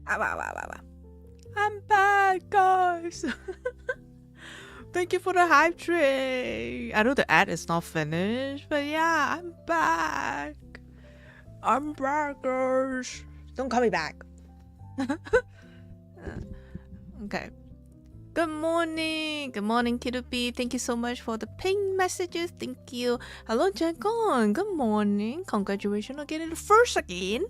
I'm back, guys. Thank you for the hype train. I know the ad is not finished, but yeah, I'm back. I'm back, guys. Don't call me back. Okay. Good morning. Good morning, Kiddo B. Thank you so much for the ping messages. Thank you. Hello, Jagon. Good morning. Congratulations on getting the first again.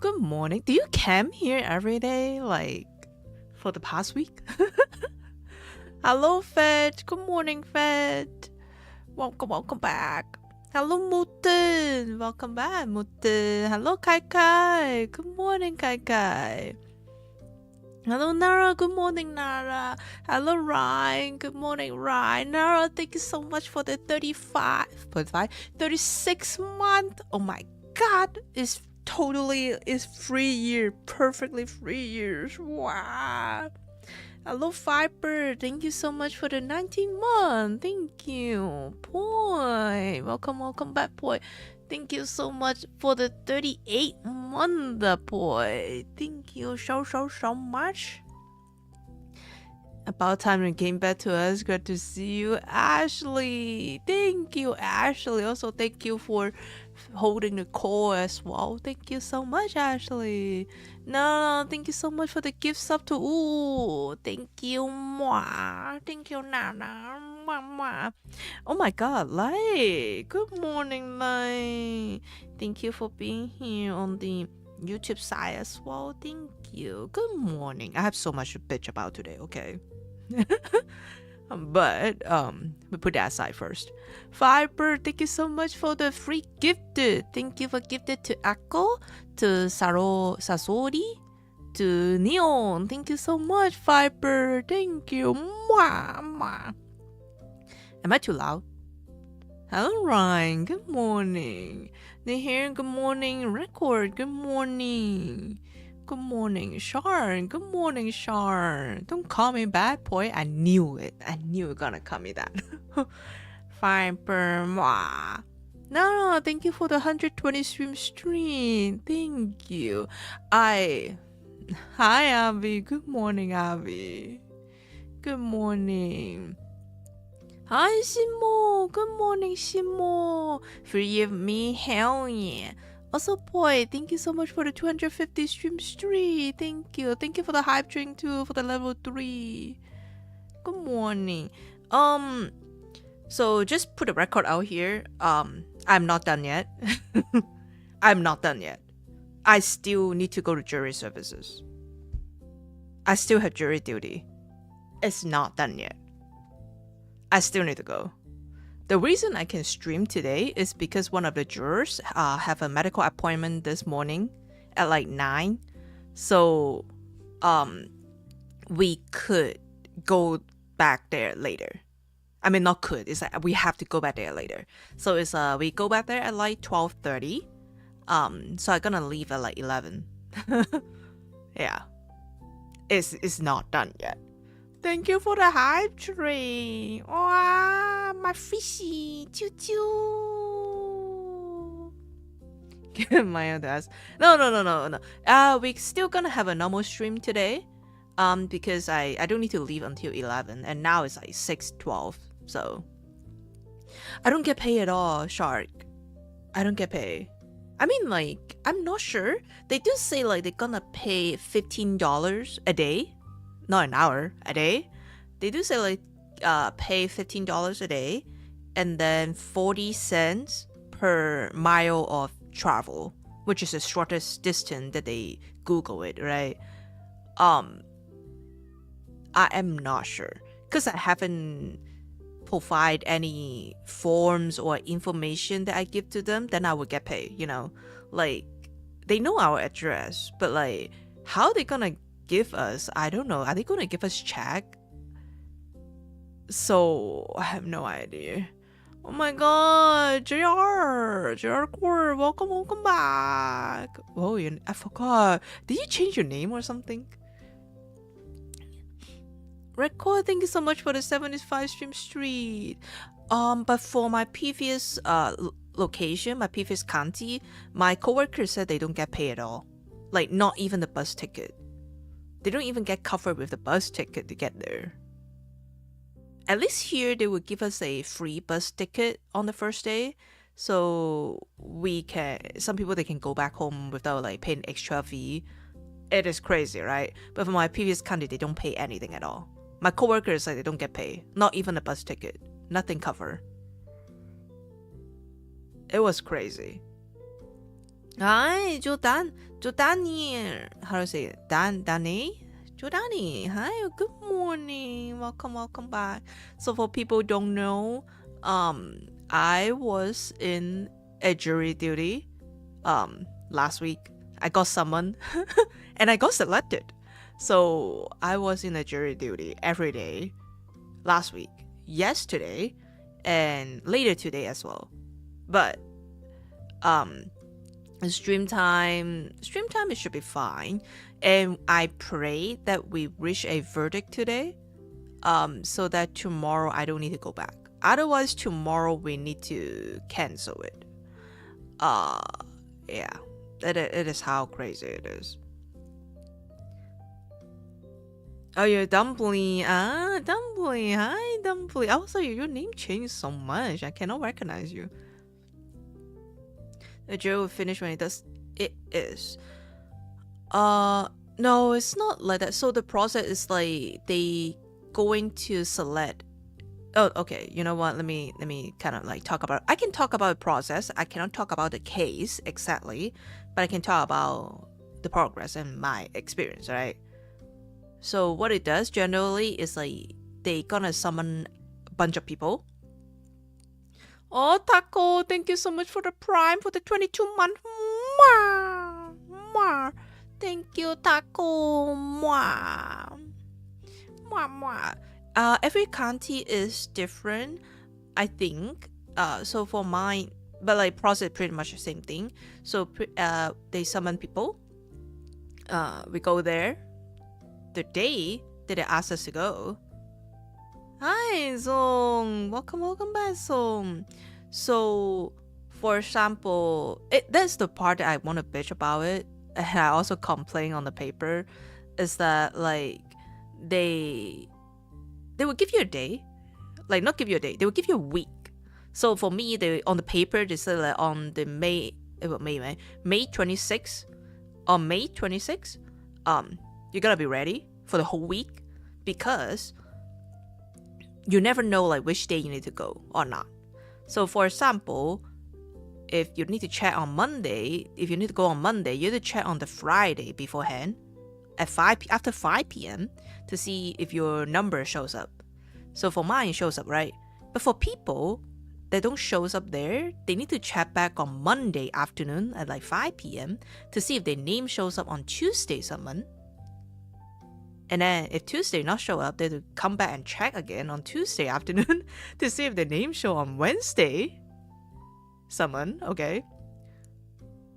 Good morning. Do you camp here every day, like, for the past week? Hello, Fed. Good morning, Fed. Welcome back. Hello, Muten. Welcome back, Muten. Hello, Kai Kai. Good morning, Kai Kai. Hello, Nara. Good morning, Nara. Hello, Ryan. Good morning, Ryan. Nara, thank you so much for the 36 month. Oh my God. It's 3 years. Perfectly 3 years. Wow. Hello, Fiber. Thank you so much for the 19 month. Thank you. Boy. Welcome back, boy. Thank you so much for the 38 month, boy. Thank you so much. About time you came back to us. Good to see you, Ashley. Thank you, Ashley. Also, thank you for holding the call as well. Thank you so much, Ashley. No, thank you so much for the gift sub to Ooh. Thank you, Mwah. Thank you, Nana. Mwah. Oh my God, Lai. Good morning, Lai. Thank you for being here on the YouTube side as well. Thank you. Good morning. I have so much to bitch about today, okay? But we put that aside first. Fiber, thank you so much for the free gifted. Thank you for gifted to Echo, to Sasori, to Neon. Thank you so much, Fiber. Thank you. Mwah, mwah. Am I too loud? Hello, Ryan. Good morning. Nihir, good morning. Record, good morning. Good morning, Sharn. Good morning, Sharn. Don't call me bad boy. I knew it. I knew you were gonna call me that. Fiber. No, thank you for the 120 stream. Thank you. Hi, Abby. Good morning, Abby. Good morning. Hi, Shimo. Good morning, Shimo. Forgive me. Hell yeah. Also, boy, thank you so much for the 250 stream. Thank you. Thank you for the hype drink too, for the level 3. Good morning. So just put a record out here. I'm not done yet. I'm not done yet. I still need to go to jury services. I still have jury duty. It's not done yet. I still need to go. The reason I can stream today is because one of the jurors have a medical appointment this morning at like 9. So we could go back there later. I mean, not could. It's like we have to go back there later. So it's we go back there at like 12:30. So I'm gonna leave at like 11. Yeah. It's not done yet. Thank you for the hype train. Wow, my fishy. Choo choo. Mayu does. No. We're still gonna have a normal stream today. Because I don't need to leave until 11, and now it's like 6:12. So I don't get paid at all, Shark. I don't get paid. I mean, like, I'm not sure. They do say like they're gonna pay $15 a day. Not an hour, a day. They do say like pay $15 a day and then 40 cents per mile of travel, which is the shortest distance that they Google it, right? I am not sure because I haven't provide any forms or information that I give to them, then I would get paid, you know? Like, they know our address, but like, how are they gonna give us? I don't know. Are they gonna give us check? So I have no idea. Oh my God, JR Core, welcome back. Oh, I forgot. Did you change your name or something? Record, thank you so much for the 75 street. But for my previous location, my previous county, my coworker said they don't get paid at all. Like, not even the bus ticket. They don't even get covered with the bus ticket to get there. At least here, they would give us a free bus ticket on the first day. So some people, they can go back home without like paying extra fee. It is crazy, right? But for my previous country, they don't pay anything at all. My coworkers, like, they don't get paid. Not even a bus ticket. Nothing covered. It was crazy. Hi, Jordani. How do I say it? Dani? Jordani. Hi, good morning. Welcome back. So for people who don't know, I was in a jury duty last week. I got summoned and I got selected. So I was in a jury duty every day last week, yesterday, and later today as well. But stream time, it should be fine. And I pray that we reach a verdict today, so that tomorrow I don't need to go back. Otherwise, tomorrow we need to cancel it. Yeah, it is how crazy it is. Oh, you're Dumpling. Ah, Dumpling. Hi, Dumpling. Also, your name changed so much. I cannot recognize you. The jury will finish when it does. It is. No, it's not like that. So the process is like they going to select. Oh, okay. You know what? Let me kind of like talk about. I can talk about the process. I cannot talk about the case exactly, but I can talk about the progress and my experience, right? So what it does generally is like they gonna summon a bunch of people. Oh, Taco, thank you so much for the Prime for the 22-month. Mwah, mwah. Thank you, Taco. Mwah. Mwah, mwah. Every county is different, I think. So for mine, but like process pretty much the same thing. So they summon people. We go there. The day that they asked us to go. Hi, Zong. Welcome back, Zong. So, for example, that's the part that I want to bitch about it, and I also complain on the paper, is that like they would give you a day, like not give you a day, they would give you a week. So for me, they on the paper they said like on the May 26th, on May 26th, you're gonna be ready for the whole week, because you never know like which day you need to go or not. So for example, if you need to check on Monday, if you need to go on Monday, you need to check on the Friday beforehand at after 5 p.m. to see if your number shows up. So for mine, it shows up, right? But for people that don't shows up there, they need to check back on Monday afternoon at like 5 p.m. to see if their name shows up on Tuesday summon. And then if Tuesday not show up, they have to come back and check again on Tuesday afternoon to see if the name show on Wednesday summon, okay?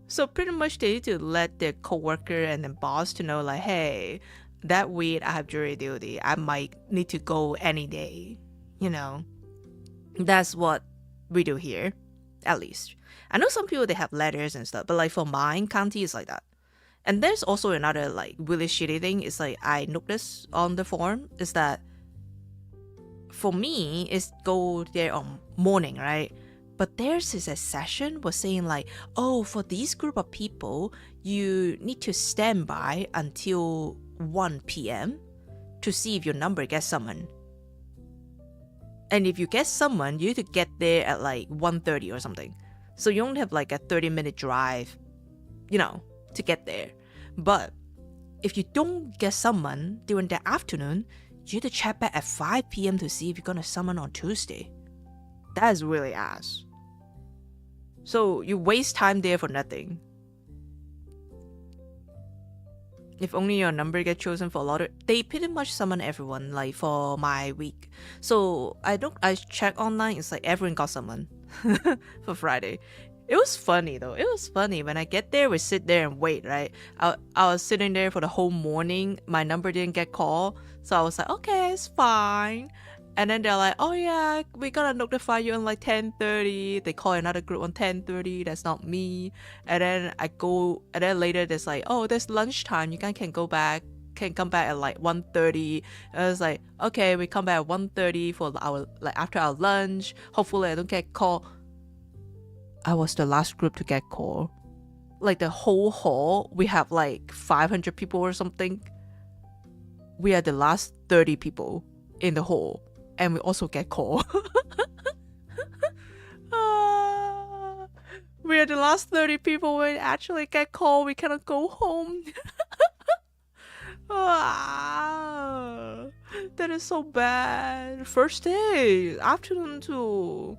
So pretty much they need to let their coworker and then boss to know like, hey, that week I have jury duty. I might need to go any day, you know? That's what we do here, at least. I know some people, they have letters and stuff, but like for mine, county is like that. And there's also another like really shitty thing is like I noticed on the form is that for me is go there on morning, right? But there's a session was saying like, oh, for this group of people, you need to stand by until 1 p.m. to see if your number gets summoned. And if you get summoned, you need to get there at like 1:30 or something. So you only have like a 30-minute drive, you know, to get there. But if you don't get summoned during the afternoon, you have to check back at 5 p.m. to see if you're gonna summon on Tuesday. That is really ass. So you waste time there for nothing. If only your number get chosen for a lot of, they pretty much summon everyone like for my week. So I check online, it's like everyone got summoned for Friday. It was funny though. It was funny. When I get there, we sit there and wait, right? I was sitting there for the whole morning. My number didn't get called. So I was like, okay, it's fine. And then they're like, oh yeah, we're gonna notify you on like 10:30. They call another group on 10:30. That's not me. And then I go, and then later there's like, oh, there's lunchtime. You guys can go back can come back at like 1:30. I was like, okay, we come back at 1:30 for our like after our lunch. Hopefully I don't get called. I was the last group to get called. Like the whole hall, we have like 500 people or something. We are the last 30 people in the hall, and we also get called. We are the last 30 people. We actually get called. We cannot go home. That is so bad. First day, afternoon too.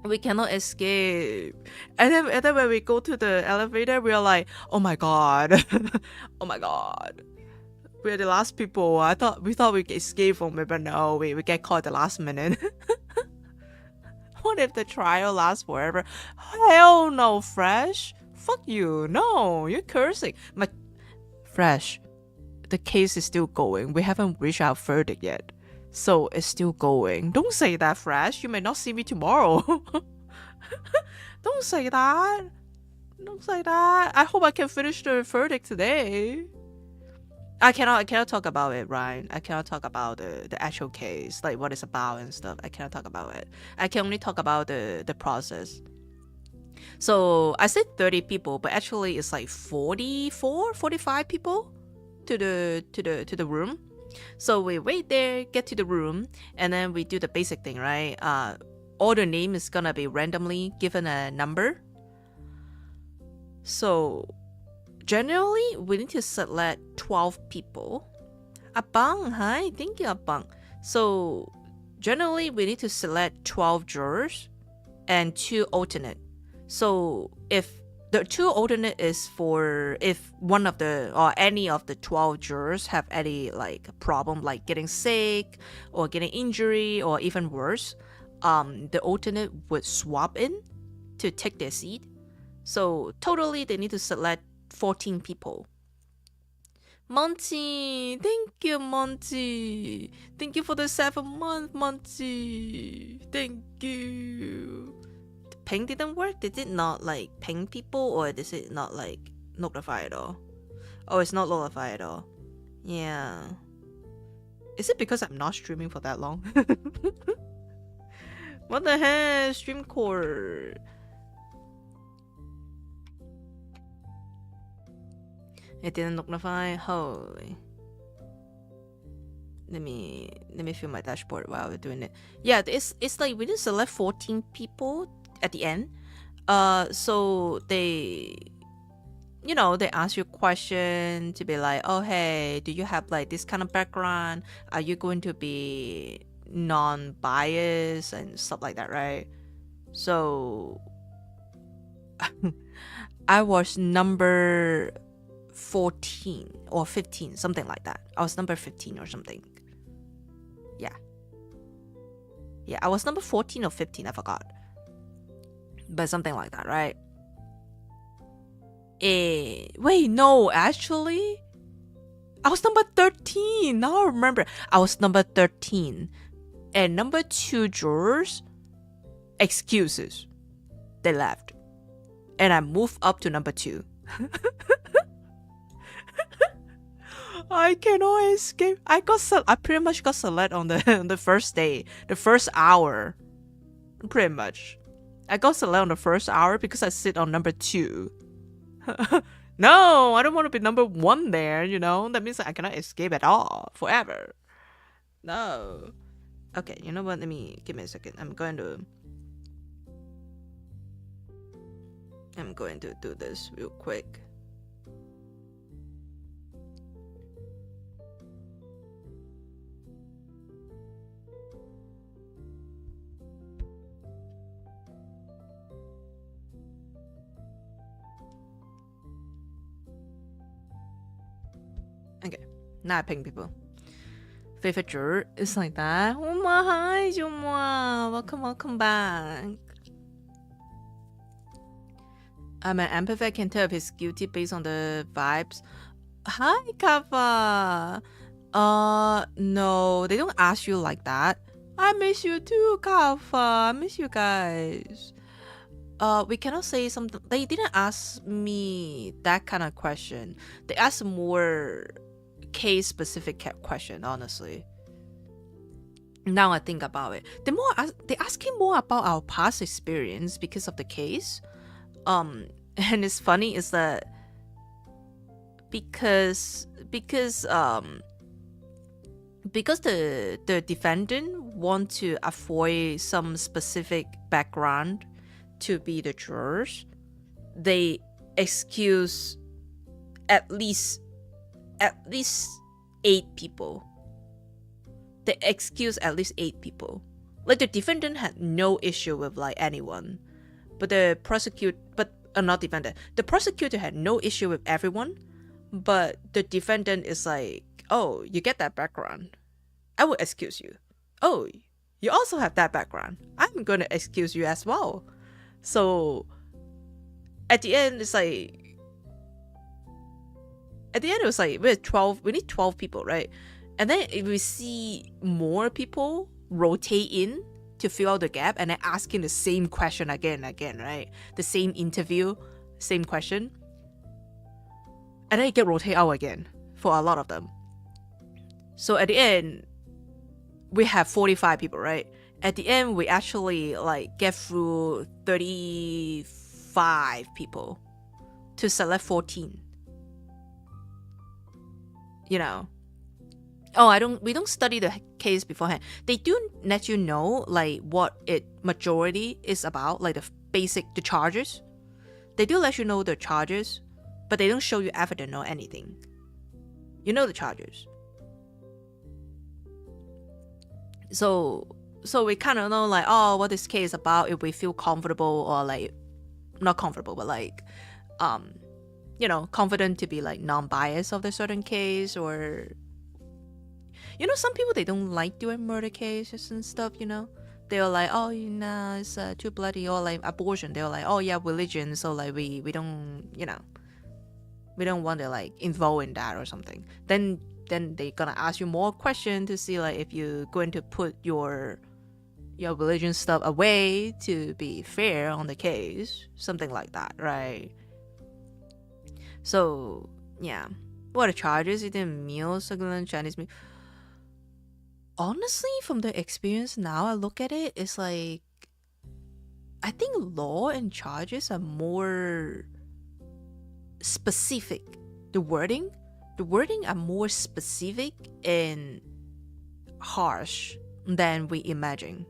We cannot escape. And then when we go to the elevator, we are like, oh my god. Oh my god. We're the last people. We thought we could escape from it, but no, we get caught at the last minute. What if the trial lasts forever? Hell no, Fresh. Fuck you. No, you're cursing. Fresh, the case is still going. We haven't reached our verdict yet. So it's still going. Don't say that, Fresh. You may not see me tomorrow. Don't say that. Don't say that. I hope I can finish the verdict today. I cannot talk about it, Ryan. I cannot talk about the actual case, like what it's about and stuff. I cannot talk about it. I can only talk about the process. So I said 30 people, but actually it's like 44, 45 people to the room. So we wait there, get to the room, and then we do the basic thing, right? All the name is gonna be randomly given a number. So generally, we need to select 12 people. Abang, hi, thank you, Abang. So generally, we need to select 12 jurors and 2 alternate. So if the 2 alternate is for if one of the or any of the 12 jurors have any like problem like getting sick or getting injury or even worse, the alternate would swap in to take their seat. So totally, they need to select 14 people. Monty, thank you, Monty. Thank you for the 7-month, Monty. Thank you. The ping didn't work? Did it not like ping people, or is it not like notify at all? Oh, it's not notify at all. Yeah. Is it because I'm not streaming for that long? What the heck? Stream cord. It didn't notify. Holy. Let me fill my dashboard while we're doing it. Yeah, it's like we just select 14 people at the end. So they ask you a question to be like, oh hey, do you have like this kind of background? Are you going to be non-biased and stuff like that, right? So I was number 14 or 15, something like that. I was number 15 or something. Yeah, I was number 14 or 15, I forgot. But something like that, right? Wait, no, actually, I was number 13. Now I remember. I was number 13. And number 2 jurors, excuses. They left. And I moved up to number 2. I cannot escape. I pretty much got select on the first day, the first hour. Pretty much. I got select on the first hour because I sit on number 2. No, I don't want to be number 1 there, That means I cannot escape at all, forever. No. Okay, you know what? Give me a second. I'm going to do this real quick. Okay, now I ping people. Favorite juror is like that. Oh my, hi, Jumwa. Welcome back. I'm an empath. I can tell if he's guilty based on the vibes. Hi, Kava. No, they don't ask you like that. I miss you too, Kava. I miss you guys. We cannot say something. They didn't ask me that kind of question. They asked more case specific question, honestly. Now I think about it, they're asking more about our past experience because of the case. And it's funny is that because the defendant want to avoid some specific background to be the jurors, they excuse at least 8 people. They excuse at least 8 people. Like the defendant had no issue with like anyone, but the prosecutor had no issue with everyone, but the defendant is like, oh, you get that background, I will excuse you. Oh, you also have that background, I'm gonna excuse you as well. So at the end it was like we need 12 people, right? And then if we see more people rotate in to fill out the gap and then asking the same question again and again, right? The same interview, same question. And then it get rotate out again for a lot of them. So at the end, we have 45 people, right? At the end, we actually like get through 35 people to select 14. You know. Oh, we don't study the case beforehand. They do let you know like what it majority is about, like the charges. They do let you know the charges, but they don't show you evidence or anything. You know the charges. So we kind of know like, oh, what this case is about, if we feel comfortable or like not comfortable, but like you know, confident to be like non-biased of the certain case. Or you know, some people, they don't like doing murder cases and stuff, you know. They're like, oh, you know, it's too bloody. Or like abortion, they're like, oh yeah, religion, so like we don't, you know, we don't want to like involve in that or something. Then they're gonna ask you more questions to see like if you're going to put your religion stuff away to be fair on the case, something like that, right? So yeah, what are the charges? Eating meals, succulent Chinese meal. Honestly, from the experience now, I look at it, it's like I think law and charges are more specific. The wording are more specific and harsh than we imagine.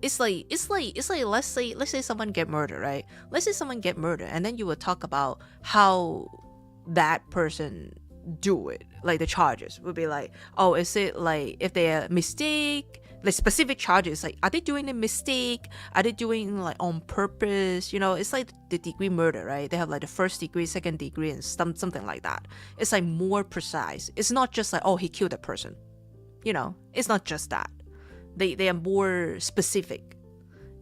It's like let's say someone get murdered, right? Let's say someone get murdered, and then you will talk about how that person do it. Like the charges would be like, oh, is it like if they are mistake, like specific charges, like are they doing a mistake, are they doing like on purpose, you know? It's like the degree murder, right? They have like the first degree, second degree, and something like that. It's like more precise. It's not just like, oh, he killed a person, you know. It's not just that. They are more specific,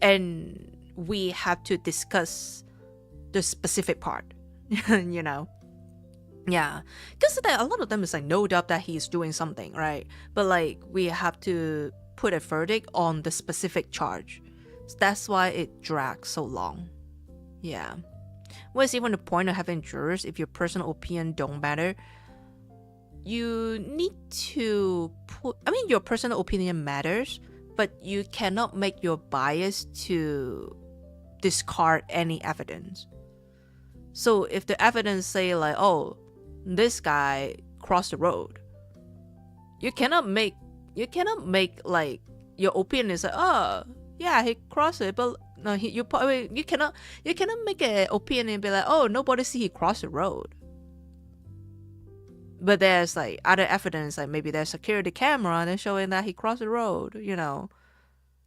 and we have to discuss the specific part. You know. Yeah, because a lot of them is like no doubt that he's doing something, right? But like we have to put a verdict on the specific charge. So that's why it drags so long. Yeah. What is even the point of having jurors if your personal opinion don't matter? You need to your personal opinion matters, but you cannot make your bias to discard any evidence. So if the evidence say like, oh, this guy crossed the road, you cannot make like your opinion is like, oh yeah, he crossed it, but no, you cannot make an opinion and be like, oh, nobody see he crossed the road. But there's like other evidence, like maybe there's security camera and showing that he crossed the road, you know.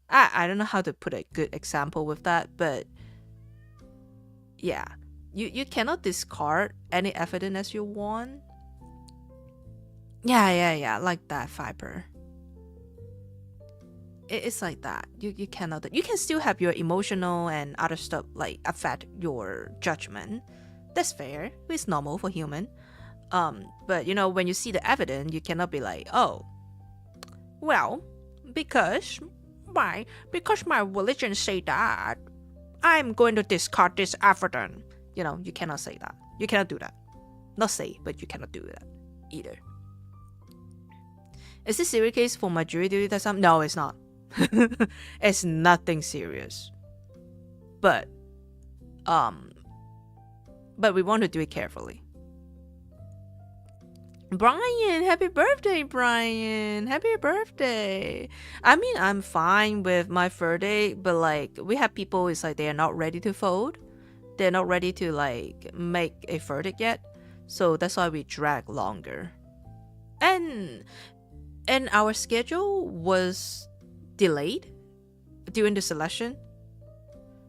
I don't know how to put a good example with that, but yeah, you cannot discard any evidence as you want. Yeah, like that, Fiber. It's like that. You cannot. You can still have your emotional and other stuff like affect your judgment. That's fair. It's normal for human. But you know, when you see the evidence, you cannot be like, oh, well, because my religion say that, I'm going to discard this evidence. You know, you cannot say that. You cannot do that. Not say, but you cannot do that either. Is this serious case for my jury duty that time? No, it's not. It's nothing serious. But we want to do it carefully. Brian, happy birthday, Brian. Happy birthday. I mean, I'm fine with my verdict, but like we have people, it's like they are not ready to vote. They're not ready to like make a verdict yet. So that's why we drag longer. And our schedule was delayed during the selection.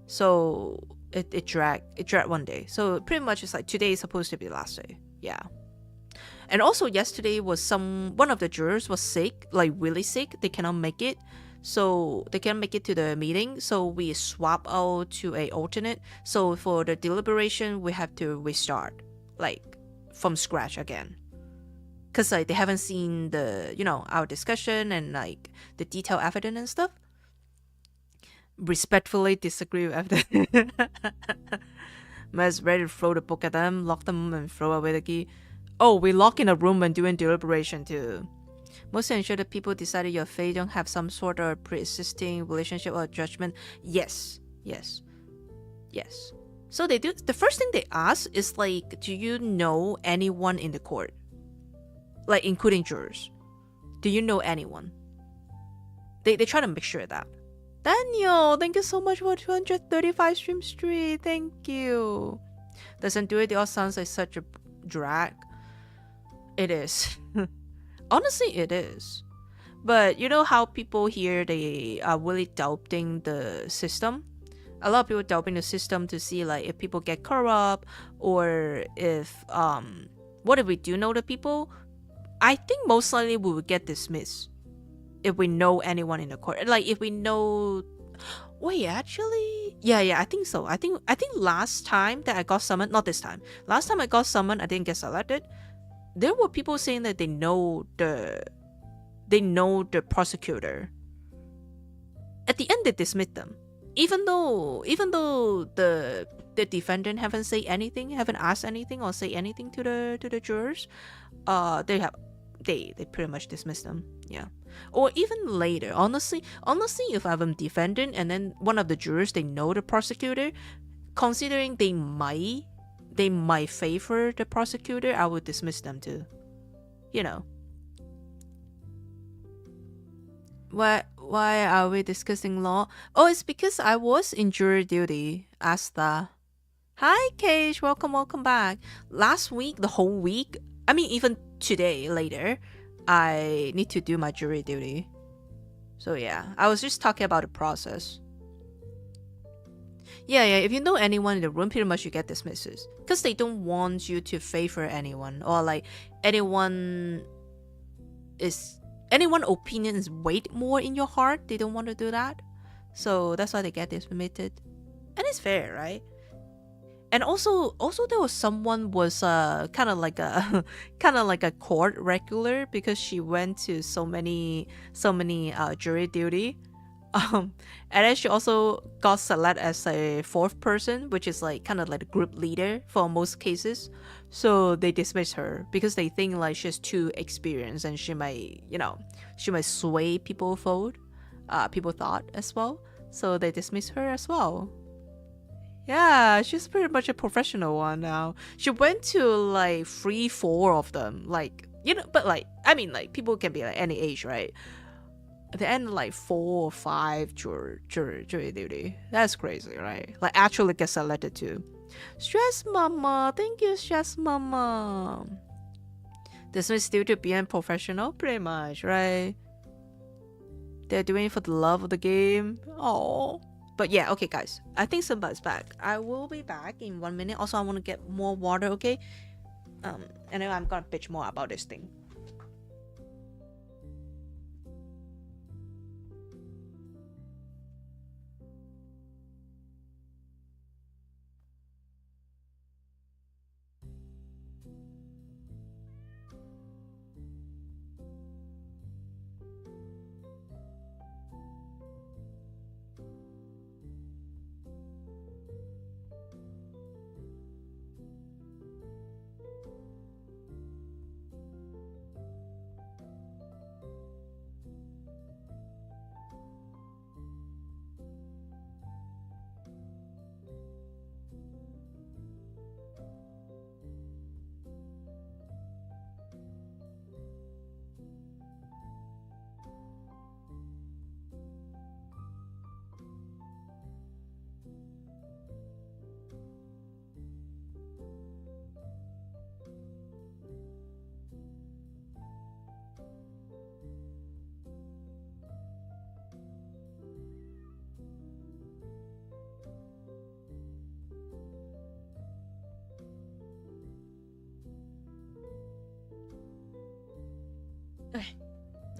So it dragged one day. So pretty much it's like today is supposed to be the last day. Yeah. And also yesterday was one of the jurors was sick, like really sick. They cannot make it. So they can't make it to the meeting. So we swap out to a alternate. So for the deliberation, we have to restart, like from scratch again. Cause like they haven't seen our discussion and like the detailed evidence and stuff. Respectfully disagree with evidence. Matt's ready to throw the book at them, lock them, and throw away the key. Oh, we lock in a room when doing deliberation too. Mostly ensure that people decided your fate don't have some sort of pre-existing relationship or judgment. Yes. So they do. The first thing they ask is like, do you know anyone in the court? Like including jurors. Do you know anyone? They try to make sure of that. Daniel, thank you so much for 235 stream street. Thank you. Doesn't do it. It all sounds like such a drag. It is. Honestly, it is. But you know how people here, they are really doubting the system? A lot of people doubting the system to see like if people get corrupt or if what if we do know the people? I think most likely we would get dismissed if we know anyone in the court. Like if we know. Wait, actually, yeah, I think so. I think last time that I got summoned, not this time. Last time I got summoned, I didn't get selected. There were people saying that they know the prosecutor. At the end, they dismissed them, even though the defendant haven't asked anything or say anything to the jurors. They pretty much dismissed them. Yeah. Or even later, honestly, if I'm defendant and then one of the jurors, they know the prosecutor, considering they might favor the prosecutor, I would dismiss them too. You know. Why are we discussing law? Oh, it's because I was in jury duty. Asta. Hi, Cage. Welcome back. Last week, the whole week, I mean, even today, later, I need to do my jury duty. So yeah, I was just talking about the process. Yeah, if you know anyone in the room, pretty much you get dismissed. Because they don't want you to favor anyone. Or like, anyone opinion is weighed more in your heart. They don't want to do that. So that's why they get dismissed. And it's fair, right? And also there was someone was kind of like a court regular because she went to so many jury duty, and then she also got selected as a fourth person, which is like kind of like a group leader for most cases. So they dismiss her because they think like she's too experienced and she might sway people thought as well. So they dismiss her as well. Yeah, she's pretty much a professional one now. She went to like 3-4 of them, like, but like, I mean, like, people can be like any age, right? At the end, like 4 or 5 jury duty. That's crazy, right? Like, actually get selected too. Stress Mama, thank you, Stress Mama. This is due to being professional, pretty much, right? They're doing it for the love of the game. Oh. But yeah, okay, guys. I think somebody's back. I will be back in 1 minute. Also, I want to get more water, okay? And then I'm gonna bitch more about this thing.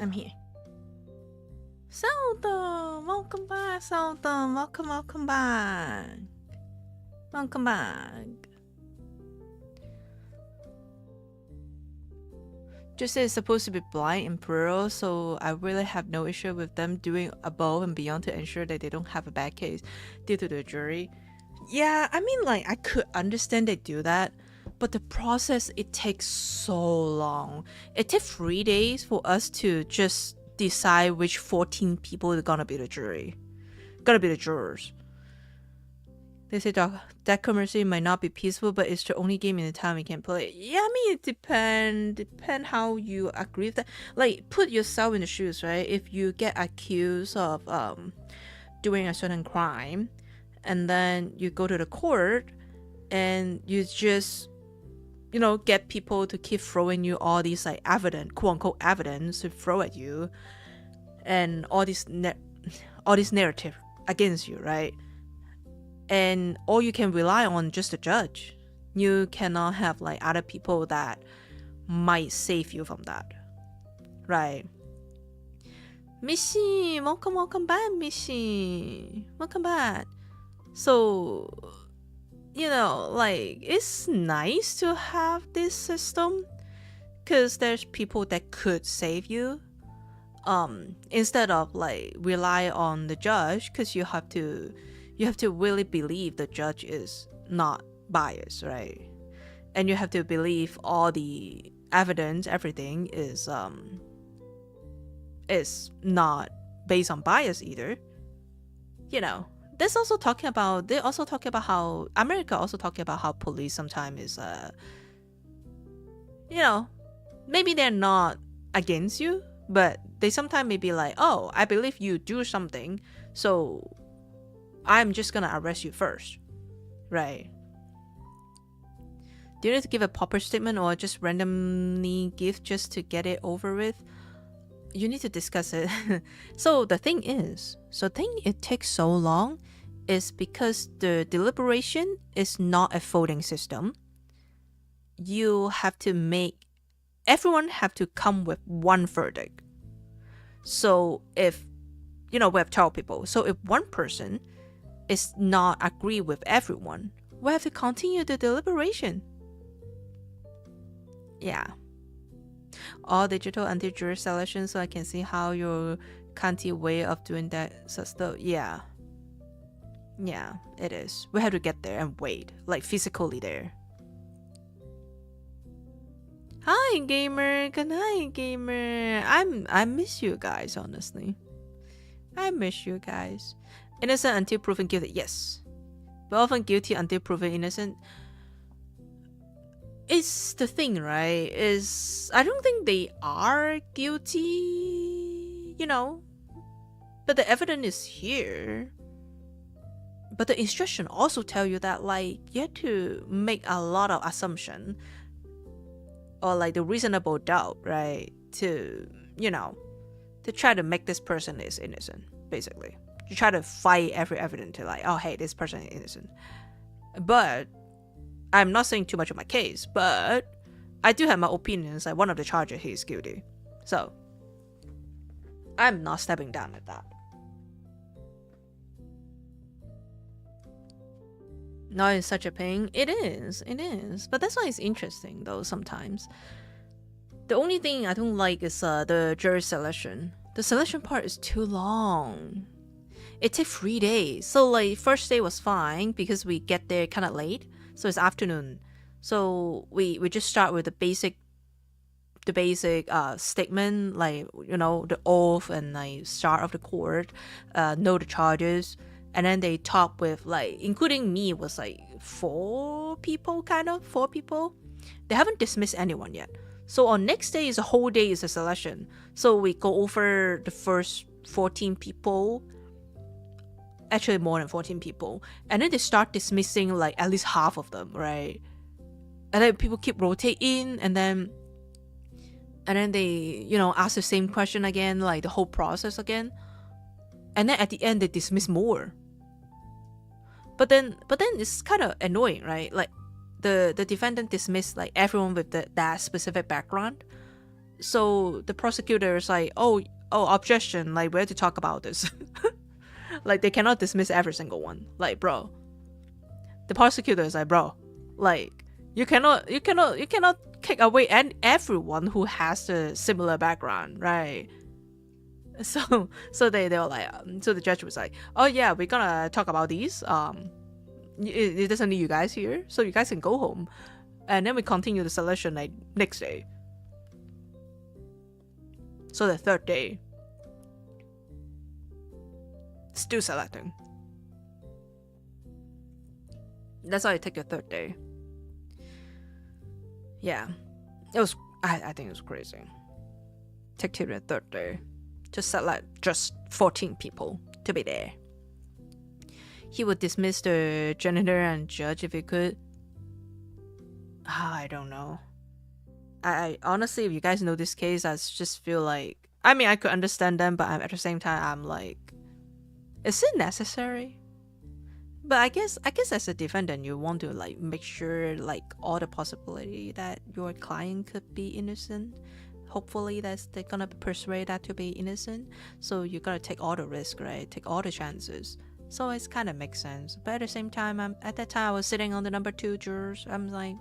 I'm here. Seldom, welcome back, Seldom. Welcome back. Welcome back. Just is supposed to be blind in plural, so I really have no issue with them doing above and beyond to ensure that they don't have a bad case due to the jury. Yeah, I mean, like, I could understand they do that, but the process, it takes so long. It takes 3 days for us to just decide which 14 people are gonna be the jury. Gonna be the jurors. They say that conversation might not be peaceful, but it's the only game in the town we can play. Yeah, I mean, it depend how you agree with that. Like, put yourself in the shoes, right? If you get accused of doing a certain crime, and then you go to the court, and you just, you know, get people to keep throwing you all these like evidence, quote unquote evidence, to throw at you, and all this narrative against you, right? And all you can rely on just the judge. You cannot have like other people that might save you from that, right? Missy, welcome back, Missy. Welcome back. So, you know, like, it's nice to have this system because there's people that could save you, instead of like rely on the judge, because you have to really believe the judge is not biased, right? And you have to believe all the evidence, everything is not based on bias either. You know, they also talking about how America also talking about how police sometimes is you know, maybe they're not against you, but they sometimes may be like, oh, I believe you do something, so I'm just gonna arrest you first, right? Do you need to give a proper statement or just randomly give just to get it over with? You need to discuss it. So the thing it takes so long is because the deliberation is not a voting system. You have to everyone have to come with one verdict. So if, you know, we have 12 people. So if one person is not agree with everyone, we have to continue the deliberation. Yeah. All digital until jury selection, so I can see how your country way of doing that stuff. Yeah, it is. We have to get there and wait, like physically there. Hi gamer, good night gamer. I miss you guys, honestly. I miss you guys. Innocent until proven guilty. Yes, but often guilty until proven innocent. It's the thing, right? Is I don't think they are guilty, you know, but the evidence is here. But the instruction also tell you that, like, you have to make a lot of assumption or like the reasonable doubt, right? To, you know, to try to make this person is innocent, basically. You try to fight every evidence to like, oh, hey, this person is innocent. But I'm not saying too much of my case, but I do have my opinions. Like, one of the charges, he is guilty. So I'm not stepping down at that. Not in such a pain. It is. But that's why it's interesting, though, sometimes. The only thing I don't like is the jury selection. The selection part is too long. It took 3 days. So, like, first day was fine because we get there kind of late. So it's afternoon. So we just start with the basic statement, like, you know, the oath and like start of the court, know the charges, and then they talk with, like, including me, was like 4 people. They haven't dismissed anyone yet. So on next day is a whole day is a selection. So we go over the first 14 people. Actually more than 14 people, and then they start dismissing like at least half of them, right? And then people keep rotating, and then they, you know, ask the same question again, like the whole process again, and then at the end they dismiss more. But then it's kind of annoying, right? Like the defendant dismissed like everyone with that specific background, So the prosecutor is like, oh, objection, like we have to talk about this. Like they cannot dismiss every single one. Like, bro, the prosecutor is like, bro, like you cannot kick away everyone who has a similar background, right? So they were like, so the judge was like, oh yeah, we're gonna talk about these. It doesn't need you guys here, so you guys can go home, and then we continue the selection like next day. So the third day, still selecting. That's how I take the third day. Yeah, it was. I think it was crazy. Take till the third day to select just 14 people to be there. He would dismiss the janitor and judge if he could. I don't know. I honestly, if you guys know this case, I just feel like, I mean, I could understand them, but at the same time, I'm like, is it necessary? But I guess as a defendant, you want to like make sure like all the possibility that your client could be innocent. Hopefully they're gonna persuade that to be innocent. So you gotta take all the risk, right? Take all the chances. So it's kind of makes sense. But at the same time, at that time I was sitting on the number 2 jurors. I'm like,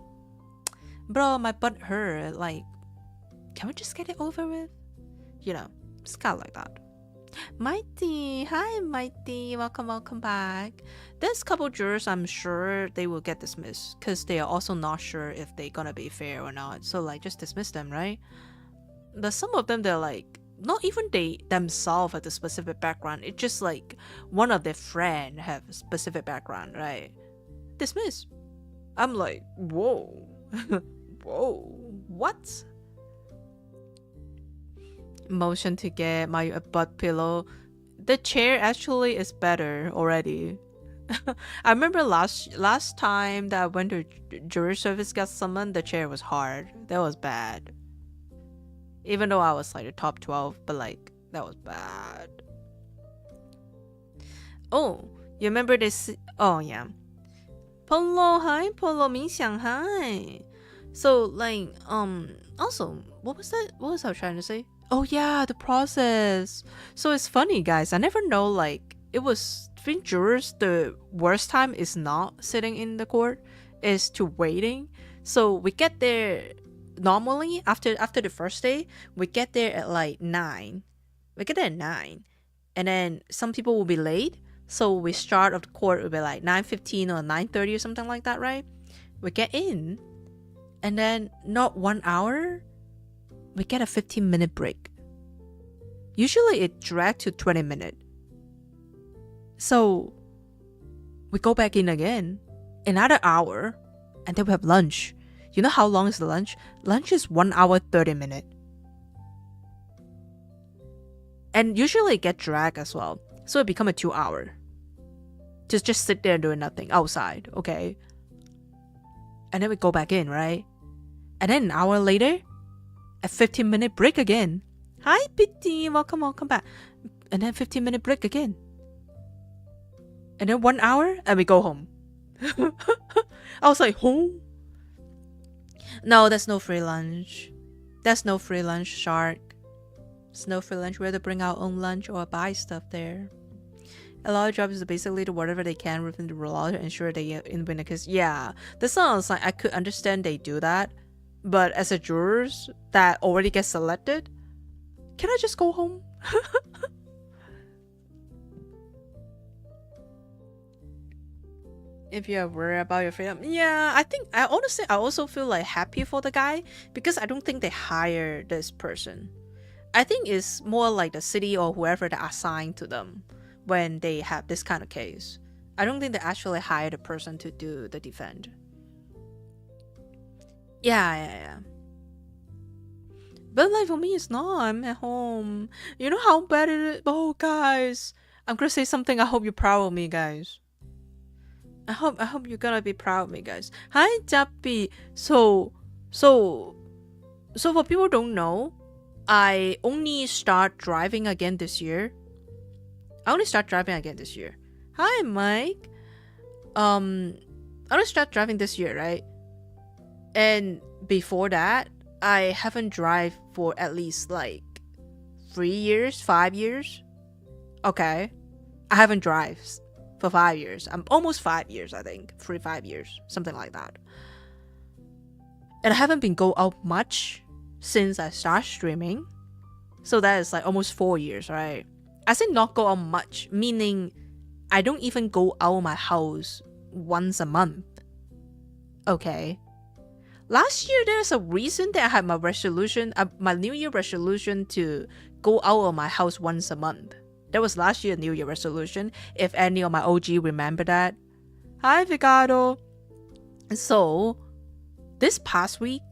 bro, my butt hurt. Like, can we just get it over with? You know, it's kind of like that. Mighty, hi Mighty, welcome back. There's a couple jurors I'm sure they will get dismissed because they are also not sure if they're gonna be fair or not. So like, just dismiss them, right? But some of them, they're like, not even they themselves have the specific background. It's just like one of their friend have a specific background, right? Dismiss. I'm like, whoa. Whoa, what? Motion to get Mayu a butt pillow. The chair actually is better already. I remember last time that I went to jury service got summoned, the chair was hard. That was bad. Even though I was like the top 12, but like that was bad. Oh, you remember this? Oh yeah. Polo, hi Polo, Mingxiang, hi. So like also, what was I trying to say? Oh yeah, the process. So it's funny, guys. I never know, like, it was between jurors, the worst time is not sitting in the court, is to waiting. So we get there normally after the first day, we get there at like 9. We get there at 9. And then some people will be late. So we start of the court will be like 9:15 or 9:30 or something like that, right? We get in. And then not 1 hour, we get a 15-minute break. Usually it dragged to 20 minutes. So we go back in again, another hour, and then we have lunch. You know how long is the lunch? Lunch is 1 hour 30 minutes. And usually it get dragged as well. So it become a 2 hour. Just sit there doing nothing outside, okay? And then we go back in, right? And then an hour later, a 15-minute break again. Hi, Pitty, welcome back. And then 15-minute break again. And then 1 hour, and we go home. I was like, home? No, there's no free lunch. There's no free lunch, Shark. There's no free lunch. We have to bring our own lunch or buy stuff there. A lot of jobs is basically do whatever they can within the law to ensure they get in winner. Because yeah, this sounds like I could understand they do that. But as a jurors that already get selected, can I just go home? If you're worried about your freedom, yeah, I think I also feel like happy for the guy because I don't think they hire this person. I think it's more like the city or whoever that assigned to them when they have this kind of case. I don't think they actually hire the person to do the defend. Yeah. But like for me, it's not. I'm at home. You know how bad it is? Oh, guys, I'm gonna say something. I hope you're proud of me, guys. I hope you're gonna be proud of me, guys. Hi, Jappy. So for people who don't know, I only start driving again this year. Hi, Mike. I only start driving this year, right? And before that, I haven't drive for at least like 3 years, 5 years. Okay. I haven't drive for 5 years. I'm almost 5 years, I think. 5 years, something like that. And I haven't been go out much since I started streaming. So that is like almost 4 years, right? I say not go out much, meaning I don't even go out of my house once a month. Okay. Last year, there's a reason that I had my resolution, my New Year resolution to go out of my house once a month. That was last year's New Year resolution. If any of my OG remember that. Hi, Vigado. So, this past week,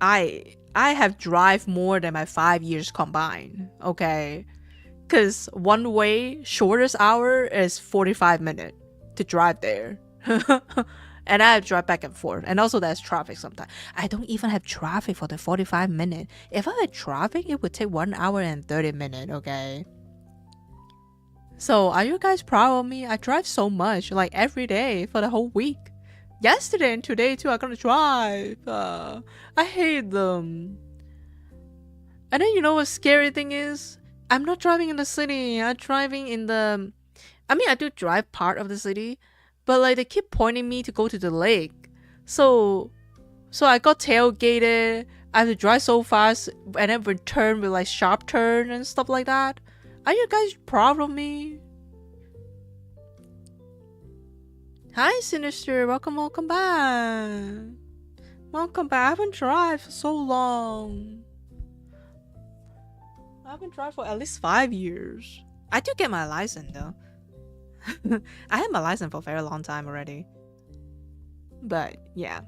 I have drive more than my 5 years combined. Okay. Because one way, shortest hour is 45 minutes to drive there. And I have to drive back and forth. And also there's traffic sometimes. I don't even have traffic for the 45 minutes. If I had traffic, it would take 1 hour and 30 minutes, okay? So are you guys proud of me? I drive so much, like every day for the whole week. Yesterday and today too, I'm gonna drive. I hate them. And then you know what scary thing is? I'm not driving in the city. I'm driving in the... I mean, I do drive part of the city. But like they keep pointing me to go to the lake. So I got tailgated. I have to drive so fast and then return with like sharp turn and stuff like that. Are you guys proud of me? Hi Sinister, welcome back. Welcome back. I haven't drive for so long. I haven't drive for at least 5 years. I do get my license though. I had my license for a very long time already. But yeah,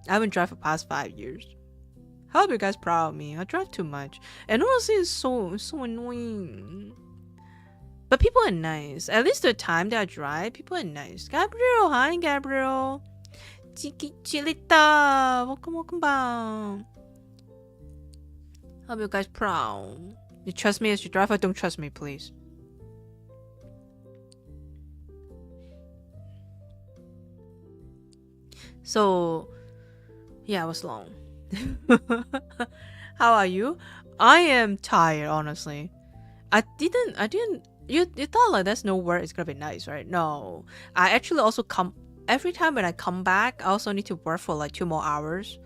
I haven't drive for past 5 years. I hope you guys proud of me. I drive too much. And honestly, it's so annoying. But people are nice. At least the time that I drive, people are nice. Gabriel, hi Gabriel. Chilita, welcome back. Hope you guys proud. You trust me as you drive or don't trust me, please. So, yeah, it was long. How are you? I am tired, honestly. I didn't, you thought like there's no word it's gonna be nice, right? No. I actually also every time when I come back, I also need to work for like 2 more hours.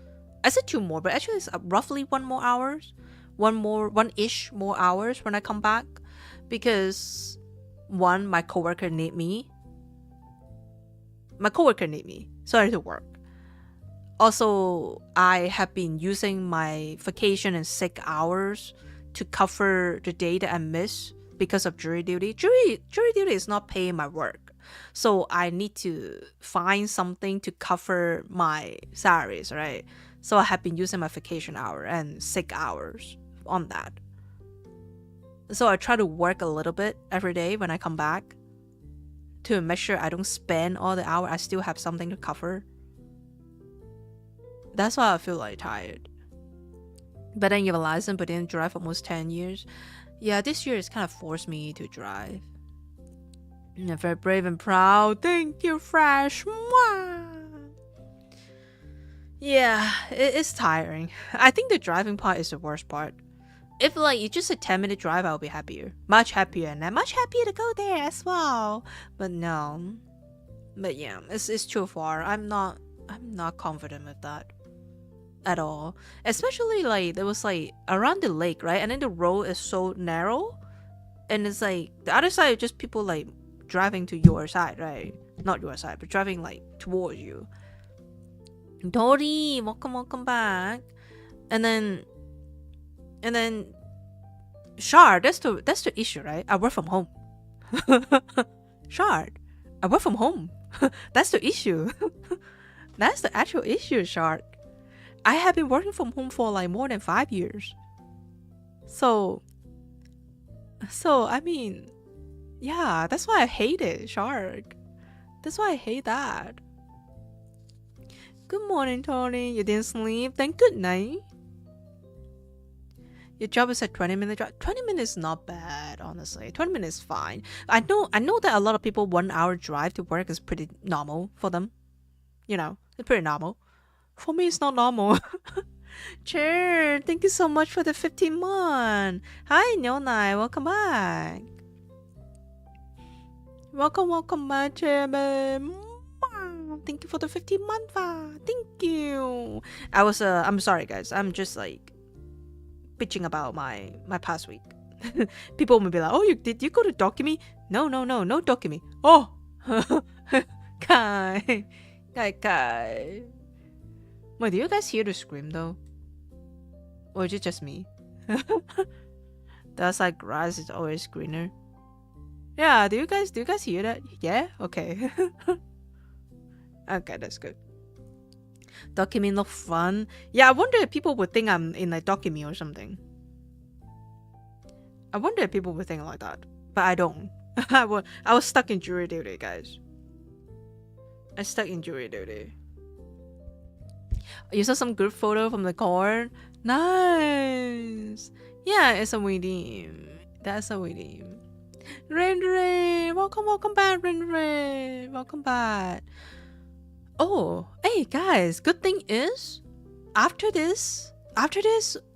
I said 2 more, but actually it's roughly 1 more hours. 1-ish more hours when I come back. Because, one, my coworker need me. So I need to work. Also, I have been using my vacation and sick hours to cover the day that I miss because of jury duty. Jury duty is not paying my work. So I need to find something to cover my salaries, right? So I have been using my vacation hour and sick hours on that. So I try to work a little bit every day when I come back to make sure I don't spend all the hour. I still have something to cover. That's why I feel like tired. But then you have a license but didn't drive for almost 10 years. Yeah, this year it's kind of forced me to drive. You're very brave and proud. Thank you, Fresh. Mwah! Yeah, it's tiring. I think the driving part is the worst part. If like it's just a 10-minute drive, I'll be happier. Much happier, and I'm much happier to go there as well. But no. But yeah, it's too far. I'm not confident with that at all. Especially like there was like around the lake, right? And then the road is so narrow, and it's like the other side is just people like driving to your side, right? Not your side, but driving like towards you. Dori, welcome back. And then Shard, that's the issue, right? I work from home. Shard, I work from home. That's the issue. That's the actual issue, Shard. I have been working from home for like more than 5 years. So I mean, yeah, that's why I hate it, Shark. That's why I hate that. Good morning, Tony. You didn't sleep? Then good night. Your job is a 20-minute drive. 20 minutes is not bad, honestly. 20 minutes is fine. I know that a lot of people 1 hour drive to work is pretty normal for them. You know, it's pretty normal. For me, it's not normal. Sure. Thank you so much for the 15 month. Hi, Nyonai. Welcome back. Welcome back, Chairman. Thank you for the 15 month. Thank you. I'm sorry, guys. I'm just like bitching about my past week. People will be like, oh, did you go to Dokumi? No, no Dokumi. Oh, Kai. Wait, do you guys hear the scream though? Or is it just me? That's like grass is always greener. Yeah, do you guys hear that? Yeah? Okay. Okay, that's good. Dokumi look fun. Yeah, I wonder if people would think I'm in like Dokumi or something. I wonder if people would think like that. But I don't. I was stuck in jury duty, guys. I stuck in jury duty. You saw some good photo from the car? Nice. Yeah, it's a redeem. That's a redeem. Ren, welcome back, Ren. Welcome back. Oh, hey guys, good thing is, after this,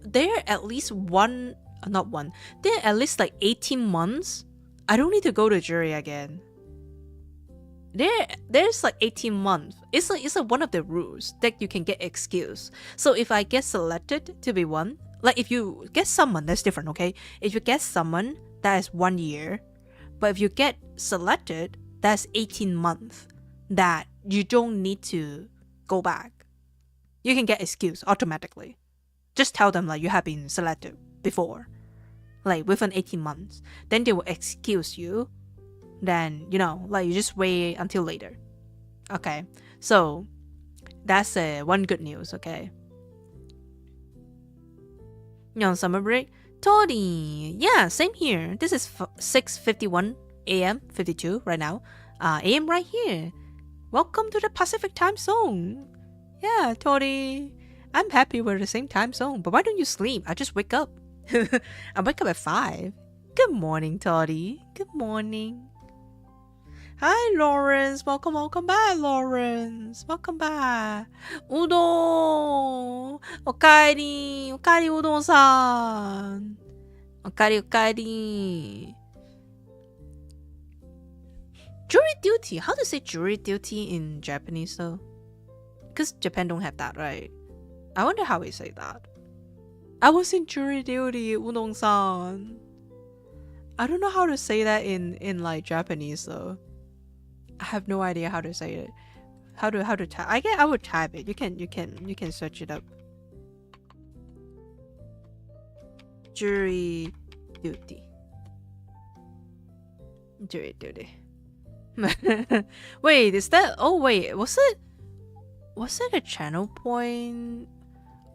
there at least there at least like 18 months, I don't need to go to jury again. There's like 18 months. It's like one of the rules that you can get excused. So if I get selected to be one, like if you get someone, that's different, okay? If you get someone, that is 1 year. But if you get selected, that's 18 months that you don't need to go back. You can get excused automatically. Just tell them like you have been selected before, like within 18 months. Then they will excuse you. Then, you know, like you just wait until later. Okay, so that's one good news, okay? You on summer break? Totally. Yeah, same here. This is 6:51 a.m. 52 right now. A.m. right here. Welcome to the Pacific time zone. Yeah, Tori. I'm happy we're the same time zone, but why don't you sleep? I just wake up. I wake up at 5. Good morning, Tori. Good morning. Hi, Lawrence. Welcome back, Lawrence. Welcome back. Udon. Okaeri. Okaeri, Udon-san. Okaeri. Jury duty. How to say jury duty in Japanese though? Because Japan don't have that, right? I wonder how we say that. I was in jury duty, Udon-san. I don't know how to say that in like Japanese though. I have no idea how to say it. How to type? I would type it. You can search it up. Jury duty. Jury duty. Wait, is that? Oh wait, was it a channel point?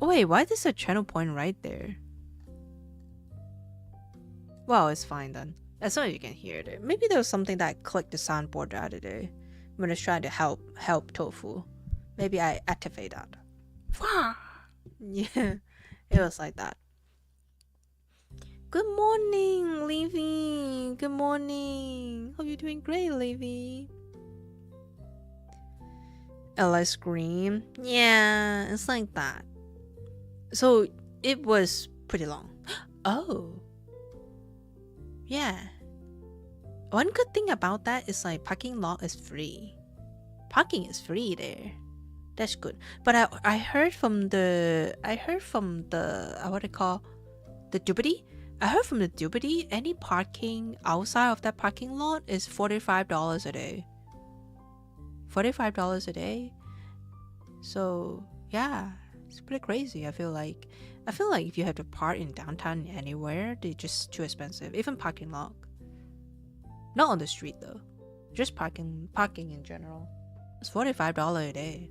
Oh wait, why is a channel point right there? Well, it's fine then. As long as you can hear it. Maybe there was something that I clicked the soundboard the other day when I was trying to help Tofu. Maybe I activate that. Yeah, it was like that. Good morning, Livy. Good morning. Hope you're doing great, Livy. LS scream. Yeah, it's like that. So it was pretty long. Oh. Yeah. One good thing about that is like parking lot is free. Parking is free there. That's good. But I heard from the what do you call the Dubity? I heard from the Dubity any parking outside of that parking lot is $45 a day. $45 a day. So yeah, it's pretty crazy. I feel like if you have to park in downtown anywhere, they're just too expensive. Even parking lot. Not on the street though. Just parking in general. It's $45 a day.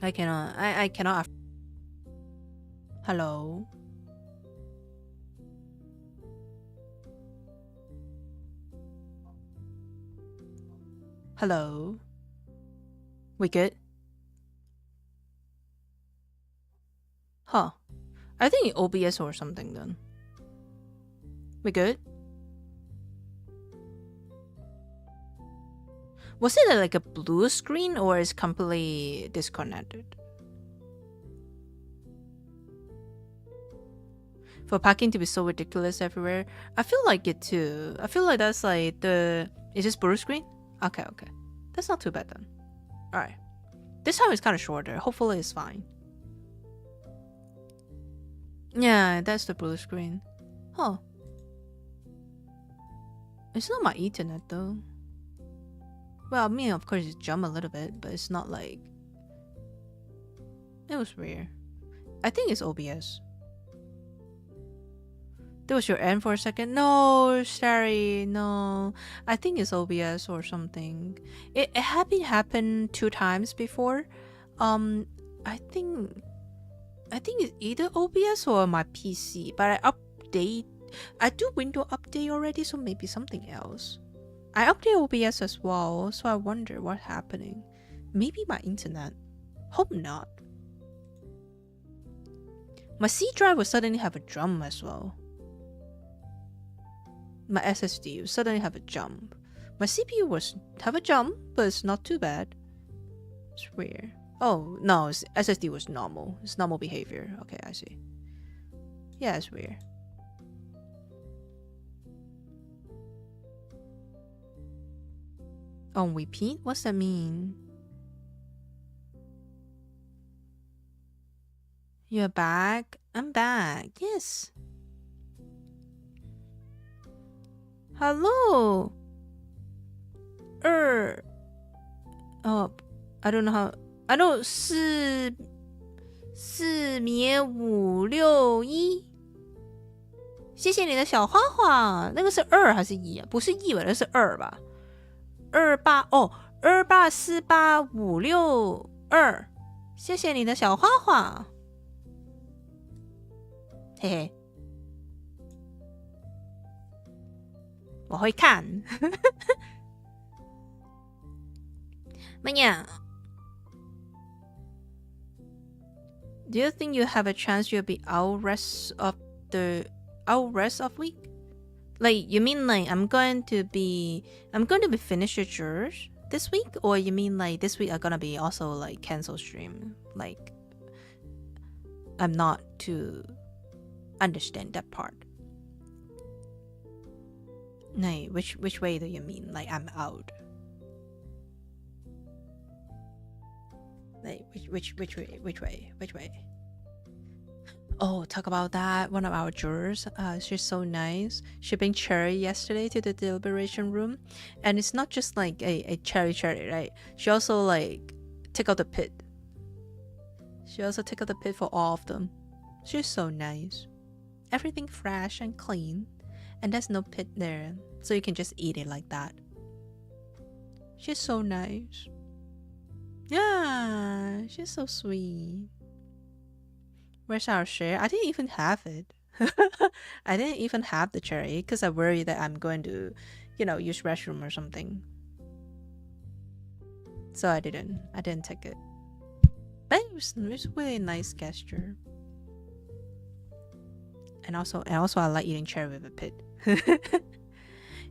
I cannot. Hello. Hello. We good? Huh. I think OBS or something then. We good? Was it like a blue screen or is completely disconnected? For parking to be so ridiculous everywhere. I feel like it too. I feel like that's like the... Is this blue screen? Okay. That's not too bad then. Alright. This time it's kind of shorter. Hopefully it's fine. Yeah, that's the blue screen. Huh. It's not my internet though. Well, I mean, of course it's jump a little bit, but it's not like... It was weird. I think it's OBS. That was your end for a second? No, sorry, no. I think it's OBS or something. It happened 2 times before. I think it's either OBS or my PC, but I do window update already, so maybe something else. I update OBS as well, so I wonder what's happening. Maybe my internet. Hope not. My C drive will suddenly have a drum as well. My SSD will suddenly have a jump. My CPU was have a jump, but it's not too bad. It's weird. Oh, no, SSD was normal. It's normal behavior. Okay, I see. Yeah, it's weird. On repeat? What's that mean? You're back? I'm back. Yes. Hello. Oh, I don't know how. I know 4、5、6、1。谢谢你的小花花。那个是2还是1啊？不是1吧，那是2吧？28哦，2848562。谢谢你的小花花。嘿嘿。我会看。Maya, do you think you have a chance you'll be out rest of week? Like you mean like I'm going to be finished your chores this week, or you mean like this week are gonna be also like cancel stream? Like I'm not to understand that part. No, which way do you mean? Like I'm out? Like which way? Oh, talk about that. One of our jurors, she's so nice. She bring cherry yesterday to the deliberation room, and it's not just like a cherry, right? She also like take out the pit. She also take out the pit for all of them. She's so nice. Everything fresh and clean, and there's no pit there, so you can just eat it like that. She's so nice. Yeah, she's so sweet. Where's our share? I didn't even have it. I didn't even have the cherry because I worry that I'm going to, use restroom or something. So I didn't take it. But it was really nice gesture. And also I like eating cherry with a pit.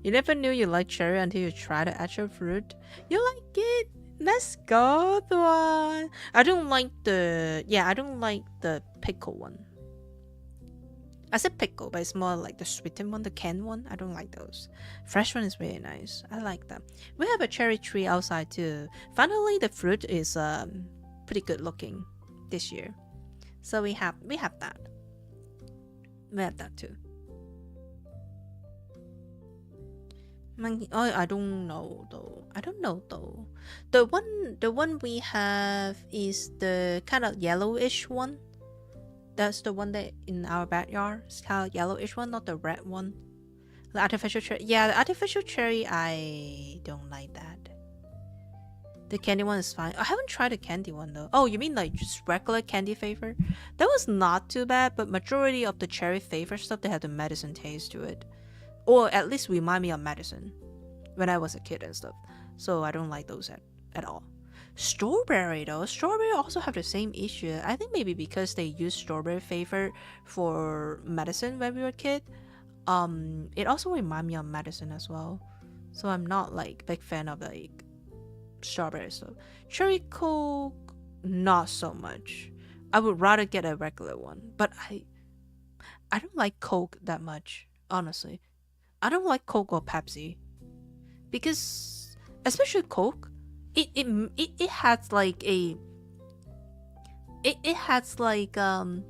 You never knew you liked cherry until you tried the actual fruit. You like it? Let's go, one. I don't like the pickle one. I said pickle, but it's more like the sweetened one, the canned one. I don't like those. Fresh one is really nice. I like them. We have a cherry tree outside too. Finally, the fruit is pretty good looking this year. So we have that. We have that too. Monkey. Oh, I don't know though. The one we have is the kind of yellowish one. That's the one that in our backyard. It's kind of yellowish one, not the red one. The artificial cherry. Yeah, the artificial cherry. I don't like that. The candy one is fine. I haven't tried the candy one though. Oh, you mean like just regular candy flavor? That was not too bad, but majority of the cherry flavor stuff, they have the medicine taste to it. Or at least remind me of medicine when I was a kid and stuff. So I don't like those at all. Strawberry though. Strawberry also have the same issue. I think maybe because they use strawberry flavor for medicine when we were a kid. It also remind me of medicine as well. So I'm not like big fan of like strawberry stuff. Cherry Coke, not so much. I would rather get a regular one. But I don't like Coke that much, honestly. I don't like Coke or Pepsi because, especially Coke, it has like it has like a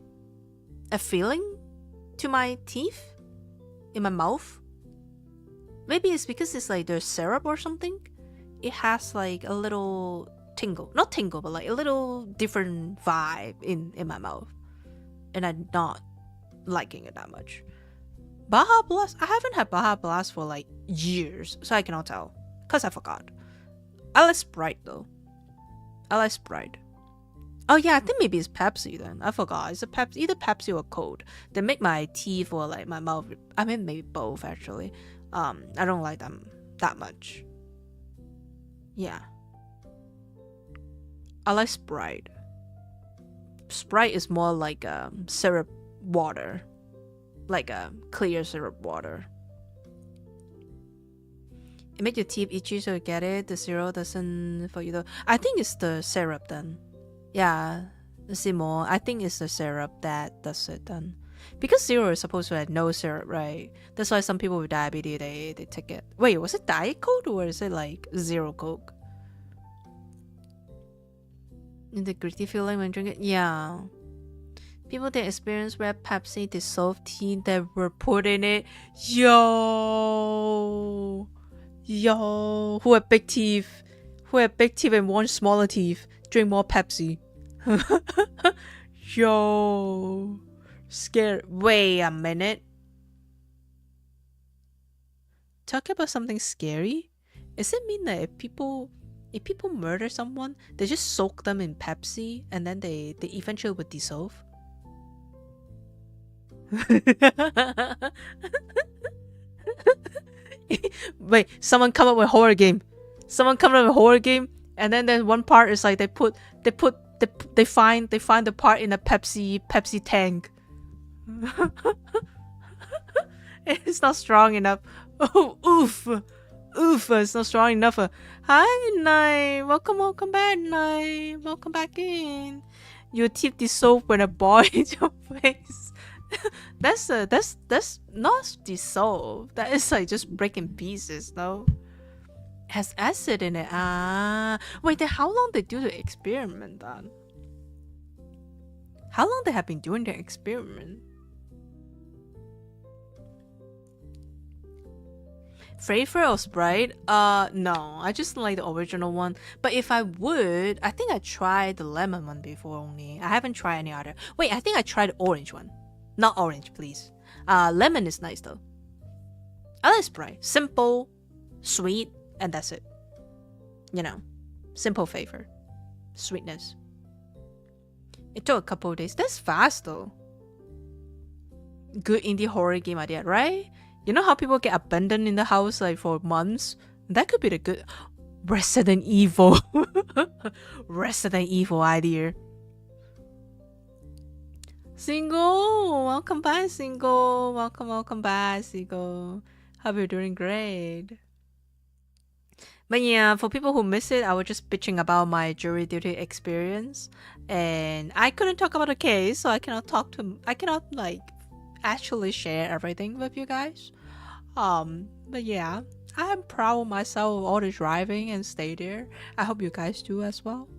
feeling to my teeth in my mouth. Maybe it's because it's like there's syrup or something. It has like a little tingle, not tingle, but like a little different vibe in my mouth, and I'm not liking it that much. Baja Blast, I haven't had Baja Blast for like years, so I cannot tell because I forgot. I like Sprite though. I like Sprite. Oh yeah, I think maybe it's Pepsi then. I forgot. It's a Pepsi, either Pepsi or Coke. They make my teeth or like my mouth. I mean, maybe both actually. I don't like them that much. Yeah, I like Sprite. Sprite is more like syrup water, like a clear syrup water. It makes your teeth itchy, so you get it. The syrup doesn't for you though. I think it's the syrup then. Yeah, Simo. I think it's the syrup that does it then. Because zero is supposed to have no syrup, right? That's why some people with diabetes they take it. Wait, was it Diet Coke or is it like zero Coke? In the gritty feeling when drinking, yeah. People that experience red Pepsi dissolved tea that were put in it. Yo, who have big teeth? Who have big teeth and want smaller teeth? Drink more Pepsi. Yo, scared. Wait a minute. Talk about something scary? Does it mean that if people murder someone, they just soak them in Pepsi and then they eventually would dissolve? Wait, someone come up with horror game. And then there's one part is like they find the part in a Pepsi tank. It's not strong enough. Oh, oof, it's not strong enough. Hi, Nai. Welcome back, Nai. Welcome back in. Your teeth dissolve when a ball hits your face. That's not dissolve. That is like just breaking pieces, though. Has acid in it. Wait, then how long they do the experiment then? How long they have been doing the experiment? Flavor of Sprite? No. I just like the original one. But if I would, I think I tried the lemon one before only. I haven't tried any other. Wait, I think I tried the orange one. Not orange, please. Lemon is nice though. I like Sprite. Simple, sweet, and that's it. You know, simple flavor. Sweetness. It took a couple of days. That's fast though. Good indie horror game idea, right? You know how people get abandoned in the house like for months? That could be the good Resident Evil. Resident Evil idea. Single, welcome back, Single. Welcome back, Single. Hope you're doing great. But yeah, for people who miss it, I was just bitching about my jury duty experience, and I couldn't talk about the case, so I cannot like actually share everything with you guys. But yeah, I'm proud of myself of all the driving and stay there. I hope you guys do as well.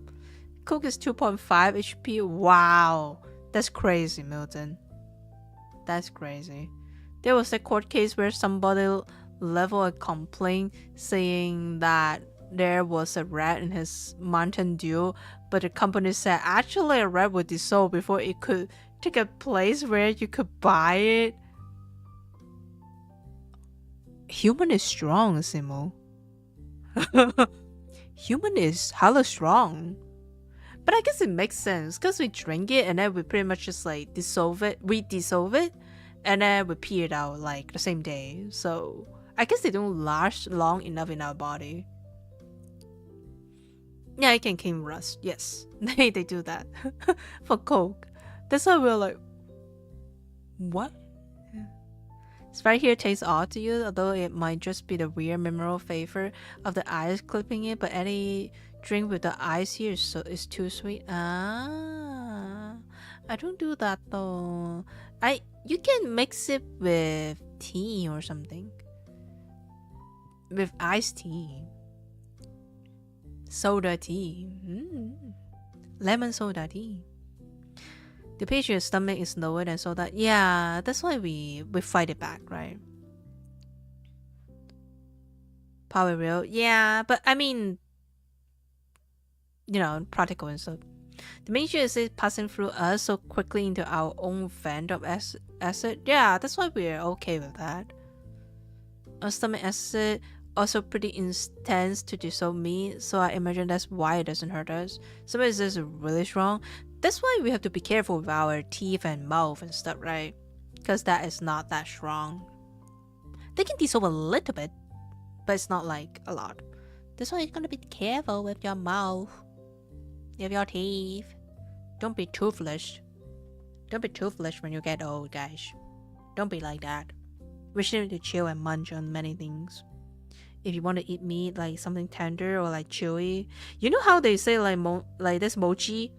Coke is 2.5 HP. Wow. That's crazy, Milton. That's crazy. There was a court case where somebody leveled a complaint saying that there was a rat in his Mountain Dew, but the company said actually a rat would dissolve before it could take a place where you could buy it. Human is strong, Simo. Human is hella strong. But I guess it makes sense because we drink it and then we pretty much just like dissolve it. We dissolve it and then we pee it out like the same day. So I guess they don't last long enough in our body. Yeah, it can kill rust. Yes, they do that for Coke. That's why we're like, what? Sprite here tastes odd to you, although it might just be the weird mineral flavor of the ice clipping it. But any drink with the ice here is too sweet. I don't do that though. You can mix it with tea or something. With iced tea. Soda tea. Lemon soda tea. The pH of your stomach is lower than soda. Yeah, that's why we fight it back, right? Power real. Yeah, but I mean, practical and stuff. The main issue is it passing through us so quickly into our own vent of acid. Yeah, that's why we're okay with that. Our stomach acid also pretty intense to dissolve meat, so I imagine that's why it doesn't hurt us. Something is just really strong. That's why we have to be careful with our teeth and mouth and stuff, right? Because that is not that strong. They can dissolve a little bit, but it's not like a lot. That's why you're gonna be careful with your mouth, with your teeth. Don't be toothless. Don't be toothless when you get old, guys. Don't be like that. We should need to chill and munch on many things. If you want to eat meat, like something tender or like chewy, you know how they say like this mochi.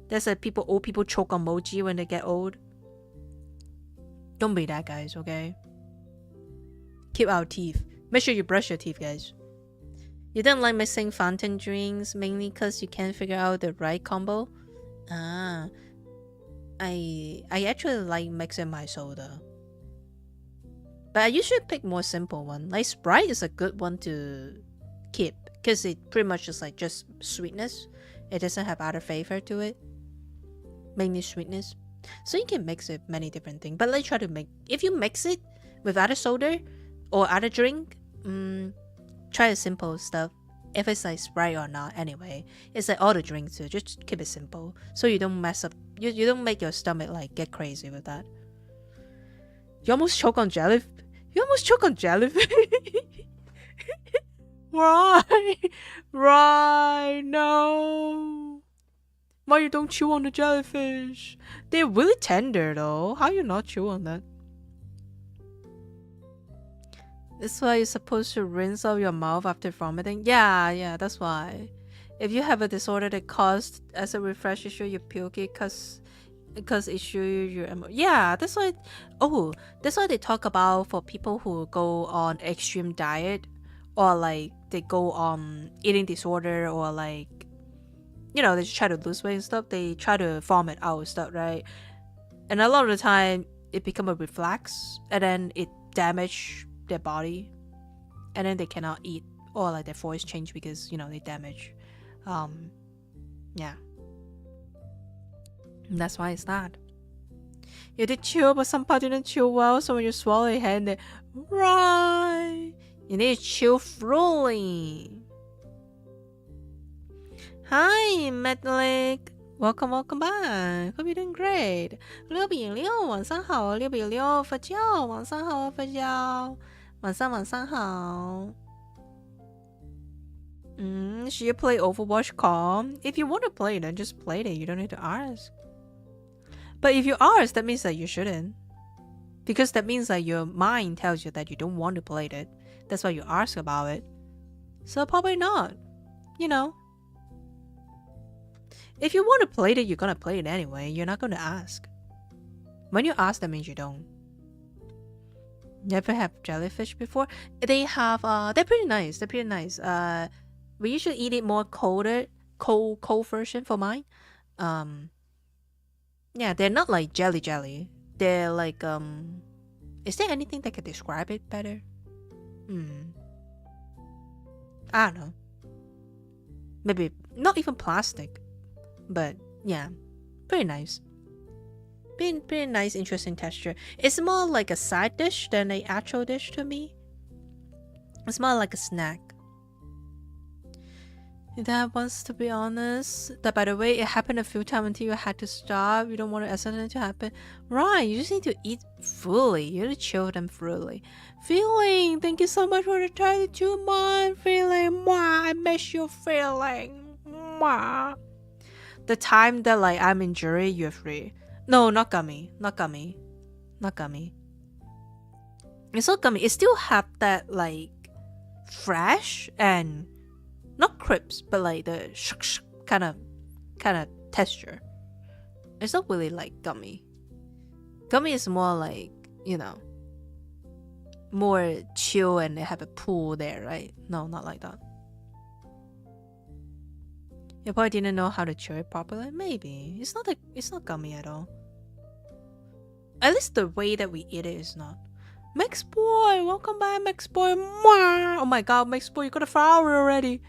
There's like old people choke on mochi when they get old. Don't be that, guys. Okay. Keep our teeth. Make sure you brush your teeth, guys. You don't like mixing fountain drinks mainly because you can't figure out the right combo. I actually like mixing my soda. But I usually pick more simple one. Like Sprite is a good one to keep because it pretty much is like just sweetness. It doesn't have other flavor to it. Mainly sweetness. So you can mix it many different things. But let's try to if you mix it with other soda or other drink, try the simple stuff. If it's like Sprite or not, anyway, it's like all the drinks too. Just keep it simple so you don't mess up. You don't make your stomach like get crazy with that. You almost choke on jellyfish. You almost choke on jellyfish. Right, no. Why you don't chew on the jellyfish? They're really tender though. How you not chew on that? That's why you're supposed to rinse out your mouth after vomiting. Yeah, that's why. If you have a disorder that caused as a refresh issue, you puke it because issue your yeah, that's why. Oh, that's why they talk about for people who go on extreme diet or like they go on eating disorder or like they just try to lose weight and stuff. They try to vomit out stuff, right? And a lot of the time it become a reflex and then it damage their body and then they cannot eat or like their voice change because they damage. Yeah. That's why it's that. You did chew, but some part didn't chew well, so when you swallow your hand, right? You need to chew thoroughly. Hi, Medlick. Welcome back. Hope you're doing great. 606晚上好606佛教晚上好佛教晚上好 should you play Overwatch calm? If you want to play it, then just play it. You don't need to ask. But if you ask, that means that you shouldn't. Because that means that your mind tells you that you don't want to play it. That's why you ask about it. So probably not. If you want to play it, you're gonna play it anyway. You're not gonna ask. When you ask, that means you don't. Never have jellyfish before? They have they're pretty nice. We usually eat it more cold version for mine. Yeah, they're not like jelly. They're like is there anything that can describe it better? I don't know. Maybe not even plastic. But yeah, pretty nice. Pretty nice, interesting texture. It's more like a side dish than an actual dish to me. It's more like a snack. That wants to be honest. That by the way, it happened a few times until you had to stop. You don't want an accident to happen. Right, you just need to eat fully. You need to chill them fully. Feeling, thank you so much for the 32 month. Feeling, I miss you feeling. The time that like I'm in jury, you're free. No, not gummy. It's not gummy. It still have that like fresh and not crisp, but like the kind of texture. It's not really like gummy. Gummy is more like, more chill and they have a pool there, right? No, not like that. You probably didn't know how to chew it properly. Maybe it's not gummy at all. At least the way that we eat it is not. Max boy, welcome back, Max boy. Oh my god, Max boy, you got a flower already.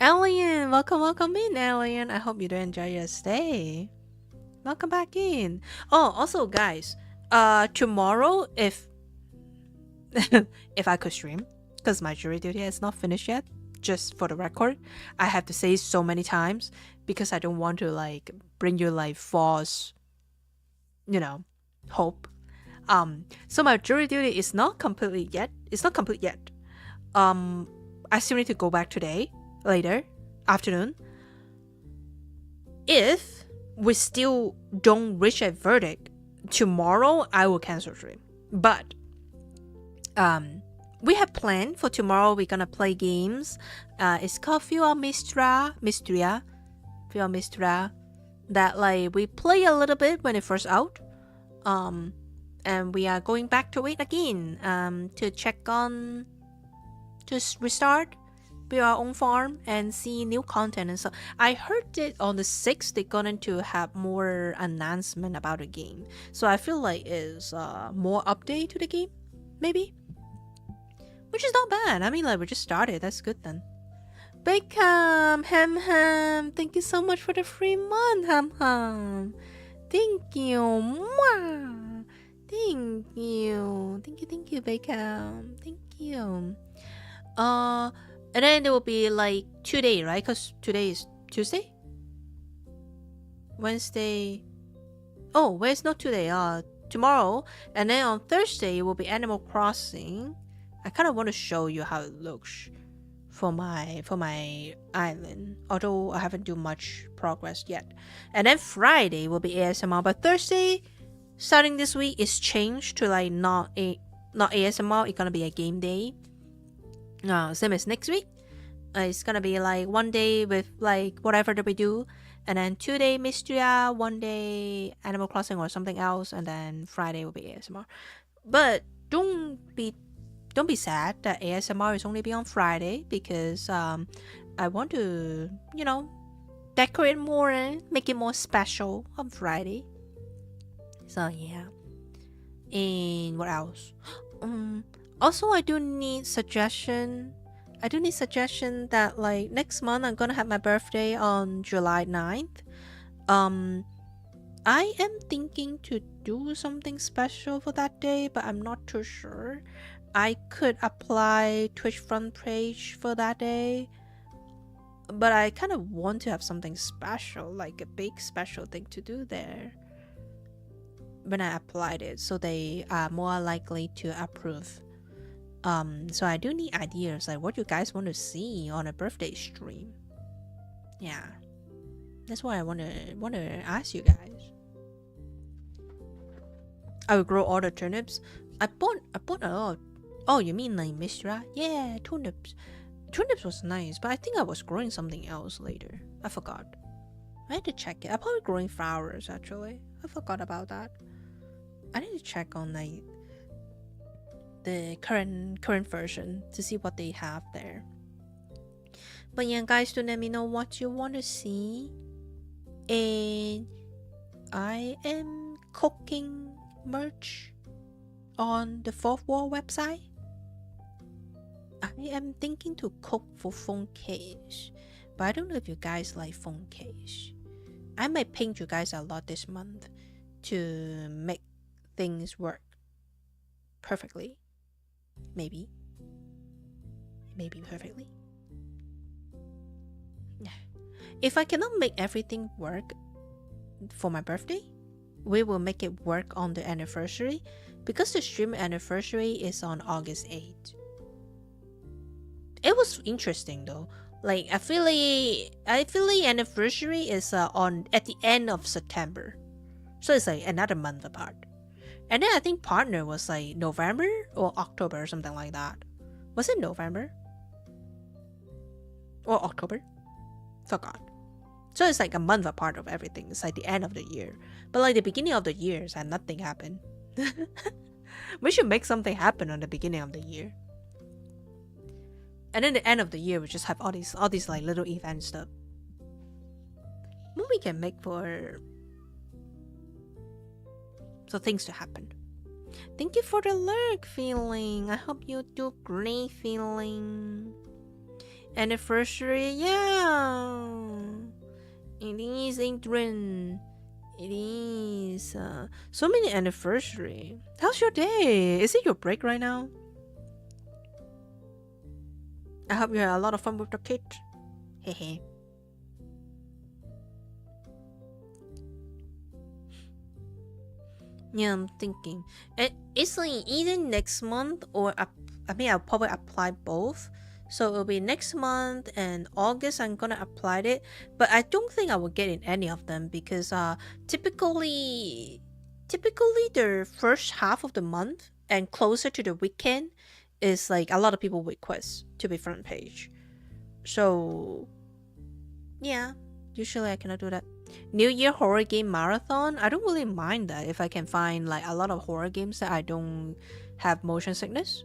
Alien, welcome in, Alien. I hope you do enjoy your stay. Welcome back in. Oh, also guys, tomorrow if I could stream, because my jury duty is not finished yet, just for the record, I have to say so many times because I don't want to like bring you like false, hope. So my jury duty is not complete yet. It's not complete yet. I still need to go back today, later, afternoon. If we still don't reach a verdict, tomorrow I will cancel stream. But we have planned for tomorrow. We're gonna play games. It's called Fio Mistria, that like we play a little bit when it first out. And we are going back to it again to check on, just restart, build our own farm and see new content and stuff. I heard that on the 6th they're going to have more announcement about the game, so I feel like it's more update to the game, maybe, which is not bad. I mean, like, we just started. That's good then. Beckham, Ham, thank you so much for the free month, Ham. Thank you. Mwah. Thank you, Beckham. Thank you. And then there will be like 2 days, right? Because today is Tuesday, Wednesday. Oh, where's not today? Tomorrow, and then on Thursday it will be Animal Crossing. I kind of want to show you how it looks for my island, although I haven't done much progress yet. And then Friday will be ASMR, but Thursday, starting this week, is changed to like not ASMR. It's gonna be a game day. Same as next week. It's gonna be like 1 day with like whatever that we do, and then 2 day Mystria, 1 day Animal Crossing or something else, and then Friday will be ASMR. But don't be sad that ASMR is only be on Friday, because I want to decorate more and make it more special on Friday. So yeah. And what else? Also, I do need suggestion that like next month I'm gonna have my birthday on July 9th. I am thinking to do something special for that day, but I'm not too sure. I could apply Twitch front page for that day, but I kind of want to have something special, like a big special thing to do there when I applied it, so they are more likely to approve. So I do need ideas, like what you guys want to see on a birthday stream. Yeah, that's why I want to ask you guys. I will grow all the turnips. I bought a lot. Oh, you mean like Mistria? Yeah, turnips. Turnips was nice, but I think I was growing something else later. I forgot. I had to check it. I'm probably growing flowers actually. I forgot about that. I need to check on like the current version to see what they have there. But yeah, guys, do let me know what you want to see. And I am cooking merch on the Fourth Wall website. I am thinking to cook for phone case, but I don't know if you guys like phone case. I might paint you guys a lot this month to make things work perfectly. Maybe perfectly. If I cannot make everything work for my birthday, we will make it work on the anniversary, because the stream anniversary is on August 8th. It was interesting though. Like I feel the anniversary is at the end of September, so it's like another month apart. And then I think partner was like November or October or something like that. Was it November or October? Forgot. So it's like a month apart of everything. It's like the end of the year. But like the beginning of the year is like nothing happened. We should make something happen on the beginning of the year. And then the end of the year we just have all these like little event stuff. What we can make for things to happen. Thank you for the lurk feeling. I hope you do great feeling. Anniversary, yeah. It is, Adrian. It is. So many anniversary. How's your day? Is it your break right now? I hope you had a lot of fun with the kids. Hehe. Yeah, I'm thinking. It's like either next month or I'll probably apply both. So it'll be next month and August I'm gonna apply it. But I don't think I will get in any of them because typically the first half of the month and closer to the weekend is like a lot of people request to be front page. So yeah, usually I cannot do that. New Year horror game marathon. I don't really mind that if I can find like a lot of horror games that I don't have motion sickness.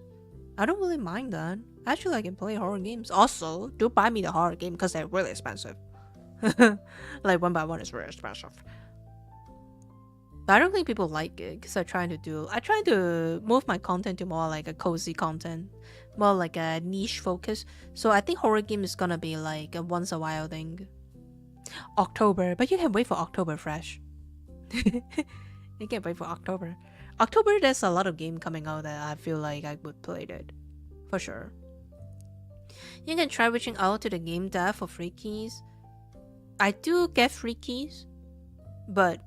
I don't really mind that. Actually, I can play horror games. Also, do buy me the horror game because they're really expensive. Like 1x1 is very expensive. But I don't think people like it because I try to move my content to more like a cozy content, more like a niche focus. So I think horror game is gonna be like a once a while thing. October, but you can wait for October fresh. You can wait for October. October, there's a lot of game coming out that I feel like I would play it for sure. You can try reaching out to the game dev for free keys. I do get free keys, but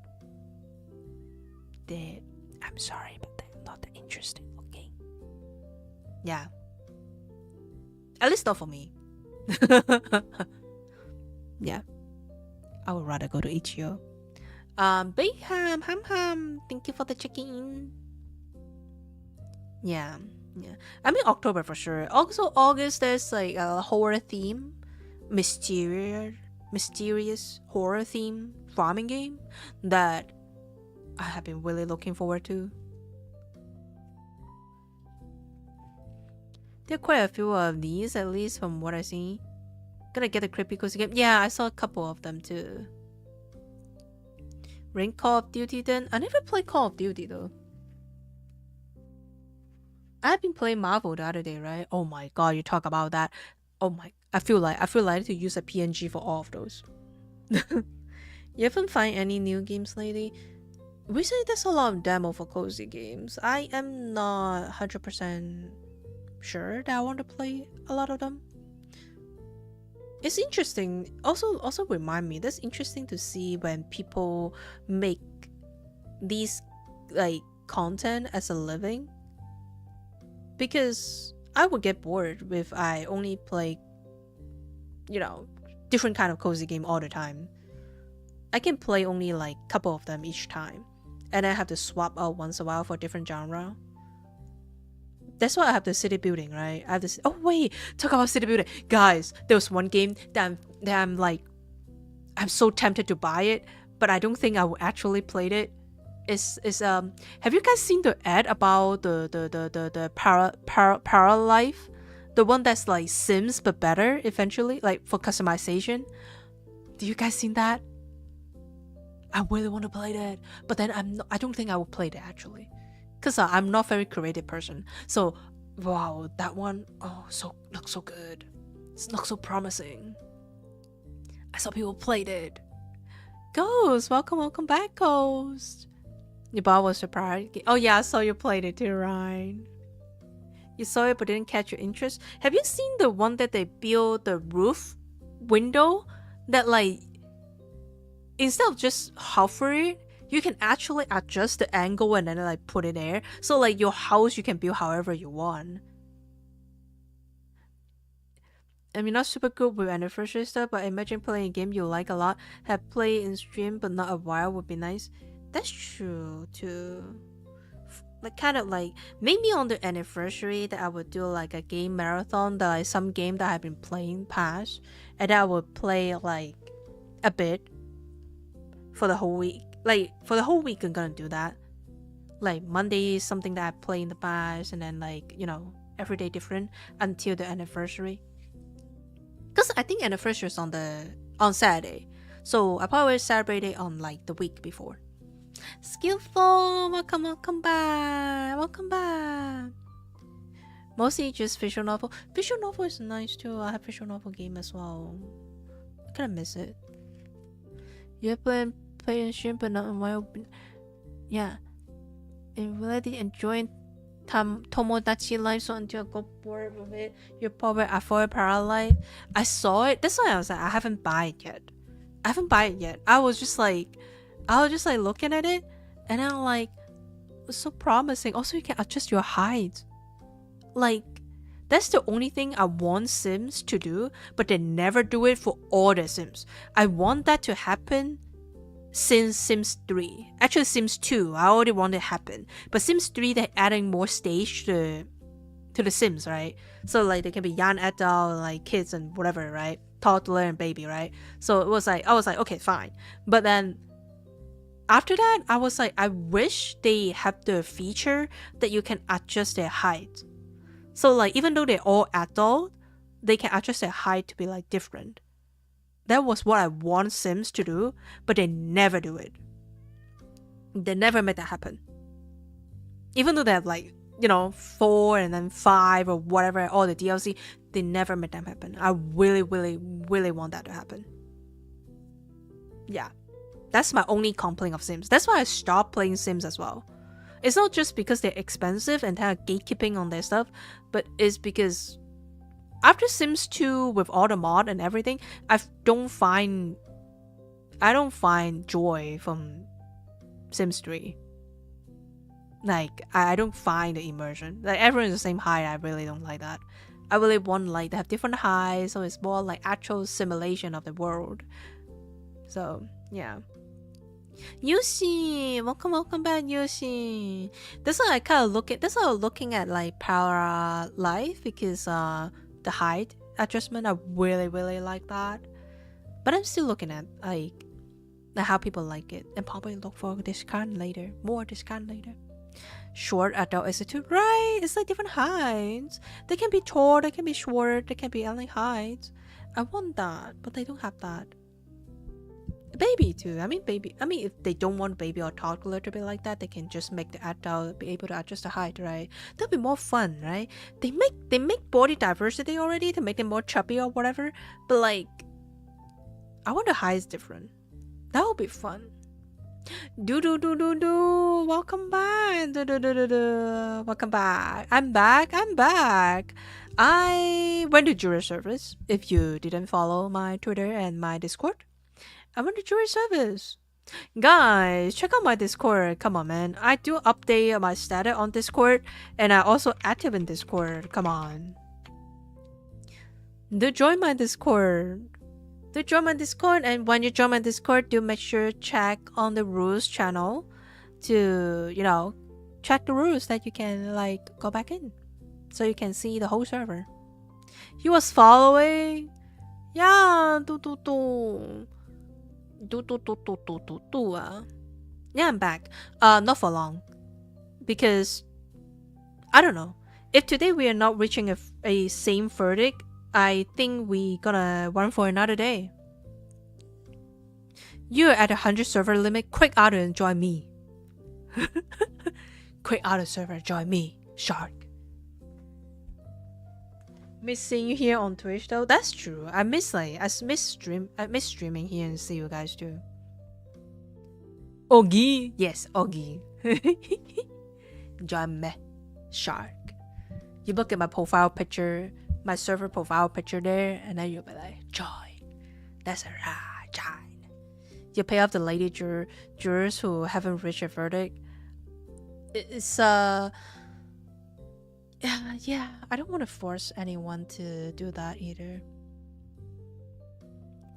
I'm sorry, but they're not that interesting. Okay. Yeah. At least not for me. Yeah. I would rather go to Ichio. Big Ham, thank you for the checking in. Yeah. I mean October for sure. Also August there's like a horror theme, mysterious horror theme farming game that I have been really looking forward to. There are quite a few of these, at least from what I see. Gonna get a creepy cozy game. Yeah, I saw a couple of them too. Ring Call of Duty then? I never played Call of Duty though. I've been playing Marvel the other day, right? Oh my god, you talk about that. Oh my, I feel like to use a PNG for all of those. You haven't find any new games lately? Recently, there's a lot of demo for cozy games. I am not 100% sure that I want to play a lot of them. It's interesting. Also remind me, that's interesting to see when people make these like content as a living. Because I would get bored if I only play, different kind of cozy game all the time. I can play only like a couple of them each time. And I have to swap out once a while for different genre. That's why I have the city building, right? I have this. Oh wait, talk about city building, guys. There was one game that I'm so tempted to buy it, but I don't think I will actually play it. Have you guys seen the ad about the para life, the one that's like Sims but better eventually, like for customization? Do you guys seen that? I really want to play that, but then I don't think I will play that actually. Because I'm not very creative person. So, wow, that one, looks so good. It looks so promising. I saw people played it. Ghost, welcome back, Ghost. Your ball was surprised. Oh yeah, I saw you played it too, Ryan. You saw it but didn't catch your interest. Have you seen the one that they build the roof window that like, instead of just hover it, you can actually adjust the angle and then like put it there. So like your house you can build however you want. I mean, not super good with anniversary stuff, but imagine playing a game you like a lot. Have played in stream but not a while would be nice. That's true too. Like kind of like maybe on the anniversary that I would do like a game marathon, that like some game that I've been playing past, and I would play like a bit for the whole week. Like, for the whole week, I'm gonna do that. Like, Monday is something that I play in the past, and then, like, you know, every day different until the anniversary. Because I think anniversary is on Saturday. So I probably celebrate it on, like, the week before. Skillful, welcome back. Welcome back. Mostly just visual novel. Visual novel is nice too. I have visual novel game as well. I kind of miss it. You have playing stream, but not in my open. Yeah. In reality, enjoying Tomodachi life, so until I got bored with it, you're probably avoid Paralife. I saw it. That's why I was like, I haven't buy it yet. I was just like looking at it, and I'm like, it's so promising. Also, you can adjust your height. Like, that's the only thing I want Sims to do, but they never do it for all the Sims. I want that to happen since Sims 3. Actually, Sims 2, I already want it to happen. But Sims 3, they're adding more stage to the Sims, right? So, like, they can be young adult, like, kids and whatever, right? Toddler and baby, right? So, I was like, okay, fine. But then, after that, I was like, I wish they have the feature that you can adjust their height. So, like, even though they're all adult, they can adjust their height to be, like, different. That was what I want Sims to do, but they never do it. They never make that happen. Even though they have, like, you know, 4 and then 5 or whatever, all the DLC, they never make them happen. I really, really, really want that to happen. Yeah. That's my only complaint of Sims. That's why I stopped playing Sims as well. It's not just because they're expensive and have gatekeeping on their stuff, but it's because after Sims 2 with all the mod and everything, I don't find joy from Sims 3. Like, I don't find the immersion. Like, everyone's the same height, I really don't like that. I really want, like, to have different heights, so it's more like actual simulation of the world. So, yeah. Yoshi, welcome back, Yoshi. That's why I was looking at like Power Life, because the height adjustment, I really, really like that. But I'm still looking at like how people like it, and probably look for more discount later. Short adult institute, right? It's like different heights. They can be tall, they can be short, they can be any heights. I want that, but they don't have that. Baby too. I mean, if they don't want baby or toddler to be like that, they can just make the adult be able to adjust the height, right? That'd be more fun, right? They make body diversity already to make them more chubby or whatever, but like, I want the height different. That would be fun. Welcome back. Welcome back. I'm back. I went to jury service. If you didn't follow my Twitter and my Discord, I went to jury service. Guys, check out my Discord. Come on, man. I do update my status on Discord, and I also active in Discord. Come on. Do join my Discord. And when you join my Discord, do make sure to check on the rules channel to, you know, check the rules that you can, like, go back in, so you can see the whole server. He was following. Yeah, yeah, I'm back. Not for long, because I don't know. If today we are not reaching a same verdict, I think we gonna run for another day. You're at 100 server limit. Quick out and join me. Quick out of server, join me, Shark. Miss seeing you here on Twitch though. That's true. I miss streaming here and see you guys too. Ogi, yes, Ogi. Join me, Shark. You look at my profile picture, my server profile picture there, and then you'll be like, join. That's right, join. You pay off the lady jurors who haven't reached a verdict. It's yeah, I don't want to force anyone to do that either.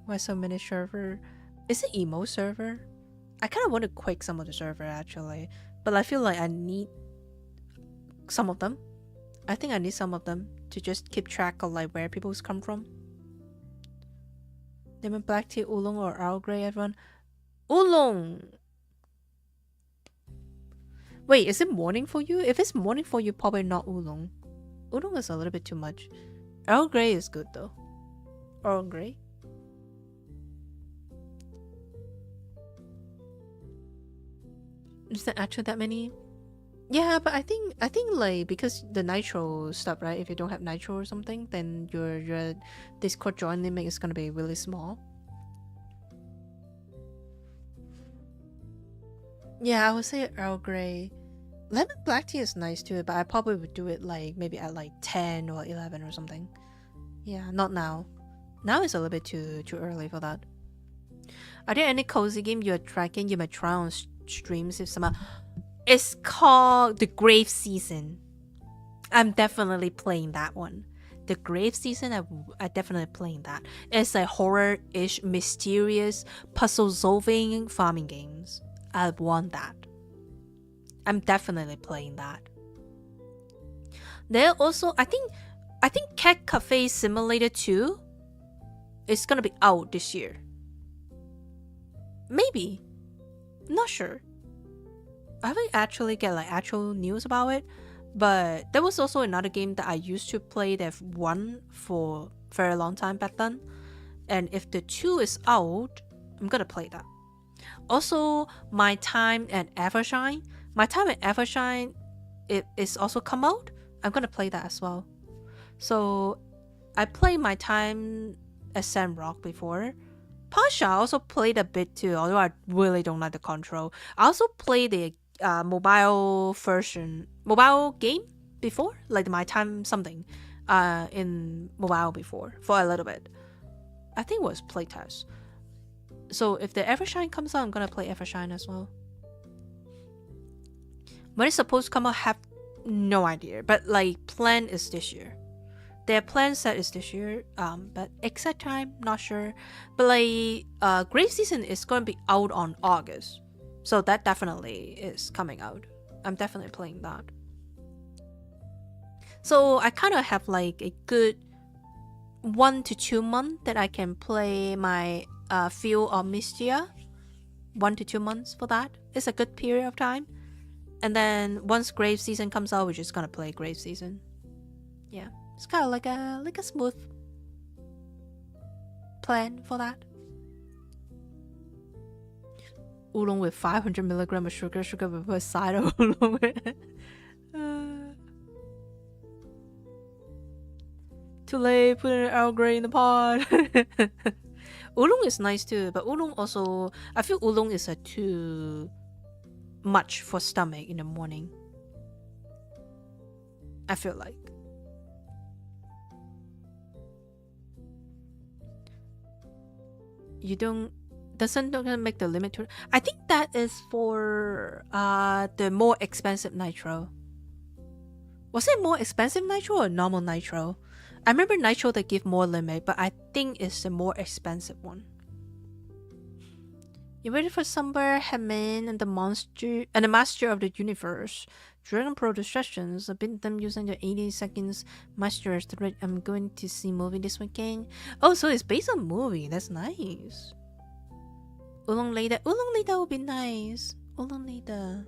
Why so many server? Is it emo server? I kind of want to quit some of the server actually, but I feel like I need some of them. I think I need some of them to just keep track of like where people's come from. Lemon black tea, oolong, or Earl Grey, everyone? Oolong! Wait, is it morning for you? If it's morning for you, probably not oolong. Oolong is a little bit too much. Earl Grey is good though. Earl Grey? Is there actually that many? Yeah, but I think like because the nitro stuff, right? If you don't have nitro or something, then your Discord join limit is gonna be really small. Yeah, I would say Earl Grey. Lemon black tea is nice too, but I probably would do it like maybe at like 10 or 11 or something. Yeah, not now. Now it's a little bit too early for that. Are there any cozy game you're tracking you might try on streams if someone... It's called The Grave Season. I'm definitely playing that one. The Grave Season, I definitely playing that. It's a horror-ish, mysterious, puzzle-solving farming games. I want that. I'm definitely playing that. There also, I think Cat Cafe Simulator 2 is gonna be out this year. Maybe. Not sure. I haven't actually get like actual news about it, but there was also another game that I used to play that won for a very long time back then. And if the 2 is out, I'm gonna play that. Also, My Time at Evershine. My Time at Evershine, it is also come out. I'm gonna play that as well. So I played My Time at Sandrock before. Pasha I also played a bit too, although I really don't like the control. I also played the mobile game before, like My Time something in mobile before for a little bit. I think it was playtest. So if the Evershine comes out, I'm gonna play Evershine as well. When it's supposed to come out, have no idea, but like plan is this year. Their plan set is this year, but exact time not sure. But like Grave Season is going to be out on August, so that definitely is coming out. I'm definitely playing that. So I kind of have like a good 1 to 2 months that I can play my Field of Mystia. 1 to 2 months for that. It's a good period of time. And then once Grave Season comes out, we're just gonna play Grave Season. Yeah. It's kind of like a smooth plan for that. Oolong with 500 milligrams of sugar with a side of oolong. Too late, put an Earl Grey in the pot. Oolong is nice too, but oolong also, I feel oolong is too much for stomach in the morning. I feel like. You doesn't make the limit to. I think that is for the more expensive nitro. Was it more expensive nitro or normal nitro? I remember nitro that give more limit, but I think it's the more expensive one. You ready for somewhere, Haman and the monster and the master of the universe? Dragon Pro Distractions. I've been them using the 80 seconds masters to read. I'm going to see movie this weekend. Oh, so it's based on movie. That's nice. Oolong later. Oolong later would be nice. Oolong later.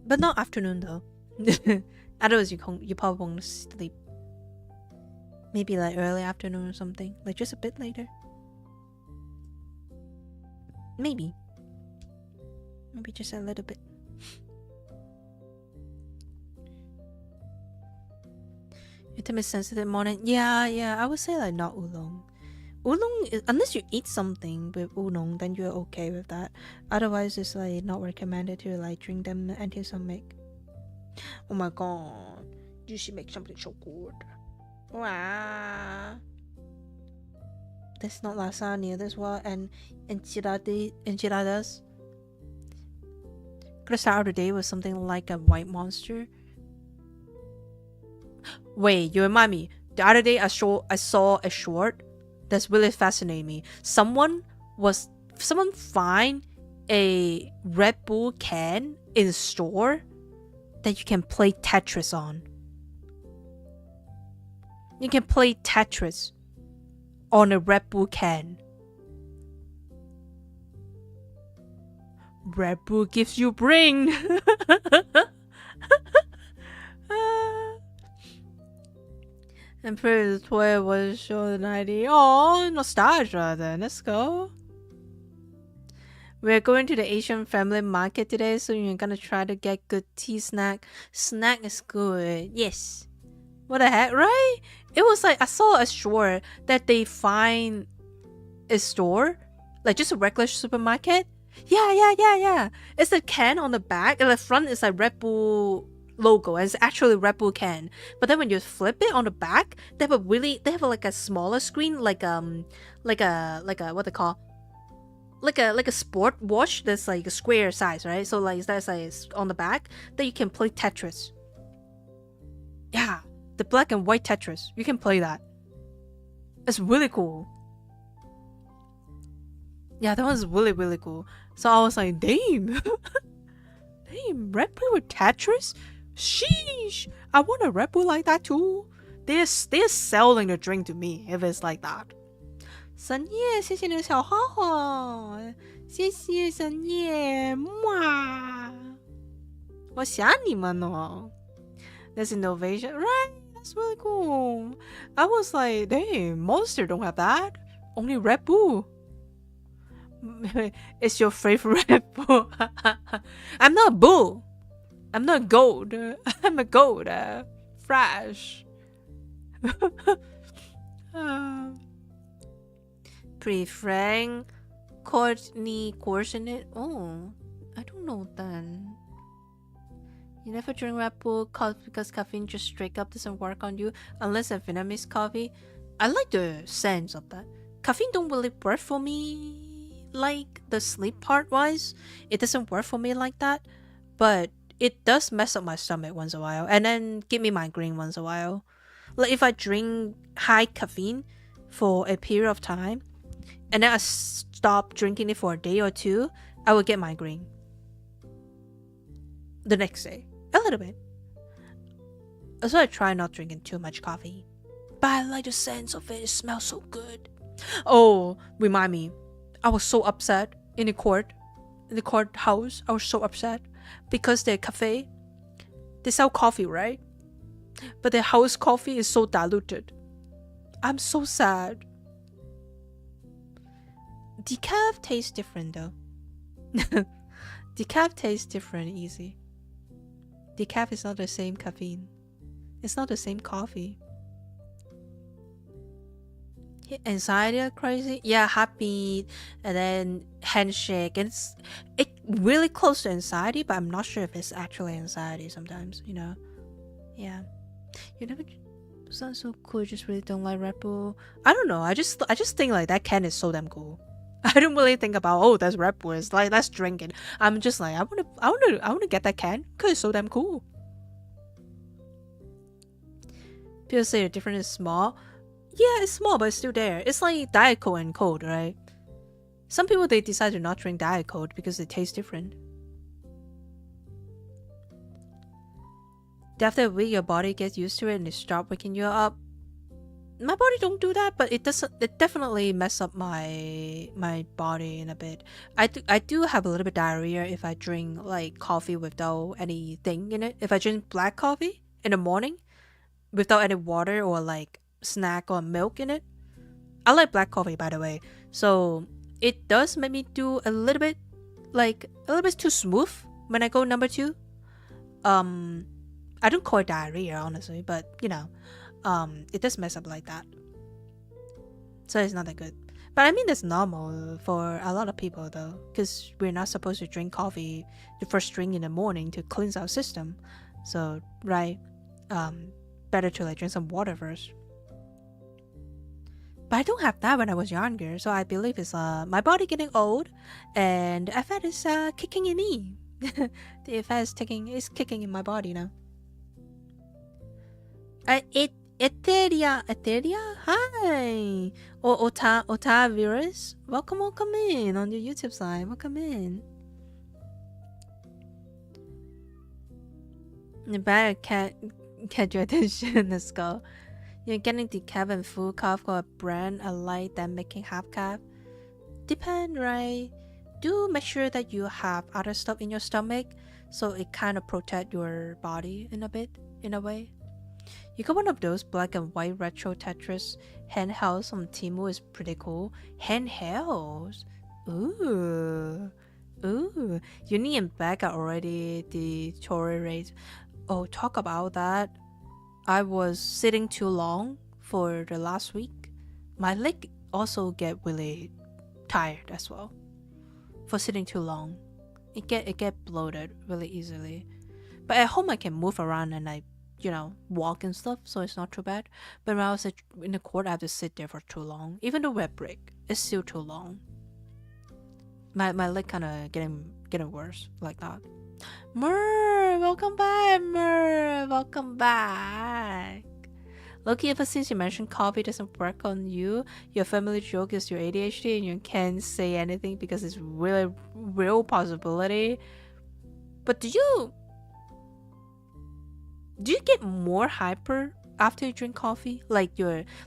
But not afternoon though. Otherwise you probably won't sleep. Maybe like early afternoon or something. Like just a bit later. Maybe just a little bit. Your time is sensitive morning. Yeah, I would say like not oolong. Oolong is, unless you eat something with oolong, then you're okay with that. Otherwise it's like not recommended to like drink them until stomach. Oh my god, you should make something so good. Wow. That's not lasagna, that's what and enchiladas. Gonna start out the day with something like a white monster. Wait, you remind me. The other day I saw a short that's really fascinating me. Someone find a Red Bull can in a store that you can play Tetris on. You can play Tetris on a Red Bull can. Red Bull gives you brain. And Emperor's Toy was shown 90. Oh, nostalgia then. Let's go. We're going to the Asian family market today, so you're gonna try to get good tea snack. Snack is good. Yes. What the heck, right? It was like I saw a store that they find a store, like just a regular supermarket. Yeah. It's a can on the back, and the front is like Red Bull logo, and it's actually Red Bull can. But then when you flip it on the back, they have like a smaller screen, like a what they call, like a sport watch that's like a square size, right? So like that's like on the back that you can play Tetris. Yeah, the black and white Tetris. You can play that. It's really cool. Yeah, that one's really, really cool. So I was like, damn. Damn, Red Bull with Tetris? Sheesh. I want a Red Bull like that too. They're selling the drink to me if it's like that. 神叶，谢谢你的小花花，谢谢神叶，哇，我想你们哦。That's innovation, right? That's really cool. I was like, dang, Monster don't have that. Only Red Bull. It's your favorite Red Bull. I'm not bull. I'm not gold. I'm a gold. Fresh. Pretty Frank. Courtney Corsonet. Oh, I don't know then. You never drink Red Bull because caffeine just straight up doesn't work on you unless it's Vietnamese coffee. I like the sense of that. Caffeine don't really work for me like the sleep part wise. It doesn't work for me like that. But it does mess up my stomach once in a while and then give me migraine once in a while. Like if I drink high caffeine for a period of time and then I stop drinking it for a day or two, I will get migraine the next day. A little bit. So I try not drinking too much coffee. But I like the sense of it. It smells so good. Oh, remind me. I was so upset in the courthouse. I was so upset because their cafe, they sell coffee, right? But their house coffee is so diluted. I'm so sad. Decaf tastes different though. Decaf tastes different, easy. Decaf is not the same caffeine. It's not the same coffee. Anxiety are crazy. Yeah, heartbeat and then handshake. And it's really close to anxiety, but I'm not sure if it's actually anxiety sometimes, you know. Yeah. You never sound so cool, just really don't like Red Bull. I don't know. I just think like that can is so damn cool. I don't really think about, oh, that's Red Bull. It's like, let's drink it. I'm just like, I wanna get that can because it's so damn cool. People say the difference is small. Yeah, it's small, but it's still there. It's like Diet Coke and Coke, right? Some people, they decide to not drink Diet Coke because it tastes different. After a week, your body gets used to it and it starts waking you up. My body don't do that, but it definitely mess up my body in a bit. I do have a little bit diarrhea if I drink like coffee without anything in it. If I drink black coffee in the morning without any water or like snack or milk in it. I like black coffee, by the way, so it does make me do a little bit too smooth when I go number 2. I don't call it diarrhea honestly, but you know, it does mess up like that, so it's not that good. But I mean that's normal for a lot of people though, because we're not supposed to drink coffee the first drink in the morning to cleanse our system. So right, better to like drink some water first. But I don't have that when I was younger, so I believe it's my body getting old, and the effect is kicking in me. The effect is kicking in my body now. Etheria, hi. Ota virus, welcome in on your YouTube side. Welcome in. The better catch your attention. Let's go. You're getting decaf and full carb for a brand I like than making half carb. Depend, right? Do make sure that you have other stuff in your stomach so it kind of protect your body in a way. You got one of those black and white retro Tetris handhelds from Temu is pretty cool. Handhelds? Ooh. Ooh. Your knee and back are already deteriorated. Oh, talk about that. I was sitting too long for the last week. My leg also get really tired as well for sitting too long. It get bloated really easily. But at home I can move around and I walk and stuff, so it's not too bad. But when I was in the court, I have to sit there for too long. Even though we have break, it's still too long. My leg kind of getting worse like that. Mer, welcome back, Mer. Welcome back. Loki, ever since you mentioned coffee doesn't work on you, your family joke is your ADHD and you can't say anything because it's really real possibility. But do you get more hyper after you drink coffee? Like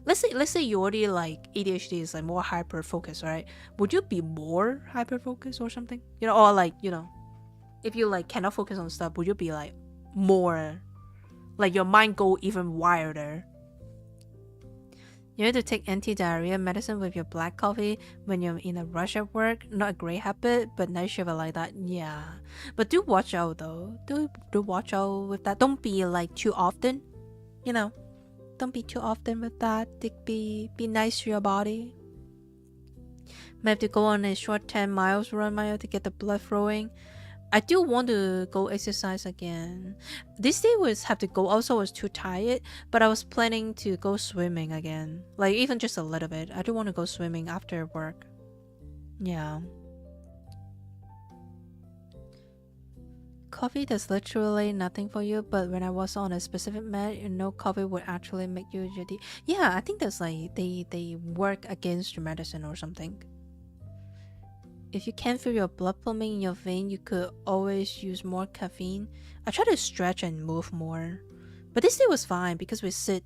let's say you already like ADHD is like more hyper focused, right? Would you be more hyper focused or something? Or like, if you like cannot focus on stuff, would you be like more like your mind go even wilder? You need to take anti-diarrhea medicine with your black coffee when you're in a rush at work. Not a great habit, but nice shiver like that. Yeah. But do watch out though. Do watch out with that. Don't be like too often. Don't be too often with that. Be nice to your body. Might have to go on a short 10 miles run mile to get the blood flowing. I do want to go exercise again. This day have to go. Also, I was too tired, but I was planning to go swimming again. Like even just a little bit. I do want to go swimming after work. Yeah. Coffee does literally nothing for you, but when I was on a specific med, coffee would actually make you jitty. Yeah, I think that's like they work against your medicine or something. If you can't feel your blood pumping in your vein, you could always use more caffeine. I try to stretch and move more. But this day was fine because we sit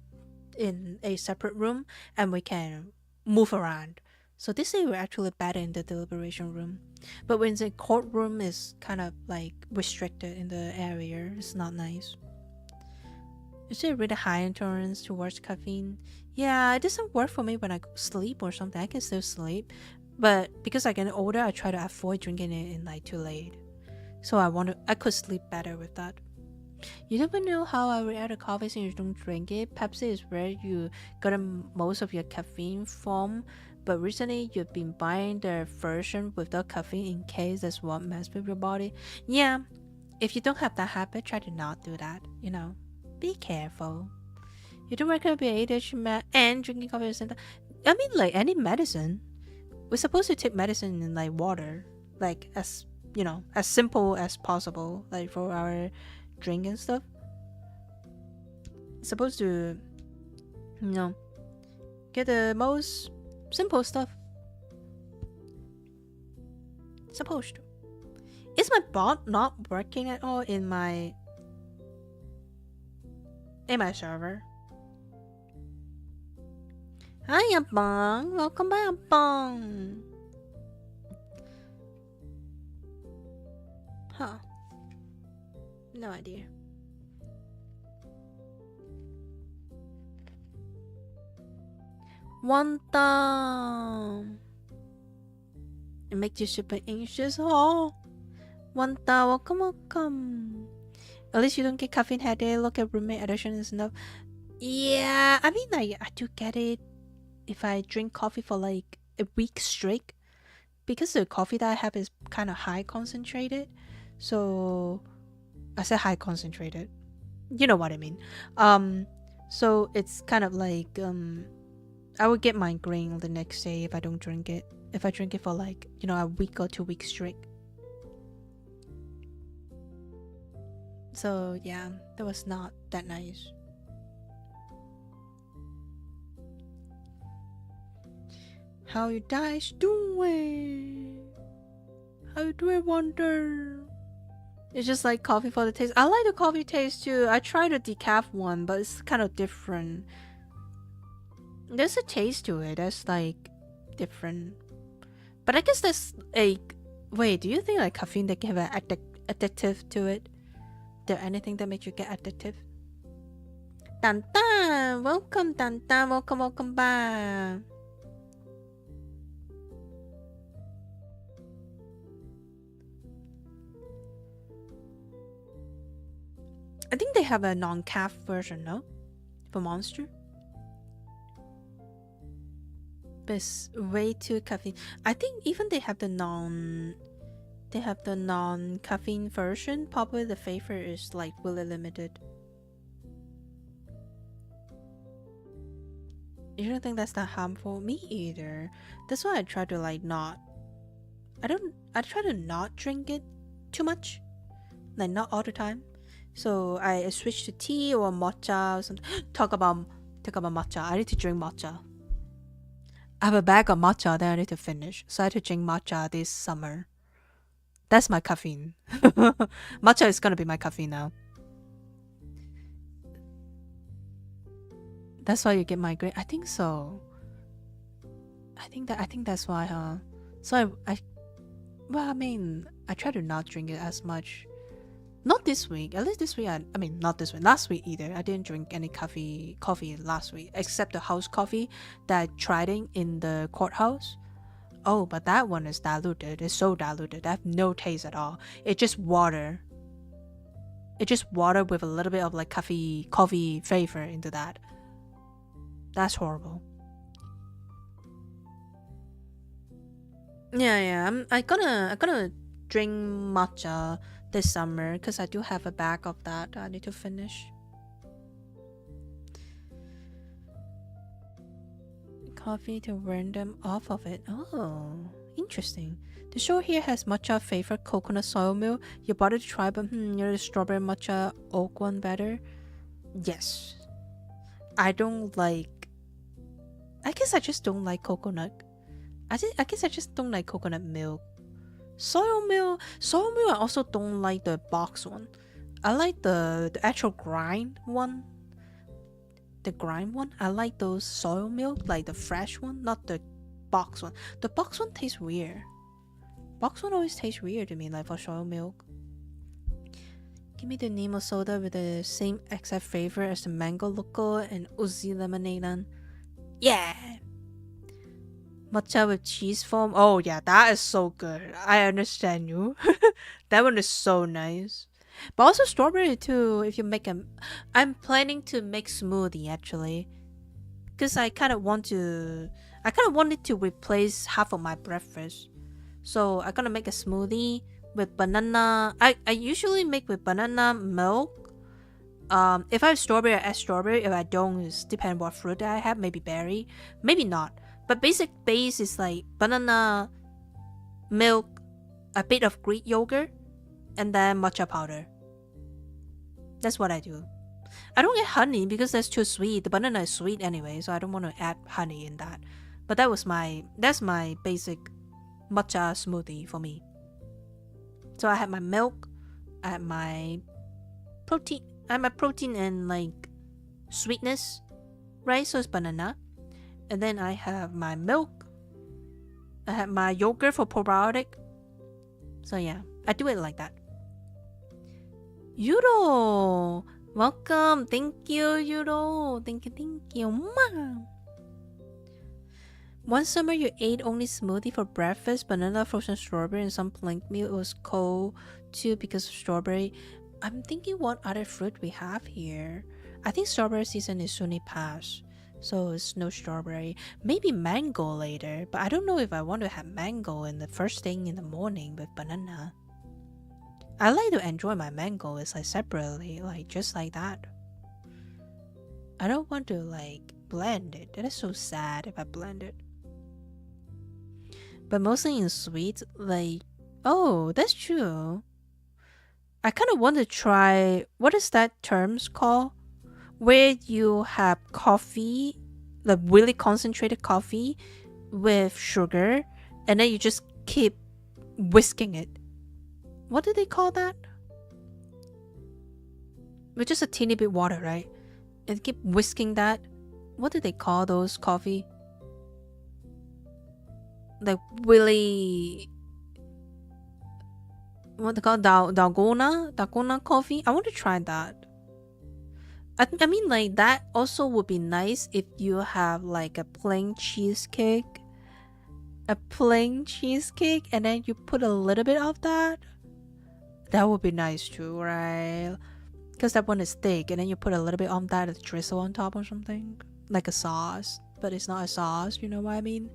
in a separate room and we can move around. So this day we're actually better in the deliberation room. But when the courtroom is kind of like restricted in the area, it's not nice. Is there really high intolerance towards caffeine? Yeah, it doesn't work for me when I sleep or something. I can still sleep. But because I get older, I try to avoid drinking it in like too late. So I could sleep better with that. You never know how I react to coffee since you don't drink it. Pepsi is where you got most of your caffeine from. But recently you've been buying the version without caffeine in case that's what messes with your body. Yeah, if you don't have that habit, try to not do that. Be careful. You don't recommend ADHD and drinking coffee at the same time. I mean, like any medicine. We're supposed to take medicine in like water, like as simple as possible, like for our drink and stuff. It's supposed to, get the most simple stuff. Supposed to. Is my bot not working at all in my server? Hi, Abang. Welcome back, Abang. Huh. No idea. One thumb. It makes you super anxious. Oh. One thumb. Welcome. At least you don't get caffeine headache. Look at roommate addiction and stuff. Yeah, I mean, I do get it. If I drink coffee for like a week straight, because the coffee that I have is kind of high concentrated, so I said high concentrated, you know what I mean. So it's kind of like I would get migraine the next day if I don't drink it. If I drink it for like a week or 2 weeks straight. So yeah, that was not that nice. How you guys doing? How you doing, Wonder? It's just like coffee for the taste. I like the coffee taste too. I tried a decaf one, but it's kind of different. There's a taste to it that's like different. But I guess there's a wait, do you think like caffeine that can have an addictive to it? There anything that makes you get addictive? Tan Tan! Welcome Tan Tan, welcome back. I think they have a non-caff version, no? For Monster. But it's way too caffeine. I think even they have the non-caffeine version. Probably the favorite is like really limited. You don't think that's that harmful? Me either. That's why I try to like not. I try to not drink it too much, like not all the time. So I switch to tea or matcha or something. Talk about matcha. I need to drink matcha. I have a bag of matcha that I need to finish, so I had to drink matcha this summer. That's my caffeine. Matcha is gonna be my caffeine now. That's why you get migraine. I think so. I think that's why, huh? So well, I mean, I try to not drink it as much. Not this week. At least this week, I mean, not this week. Last week either. I didn't drink any coffee last week, except the house coffee that I tried in the courthouse. Oh, but that one is diluted. It's so diluted. I have no taste at all. It's just water. It's just water with a little bit of like coffee flavor into that. That's horrible. Yeah. I'm gonna drink matcha this summer because I do have a bag of that I need to finish. Coffee to burn them off of it. Oh, interesting. The show here has matcha flavored coconut soy milk. You bought it to try, but you're the strawberry matcha oak one better. Yes. I guess I just don't like coconut. I guess I just don't like coconut milk. Soy milk, I also don't like the box one. I like the actual grind one. The grind one, I like those soy milk, like the fresh one, not the box one. The box one tastes weird. Box one always tastes weird to me, like for soy milk. Give me the Nemo soda with the same exact flavor as the mango loco and Uzi lemonade. Yeah. Matcha with cheese foam. Oh yeah, that is so good. I understand you. That one is so nice. But also strawberry too. If you make I'm planning to make smoothie actually, because I kind of wanted to replace half of my breakfast. So I'm gonna make a smoothie with banana. I usually make with banana milk. If I have strawberry, I add strawberry. If I don't, it depends what fruit I have. Maybe berry, maybe not. But basic base is like banana, milk, a bit of Greek yogurt, and then matcha powder. That's what I do. I don't get honey because that's too sweet. The banana is sweet anyway, so I don't want to add honey in that. But that's my basic matcha smoothie for me. So I have my milk, I have my protein, and like sweetness, right? So it's banana. And then I have my milk. I have my yogurt for probiotic. So yeah, I do it like that. Yuro! Welcome! Thank you, Yuro! Thank you. One summer you ate only smoothie for breakfast, banana, frozen strawberry, and some plain milk. It was cold too because of strawberry. I'm thinking what other fruit we have here. I think strawberry season is soon past. So it's no strawberry. Maybe mango later, but I don't know if I want to have mango in the first thing in the morning with banana. I like to enjoy my mango as like separately, like just like that. I don't want to like blend it. That is so sad if I blend it. But mostly in sweets, like, oh, that's true. I kind of want to try, what is that terms called? Where you have coffee, like really concentrated coffee with sugar, and then you just keep whisking it. What do they call that? With just a teeny bit water, right? And keep whisking that what do they call those coffee? Like really, what they call dalgona coffee. I want to try that. I mean, like that also would be nice if you have like a plain cheesecake, and then you put a little bit of that. That would be nice too, right? Because that one is thick, and then you put a little bit on that, a drizzle on top or something, like a sauce, but it's not a sauce. You know what I mean?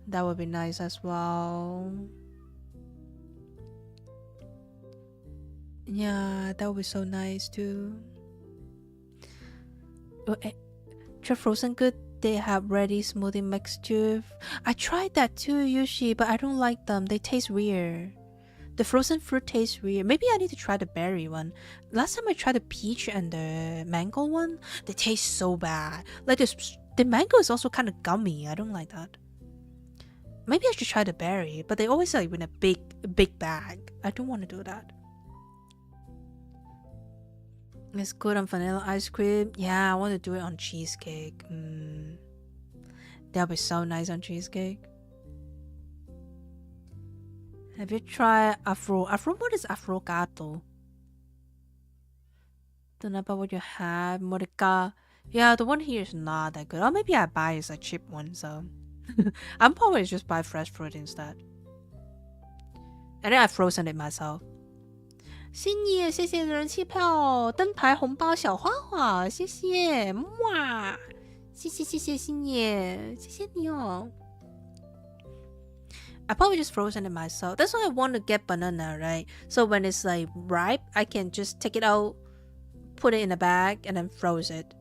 That would be nice as well. Yeah, that would be so nice too. Frozen good, they have ready smoothie mixture. I tried that too, Yushi, but I don't like them. They taste weird. The frozen fruit tastes weird. Maybe I need to try the berry one. Last time I tried the peach and the mango one, they taste so bad. Like the mango is also kind of gummy. I don't like that. Maybe I should try the berry, but they always like in a big bag. I don't want to do that. It's good on vanilla ice cream. Yeah, I want to do it on cheesecake. That'll be so nice on cheesecake. Have you tried Afro? What is affogato? Don't know about what you have. Morica. Yeah, the one here is not that good. Or maybe I buy is a cheap one, so I'm probably just buy fresh fruit instead. And then I frozen it myself. 新爷，谢谢人气票、灯牌红包、小花花，谢谢，哇，谢谢新爷，谢谢你哦。I probably just frozen it myself. That's why I want to get banana, right? So when it's like ripe, I can just take it out, put it in a bag, and then froze it.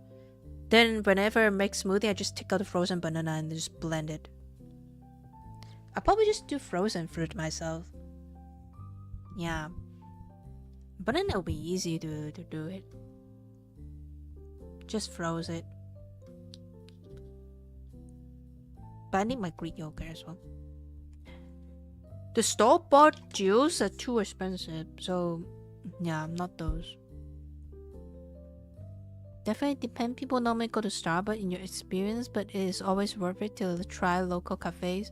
Then whenever I make smoothie, I just take out the frozen banana and just blend it. I probably just do frozen fruit myself. Yeah. But then it'll be easy to do it. Just froze it. But I need my Greek yogurt as well. The store-bought juice are too expensive, so yeah, not those. Definitely depend. People normally go to Starbucks in your experience, but it is always worth it to try local cafes.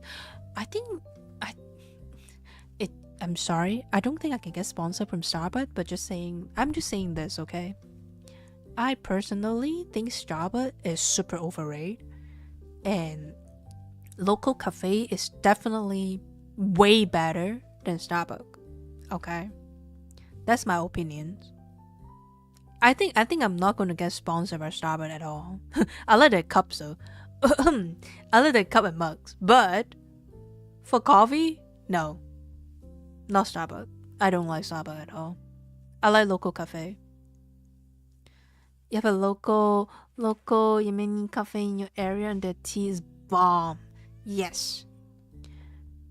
I'm sorry, I don't think I can get sponsored from Starbucks, but I'm just saying this, okay? I personally think Starbucks is super overrated, and local cafe is definitely way better than Starbucks. Okay, that's my opinion. I think I'm not gonna get sponsored by Starbucks at all. I like their cups though. I like their cup and mugs, but for coffee, no. Not Starbucks. I don't like Starbucks at all. I like local cafe. You have a local Yemeni cafe in your area and the tea is bomb. Yes.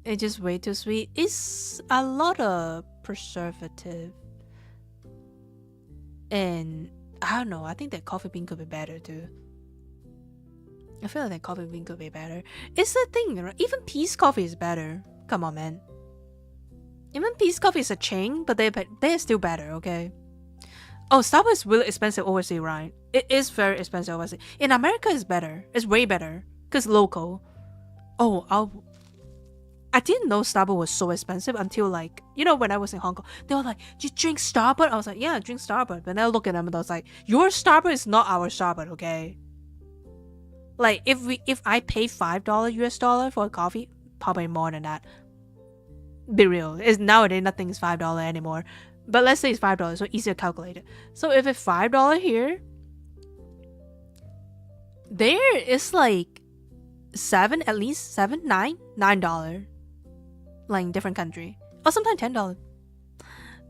It's just way too sweet. It's a lot of preservative. And I don't know, I think that coffee bean could be better too. I feel like that coffee bean could be better. It's the thing, right? Even Peace Coffee is better. Come on, man. Even Peace Coffee is a chain, but they're still better, okay? Oh, Starbucks is really expensive overseas, right? It is very expensive overseas. In America, it's better. It's way better. Because local. Oh, I didn't know Starbucks was so expensive until like, when I was in Hong Kong. They were like, you drink Starbucks? I was like, yeah, I drink Starbucks. But then I look at them and I was like, your Starbucks is not our Starbucks, okay? Like, if I pay $5 US dollar for a coffee, probably more than that. Be real. Nowadays nothing is $5 anymore. But let's say it's $5, so easier to calculate it. So if it's $5 here, there is like at least $9. Like in different country. Or sometimes $10.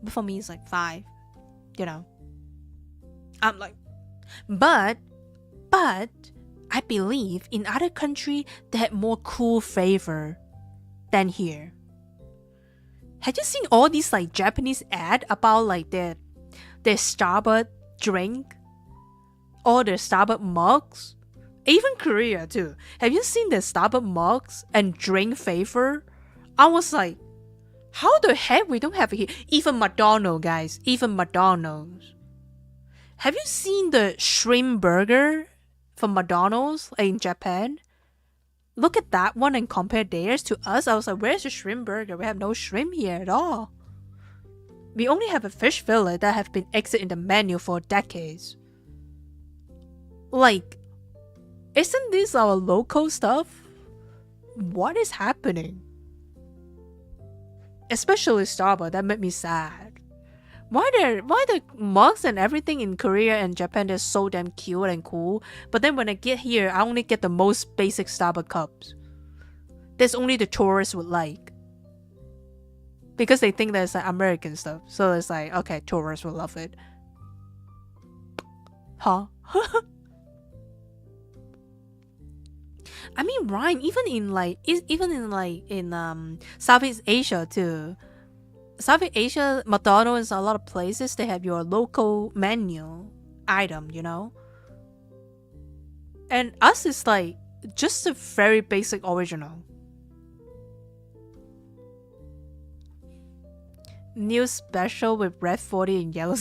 But for me it's like $5. I'm like, but I believe in other country they have more cool flavor than here. Have you seen all these like Japanese ad about like their Starbucks drink? Or their Starbucks mugs? Even Korea too. Have you seen the Starbucks mugs and drink flavor? I was like, how the heck we don't have it here? Even McDonald's, guys. Even McDonald's. Have you seen the shrimp burger from McDonald's in Japan. Look at that one and compare theirs to us. I was like, where's the shrimp burger? We have no shrimp here at all. We only have a fish fillet that have been exited in the menu for decades. Like, isn't this our local stuff? What is happening? Especially Starbucks, that made me sad. Why the mugs and everything in Korea and Japan are so damn cute and cool, but then when I get here, I only get the most basic Starbucks cups. There's only the tourists would like. Because they think that's like American stuff. So it's like, okay, tourists will love it. Huh? I mean, Ryan, even in Southeast Asia too. Southeast Asia, McDonald's, a lot of places they have your local menu item, you know. And us is like just a very basic original. New special with red 40 and yellow.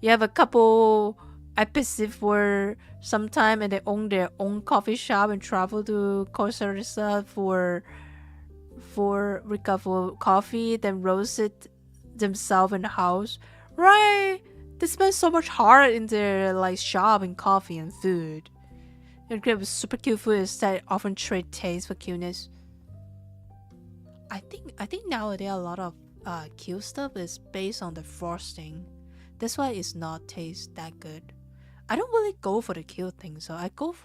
You have a couple episodes for some time and they own their own coffee shop and travel to Costa Rica for recover coffee, then roast it themselves in the house. Right? They spend so much heart in their like shop and coffee and food. And create super cute food that often trade taste for cuteness. I think nowadays a lot of cute stuff is based on the frosting. That's why it's not taste that good. I don't really go for the cute things, so I don't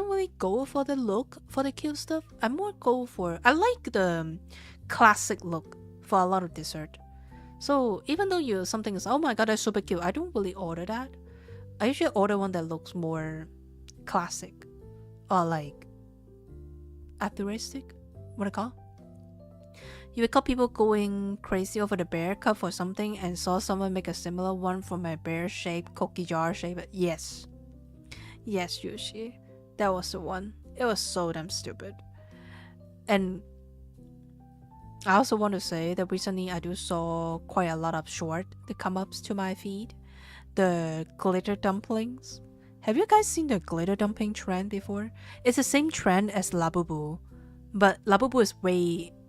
really go for the look for the cute stuff. I like the classic look for a lot of dessert. So even though something is, oh my god, that's super cute, I don't really order that. I usually order one that looks more classic or like futuristic. What I call? You recall people going crazy over the bear cup or something and saw someone make a similar one from a bear-shaped cookie jar shape? Yes. Yes, Yushi. That was the one. It was so damn stupid. And I also want to say that recently I do saw quite a lot of short that come up to my feed. The glitter dumplings. Have you guys seen the glitter dumpling trend before? It's the same trend as Labubu. But Labubu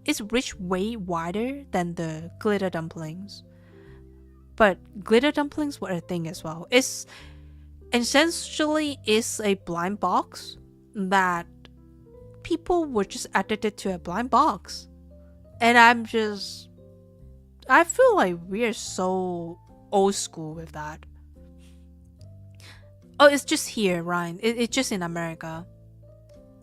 is reached way wider than the glitter dumplings. But glitter dumplings were a thing as well. It's essentially is a blind box that people were just addicted to a blind box. And I feel like we're so old school with that. Oh, it's just here, Ryan. It's just in America.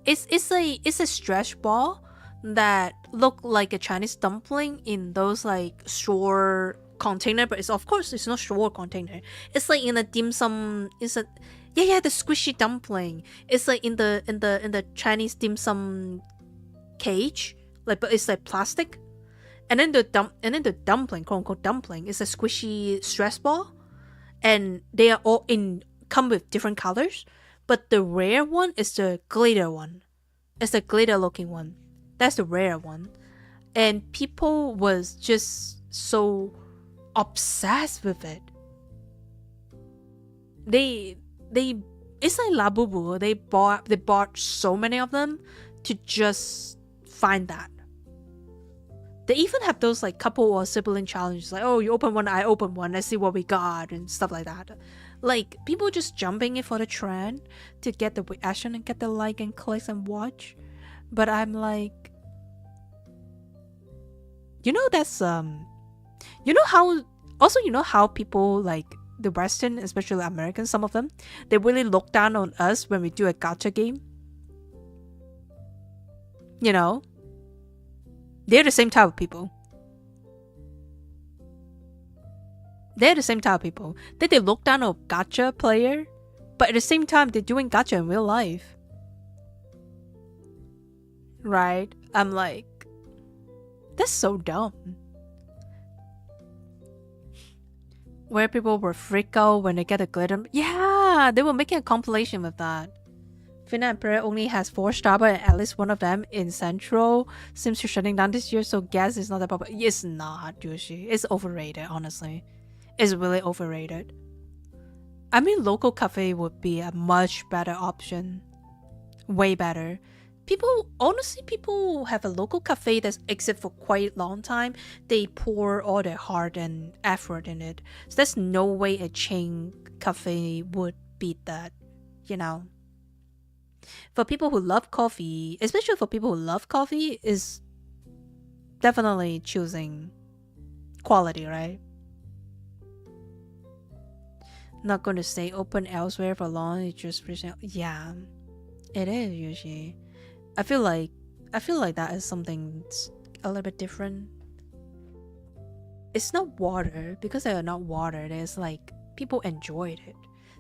It's a stretch ball that look like a Chinese dumpling in those like straw container, but it's not straw container. It's like in a dim sum. The squishy dumpling. It's like in the Chinese dim sum cage, like, but it's like plastic. And then the dumpling, quote unquote dumpling, is a squishy stress ball, and they are all come with different colors. But the rare one is the glitter one. It's the glitter looking one. That's the rare one. And people was just so obsessed with it. It's like Labubu. They bought so many of them to just find that. They even have those like couple or sibling challenges, like, oh, you open one, I open one, let's see what we got and stuff like that. Like, people just jumping in for the trend to get the reaction and get the like and clicks and watch. But I'm like, that's you know how people like the Western, especially Americans, some of them, they really look down on us when we do a gacha game. You know, they're the same type of people. They're the same type of people. They look down on a gacha player, but at the same time, they're doing gacha in real life. Right? I'm like, that's so dumb. Where people were freaked out when they get a glitter. Yeah, they were making a compilation with that. Fina Empire only has 4 Starbucks and at least one of them in Central seems to be shutting down this year, so gas is not that popular. It's not, Yoshi. It's overrated, honestly. is really overrated. I mean, local cafe would be a much better option. Way better. Honestly, people have a local cafe that's exist for quite a long time. They pour all their heart and effort in it. So there's no way a chain cafe would beat that, you know. For people who love coffee, especially for people who love coffee, is definitely choosing quality, right? Not going to stay open elsewhere for long. It's just yeah, it is usually. I feel like that is something a little bit different. It's not water because they are not water. There's like people enjoyed it.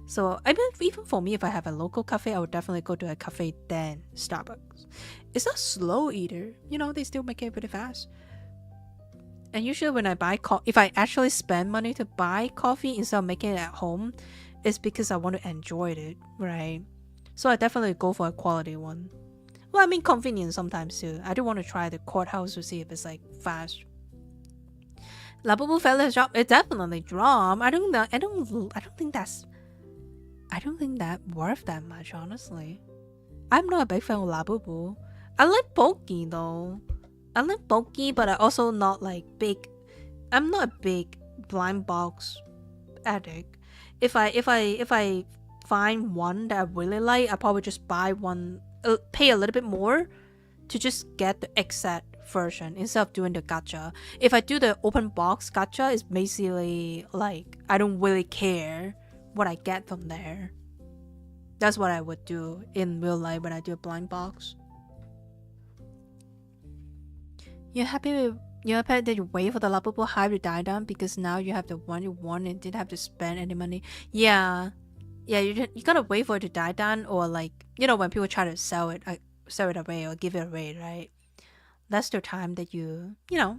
So I mean, even for me, if I have a local cafe, I would definitely go to a cafe than Starbucks. It's not slow either. You know, they still make it pretty fast. And usually when I buy if I actually spend money to buy coffee instead of making it at home, it's because I want to enjoy it, right? So I definitely go for a quality one. Well, I mean convenience sometimes too. I do want to try the courthouse to see if it's like fast. Labubu Fella's job, it definitely dropped. I don't think that's worth that much, honestly. I'm not a big fan of Labubu. I like Poki though. I like bulky, but I also not like big. I'm not a big blind box addict. If I find one that I really like, I probably just buy one, pay a little bit more to just get the exact version instead of doing the gacha. If I do the open box gacha, it's basically like I don't really care what I get from there. That's what I would do in real life when I do a blind box. You're happy that you wait for the Labubu hype to die down because now you have the one you want and didn't have to spend any money. Yeah, you gotta wait for it to die down, or like, you know, when people try to sell it away or give it away, right? That's the time that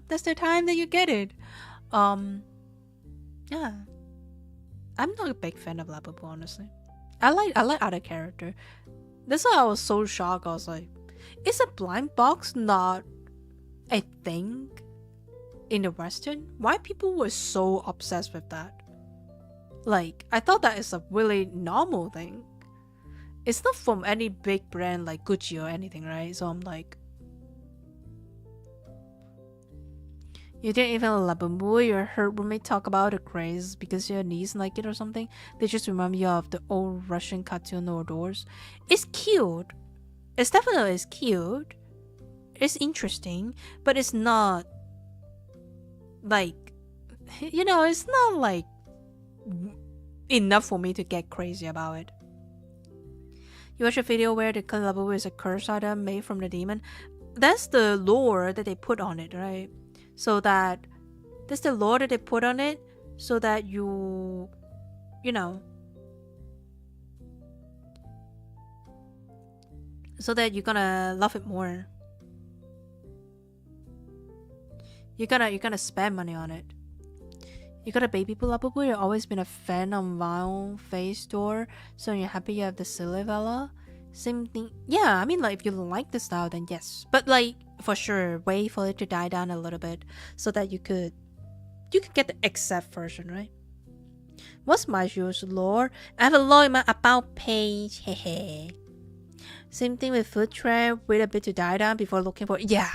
that's the time that you get it. Yeah, I'm not a big fan of Labubu, honestly. I like other character. That's why I was so shocked. I was like, is a blind box not a thing in the Western? Why people were so obsessed with that? Like, I thought that is a really normal thing. It's not from any big brand like Gucci or anything, right? So I'm like, you didn't even Labubu. You heard roommate talk about the craze because your niece like it or something. They just remind you of the old Russian cartoon outdoors. It's cute. It's definitely cute. It's interesting, but it's not like, it's not like enough for me to get crazy about it. You watch a video where the Labubu is a curse item made from the demon. That's the lore that they put on it, right? So that's the lore that they put on it, so that you so that you're gonna love it more. You're gonna spend money on it. You got a baby Labubu. You've always been a fan of Vile Face Store, so you're happy you have the Silly Vela. Same thing. Yeah, I mean, like, if you like the style, then yes. But like, for sure, wait for it to die down a little bit so that you could get the exact version, right? What's Mayu's lore? I have a lore in my about page. Hehe. Same thing with food trend. Wait a bit to die down before looking for. Yeah.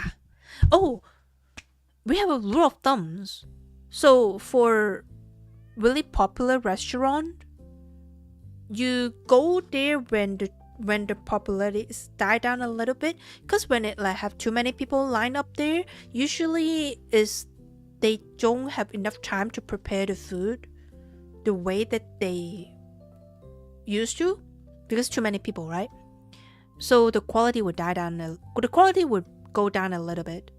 Oh, we have a rule of thumbs. So for really popular restaurant, you go there when the popularity die down a little bit, because when it like have too many people line up there, usually is they don't have enough time to prepare the food the way that they used to, because too many people, right? So the quality would die down. The quality would go down a little bit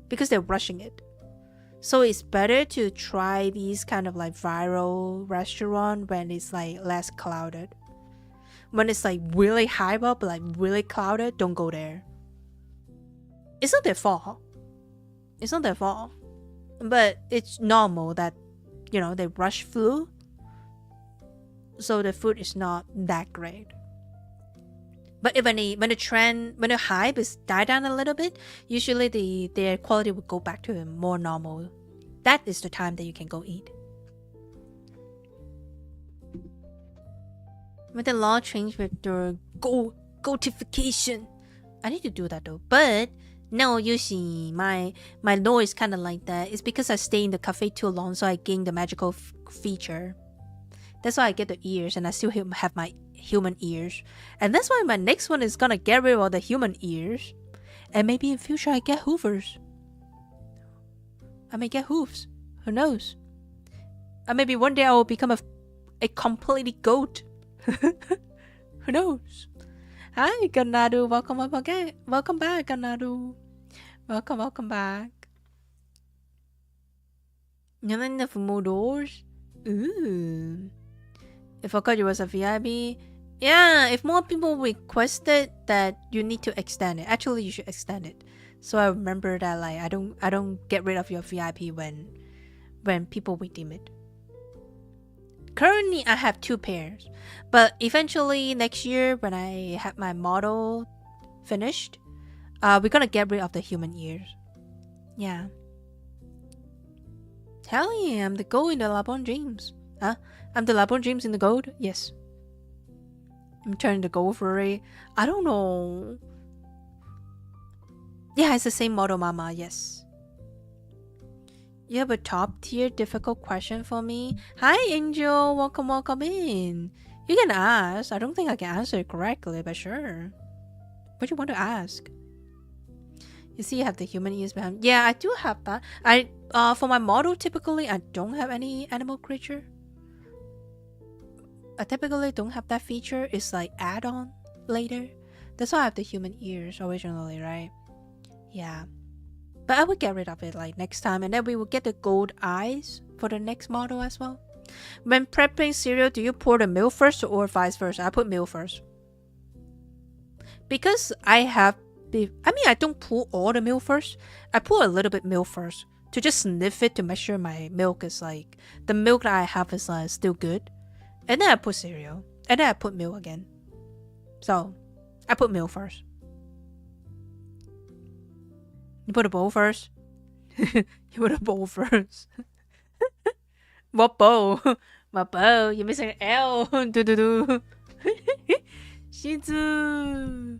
because they're rushing it. So it's better to try these kind of like viral restaurant when it's like less crowded. When it's like really hype up, like really crowded, don't go there. It's not their fault. It's not their fault. But it's normal that, they rush through. So the food is not that great. But when the hype is die down a little bit, usually their quality will go back to a more normal. That is the time that you can go eat. When the law changed with the goatification. I need to do that though. But no, you see, my law is kind of like that. It's because I stay in the cafe too long, so I gain the magical feature. That's why I get the ears, and I still have my human ears. And that's why my next one is gonna get rid of all the human ears. And maybe in future I get hoovers. I may get hooves. Who knows? And maybe one day I will become a completely goat. Who knows? Hi, Ganadu. Welcome up again. Welcome back, Ganadu. Welcome back. And then the more doors. Ooh. If I thought you was a VIP. Yeah, if more people requested that you need to extend it. Actually, you should extend it. So I remember that like I don't get rid of your VIP when people redeem it. Currently I have 2 pairs. But eventually next year when I have my model finished, we're gonna get rid of the human ears. Yeah. Hell yeah, I'm the gold in the Labon Dreams. Huh? I'm the Labon Dreams in the gold? Yes. I'm turning the gold furry. I don't know. Yeah, it's the same model, mama, yes. You have a top tier difficult question for me? Hi, Angel. Welcome in. You can ask. I don't think I can answer it correctly, but sure. What do you want to ask? You see, you have the human ears behind. Yeah, I do have that. For my model, typically, I don't have any animal creature. I typically don't have that feature. It's like add-on later. That's why I have the human ears originally, right? Yeah. But I will get rid of it like next time, and then we will get the gold eyes for the next model as well. When prepping cereal, do you pour the milk first or vice versa? I put milk first. Because I don't pour all the milk first. I pour a little bit milk first to just sniff it to make sure my milk is like, the milk that I have is still good. And then I put cereal. And then I put milk again. So, I put milk first. You put a bowl first? You put a bowl first. What bowl? What bowl? You're missing an L. Do. Shizu.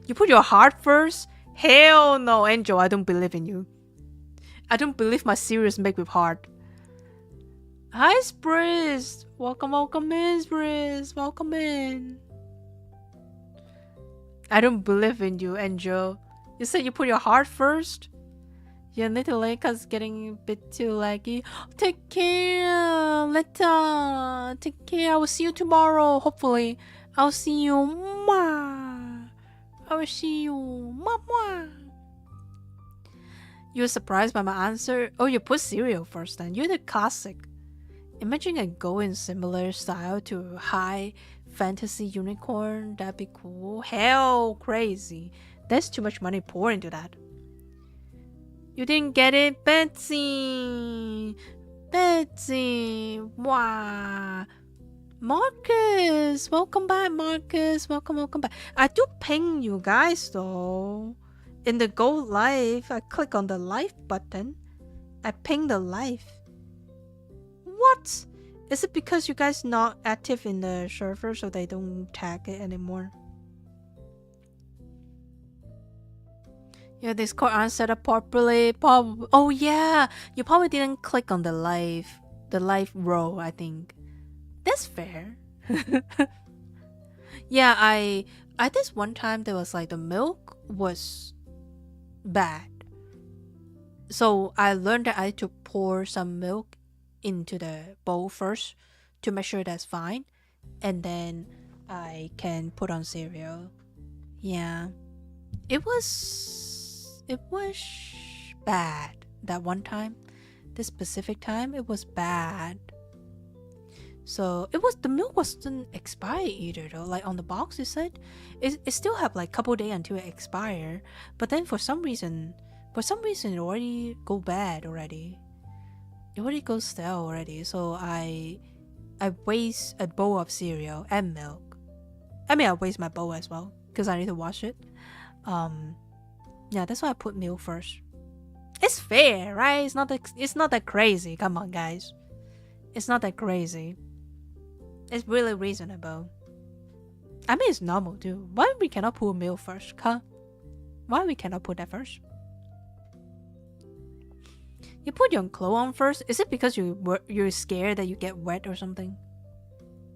You put your heart first? Hell no, Angel. I don't believe in you. I don't believe my cereal is made with heart. Hi, Spritz. Welcome in, Spritz. Welcome in. I don't believe in you, Angel. You said you put your heart first? Your little Leica's getting a bit too laggy. Take care, Letta. Take care. I will see you tomorrow. Hopefully. I'll see you. Mwah. I will see you. Mwah. You were surprised by my answer? Oh, you put cereal first then. You're the classic. Imagine a go in similar style to a high fantasy unicorn. That'd be cool. Hell crazy. There's too much money poured into that. You didn't get it, Betsy. Betsy. Wow. Marcus. Welcome back, Marcus. Welcome back. I do ping you guys though. In the Go Live, I click on the live button. I ping the live. What? Is it because you guys not active in the server so they don't tag it anymore? Your Discord aren't set up properly. Oh yeah, you probably didn't click on the live row, I think. That's fair. Yeah, I this one time there was like the milk was bad. So I learned that I had to pour some milk into the bowl first to make sure that's fine. And then I can put on cereal. Yeah. It was bad that one time. This specific time, it was bad. So the milk wasn't expired either though. Like on the box it said it still have like couple days until it expire. But then for some reason it already go bad already. It already goes stale already. So I waste a bowl of cereal and milk. I mean I waste my bowl as well because I need to wash it. Yeah, that's why I put milk first. It's fair, right? It's not that crazy. Come on, guys. It's not that crazy. It's really reasonable. I mean, it's normal too. Why we cannot put milk first, huh? Why we cannot put that first? You put your clothes on first? Is it because you're scared that you get wet or something?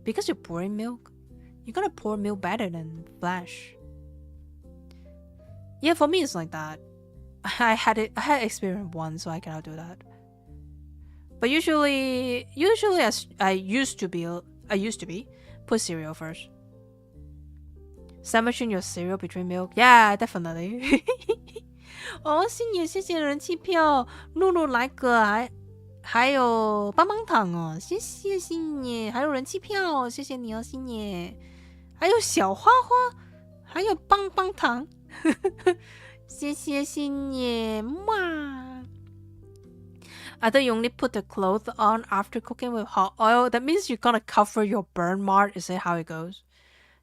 Because you're pouring milk? You're gonna pour milk better than Flash. Yeah, for me it's like that. I had experience once, so I cannot do that. But usually as I used to be, put cereal first. Sandwiching your cereal between milk? Yeah, definitely. 哦，星爷，谢谢人气票，露露来个，还有棒棒糖哦，谢谢星爷，还有人气票，谢谢你哦，星爷，还有小花花，还有棒棒糖，谢谢星爷，哇！ I thought you only put the clothes on after cooking with hot oil. That means you're gonna cover your burn mark. Is that how it goes?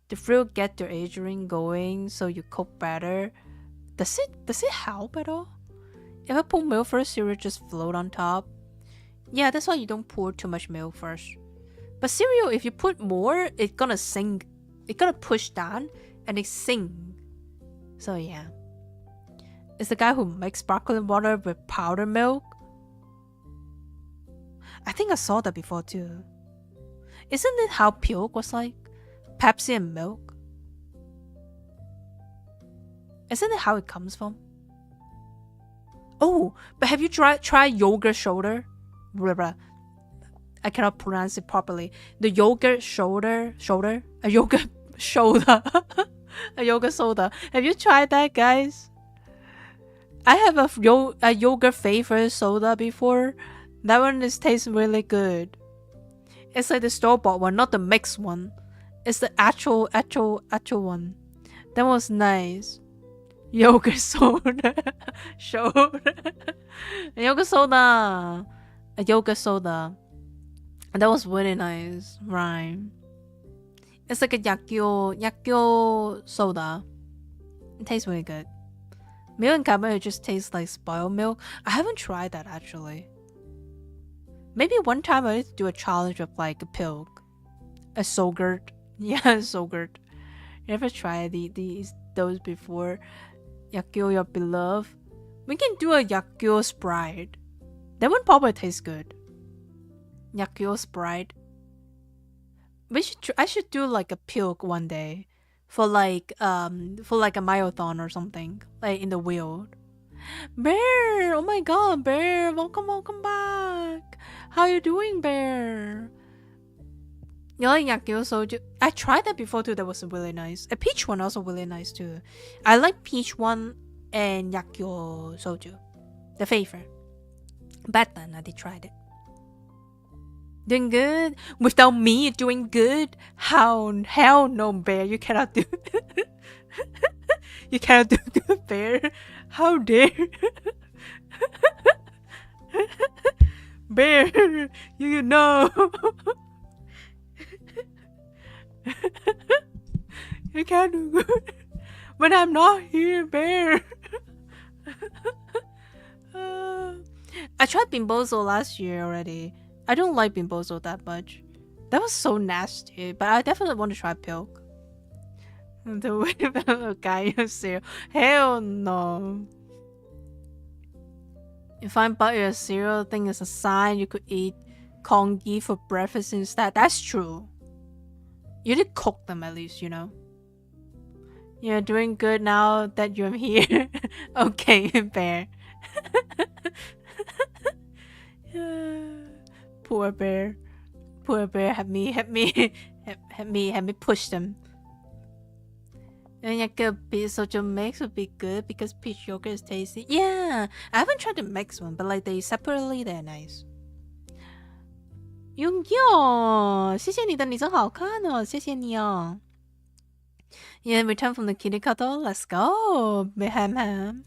The fruit get their aging going, so you cook better. Does it help at all? If I put milk first, cereal just float on top. Yeah, that's why you don't pour too much milk first. But cereal, if you put more, it's gonna sink. It's gonna push down and it sink. So yeah. It's the guy who makes sparkling water with powdered milk. I think I saw that before too. Isn't it how Pilk was like? Pepsi and milk? Isn't it how it comes from? Oh, but have you tried yogurt shoulder? Blah, blah. I cannot pronounce it properly. The yogurt shoulder? A yogurt shoulder. A yogurt soda. Have you tried that, guys? I have a yogurt favorite soda before. That one tastes really good. It's like the store-bought one, not the mixed one. It's the actual one. That was nice. Yogurt soda. Yogurt soda. A yogurt soda. And that was really nice. Right. It's like a yakyo soda. It tastes really good. Milk and caramel just tastes like spoiled milk. I haven't tried that actually. Maybe one time I need to do a challenge with like a Pilk. A Sogurt. Yeah, Sogurt. You ever tried those before? Yakyo, your beloved. We can do a Yakyo Sprite. That one probably tastes good. Yakyo Sprite. I should do like a Pilk one day for like a marathon or something, like in the wild. Bear, oh my god, Bear, welcome back. How you doing, Bear? You like Yakyo soju? I tried that before too. That was really nice. A peach one also really nice too. I like peach one and Yakyo soju, the favorite. Back then I did try it. Doing good without me doing good? Hell no, Bear. You cannot do. You cannot do good, Bear. How dare? Bear, you know. You can't do good when I'm not here, Bear. I tried Bimbozo last year already. I don't like Bimbozo that much. That was so nasty, but I definitely want to try Pilk. The way the guy you cereal. Hell no. If I bought you a cereal thing is a sign you could eat congee for breakfast instead. That's true. You did cook them at least, you know. You're doing good now that you're here. Okay, Bear. Poor Bear. Poor Bear. Have me push them. And like a peach soju mix would be good because peach yogurt is tasty. Yeah, I haven't tried the mixed one, but like they separately, they're nice. 永佑，谢谢你的，你真好看哦，谢谢你哦。Yeah, return from the kitty cuddle. Let's go, Ham.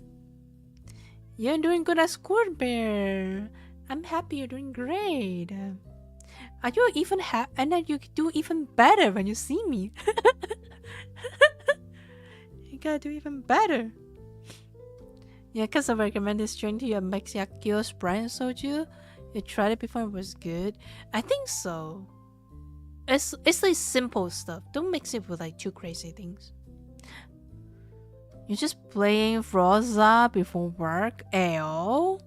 You're doing good at school, Bear. I'm happy you're doing great. Are you even and then you do even better when you see me. You gotta do even better. Yeah, because I recommend this drink to you. Mix Yakyo Sprite and soju. You tried it before, it was good. I think so. It's like simple stuff. Don't mix it with like too crazy things. You're just playing Froza before work? Ew.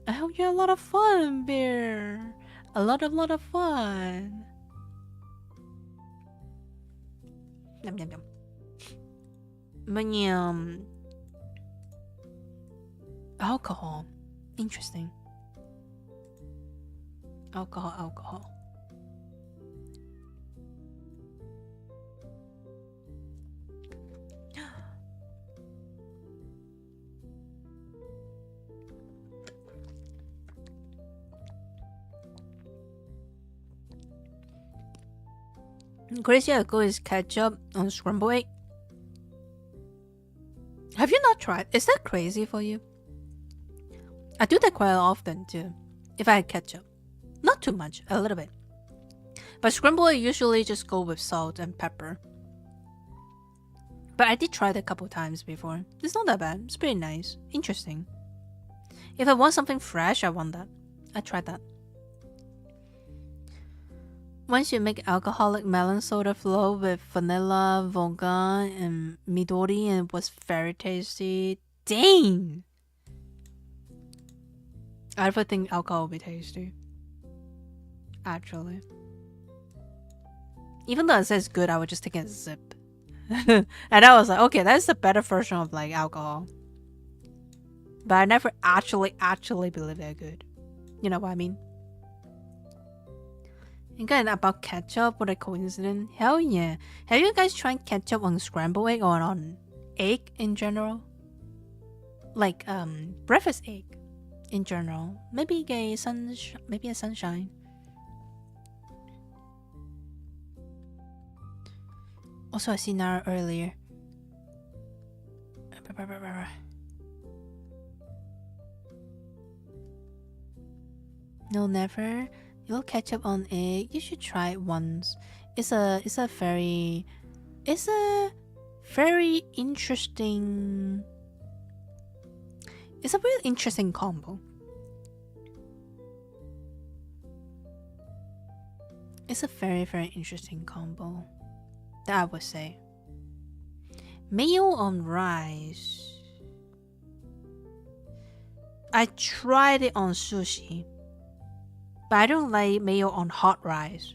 I hope you had a lot of fun, Bear. A lot of fun. Yum yum yum. Yum. Alcohol. Interesting. Alcohol. Crazy alcohol is ketchup on scrambled egg. Have you not tried? Is that crazy for you? I do that quite often too. If I had ketchup. Not too much, a little bit. But scrambled egg usually just go with salt and pepper. But I did try it a couple times before. It's not that bad. It's pretty nice. Interesting. If I want something fresh, I want that. I tried that. Once you make alcoholic melon soda flow with vanilla, vodka, and midori, and it was very tasty. Dang! I never think alcohol would be tasty. Actually. Even though it says good, I would just take a sip. And I was like, okay, that's the better version of like alcohol. But I never actually believe they're good. You know what I mean? Again, about ketchup, what a coincidence. Hell yeah. Have you guys tried ketchup on scrambled egg or on egg in general? Like breakfast egg in general. Maybe a sunshine. Also, I seen Nara earlier. No, never. You'll ketchup on egg. You should try it once. It's a very interesting. It's a really interesting combo. It's a very interesting combo. That I would say. Mayo on rice. I tried it on sushi. But I don't like mayo on hot rice.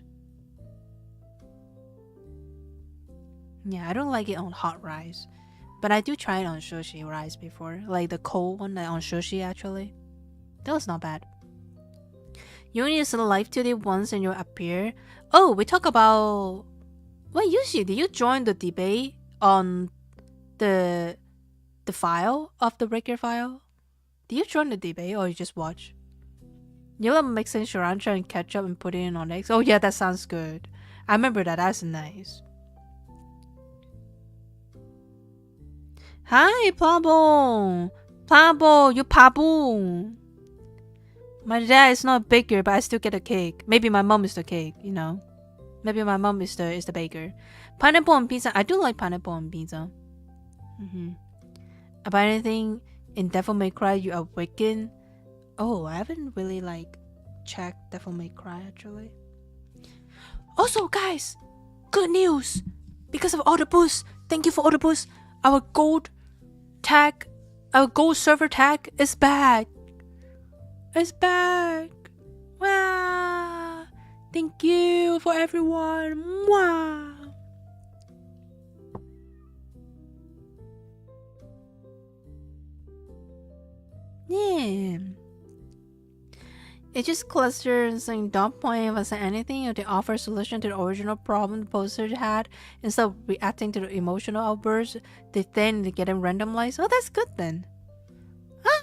Yeah, I don't like it on hot rice. But I do try it on sushi rice before. Like the cold one on sushi actually. That was not bad. You only use live today once and you'll appear. Oh, we talk about... Wait, Yushi, did you join the debate on the file of the regular file? Did you join the debate or you just watch? You love mixing sriracha and ketchup and putting it on eggs? Oh yeah, that sounds good. I remember that. That's nice. Hi, Pablo. Pablo, you Pablo. My dad is not a baker, but I still get a cake. Maybe my mom is the cake, you know. Maybe my mom is the baker. Pineapple on pizza. I do like pineapple on pizza. About anything in Devil May Cry you awaken? Oh, I haven't really like checked Devil May Cry actually. Also, guys, good news! Because of all the boosts, thank you for all the boosts. Our gold server tag is back. It's back. Wow! Thank you for everyone. Wow! Yeah. It just clusters and don't point if I say anything or they offer a solution to the original problem the poster had. Instead of reacting to the emotional outbursts, they get them randomized. Oh, that's good then. Ah,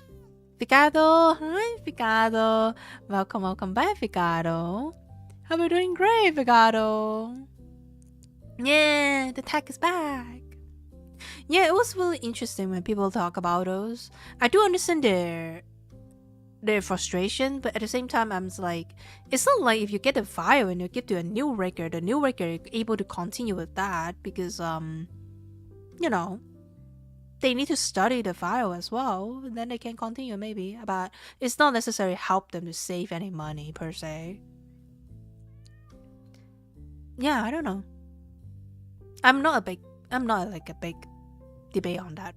Ficado. Hi, Ficado. Welcome back, Ficado. How are you doing? Great, Ficado. Yeah, the tag is back. Yeah, it was really interesting when people talk about those. I do understand their frustration, but at the same time, I'm like, it's not like if you get a file and you give to a new record, the new record is able to continue with that because you know, they need to study the file as well, and then they can continue maybe. But it's not necessarily help them to save any money per se. Yeah, I don't know. I'm not like a big debate on that.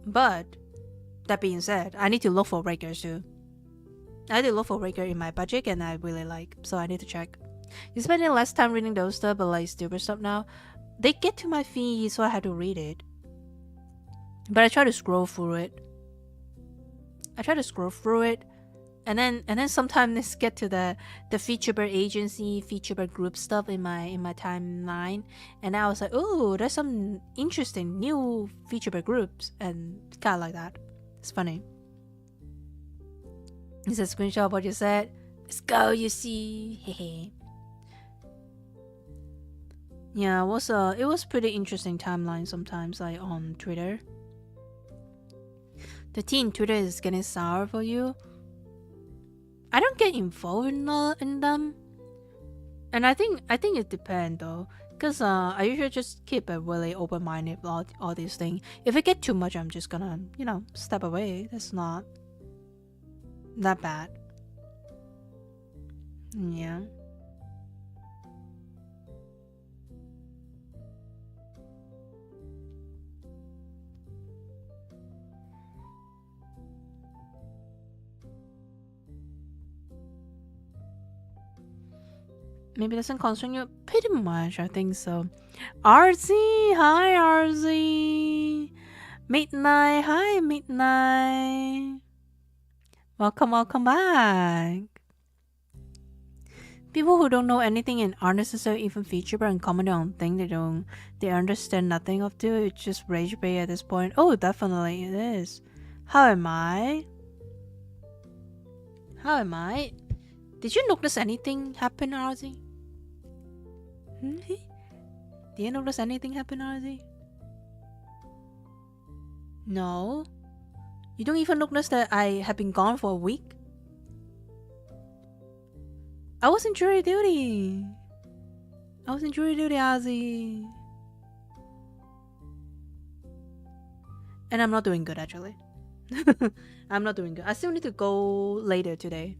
But that being said, I need to look for breakers too. I need to look for breaker in my budget and I really like, so I need to check. You're spending less time reading those stuff, but like stupid stuff now. They get to my feed, so I had to read it. But I try to scroll through it. And then sometimes get to the featured agency, featured group stuff in my timeline, and I was like, oh, there's some interesting new featured groups, and kind of like that. It's funny. It's a screenshot of what you said. Let's go, you see. Hehe. Yeah, it was pretty interesting timeline sometimes, like on Twitter. The teen Twitter is getting sour for you. I don't get involved in them, and I think it depends though, cause I usually just keep a really open minded about all these things. If it get too much, I'm just gonna step away. That's not that bad. Yeah. Maybe doesn't concern you pretty much. I think so. RZ, hi RZ. Midnight, hi Midnight. Welcome back. People who don't know anything and aren't necessarily even featured and commenting on things they understand nothing of to. It's just rage bait at this point. Oh, definitely it is. How am I? Did you notice anything happen, RZ? Did you notice anything happen, RZ? No? You don't even notice that I have been gone for a week? I was in jury duty, RZ. And I'm not doing good, actually. I'm not doing good. I still need to go later today.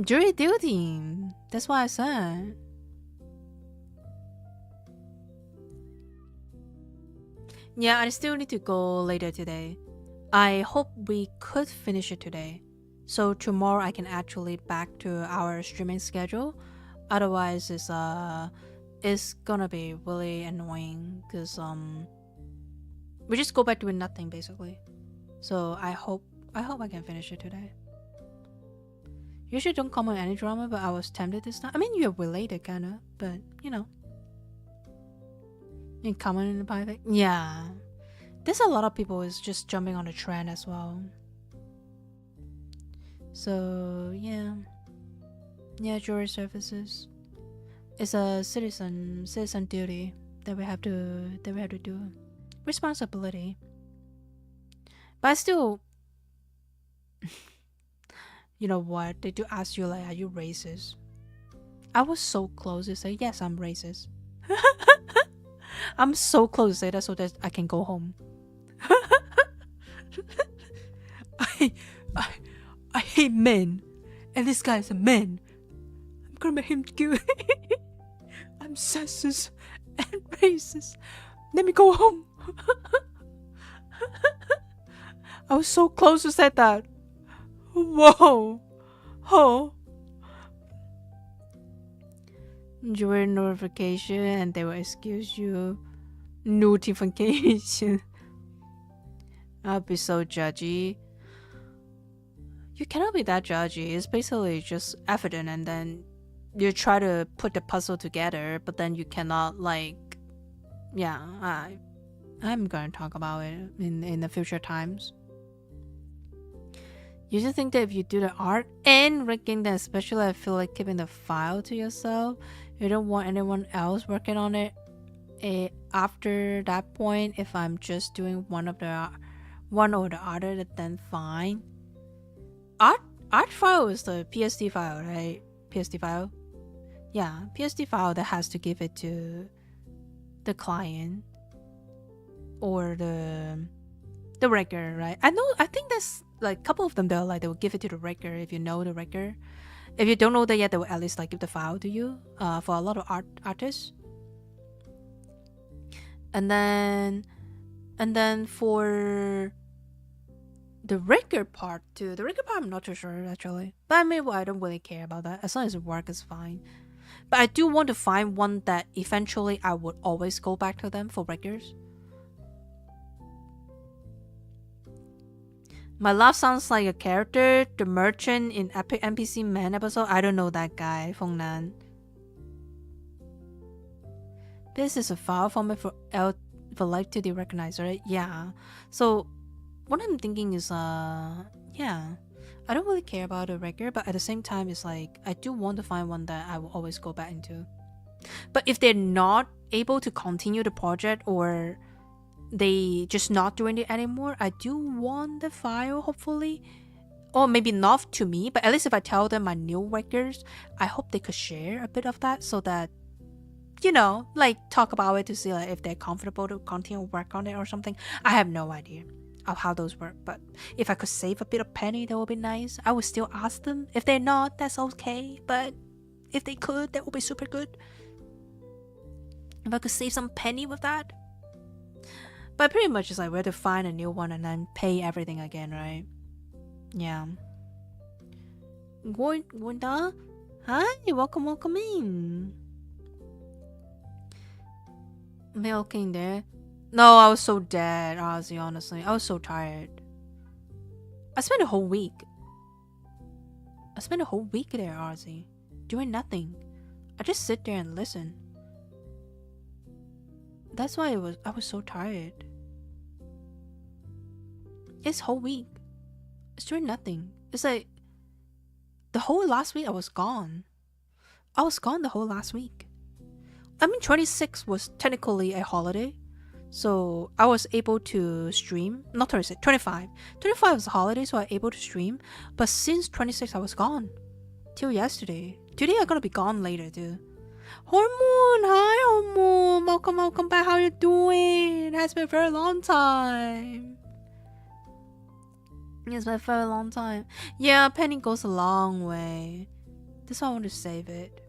Jury duty. That's what I said. Yeah, I still need to go later today. I hope we could finish it today, so tomorrow I can actually back to our streaming schedule. Otherwise, it's gonna be really annoying because we just go back doing nothing basically. So I hope I can finish it today. Usually don't comment any drama, but I was tempted this time. I mean, you're related kinda, but you comment in the private. Yeah, there's a lot of people is just jumping on the trend as well. So yeah, jury services. It's a citizen duty that we have to do. Responsibility. But I still you know what? They do ask you like, are you racist? I was so close to say yes, I'm racist. I'm so close to say that so that I can go home. I hate men, and this guy is a man. I'm gonna make him good. I'm sexist and racist. Let me go home. I was so close to say that. Whoa. Oh. Jury notification and they will excuse you. Notification. I'll be so judgy. You cannot be that judgy. It's basically just evident and then you try to put the puzzle together, but then you cannot like I'm gonna talk about it in the future times. You just think that if you do the art and rigging, then especially I feel like keeping the file to yourself. You don't want anyone else working on it. After that point, if I'm just doing one or the other, then fine. Art file is the PSD file, right? PSD file. Yeah, PSD file that has to give it to the client or the rigger, right? I think like a couple of them, they're like they will give it to the rigger if you know the rigger. If you don't know that yet, they will at least like give the file to you. For a lot of artists. And then for the rigger part too. The rigger part I'm not too sure actually. But I mean, well, I don't really care about that. As long as it works, it's fine. But I do want to find one that eventually I would always go back to them for riggers. My laugh sounds like a character, the merchant in Epic NPC Man episode. I don't know that guy, Feng Nan. This is a file format for life to be recognized, right? Yeah. So what I'm thinking is, yeah, I don't really care about a rigger, but at the same time, it's like I do want to find one that I will always go back into. But if they're not able to continue the project or they just not doing it anymore, I do want the file, hopefully. Or maybe not to me, but at least if I tell them my new riggers, I hope they could share a bit of that so that, you know, like talk about it to see like if they're comfortable to continue work on it or something. I have no idea of how those work, but if I could save a bit of penny, that would be nice. I would still ask them. If they're not, that's okay, but if they could, that would be super good. If I could save some penny with that. But pretty much it's like we have to find a new one and then pay everything again, right? Yeah. Gwenda? Hi, welcome in. Milking there. No, I was so dead, Ozzy, honestly. I was so tired. I spent a whole week there, Ozzy. Doing nothing. I just sit there and listen. That's why I was so tired. It's whole week. It's doing nothing. It's like the whole last week I was gone. I was gone the whole last week. I mean, 26 was technically a holiday, so I was able to stream. Not 26, 25. 25 was a holiday, so I was able to stream. But since 26, I was gone till yesterday. Today I'm gonna be gone later too. Hormone, hi Hormone, welcome back. How you doing? It has been a very long time. It's been a very long time. Yeah, penny goes a long way. That's why I want to save it.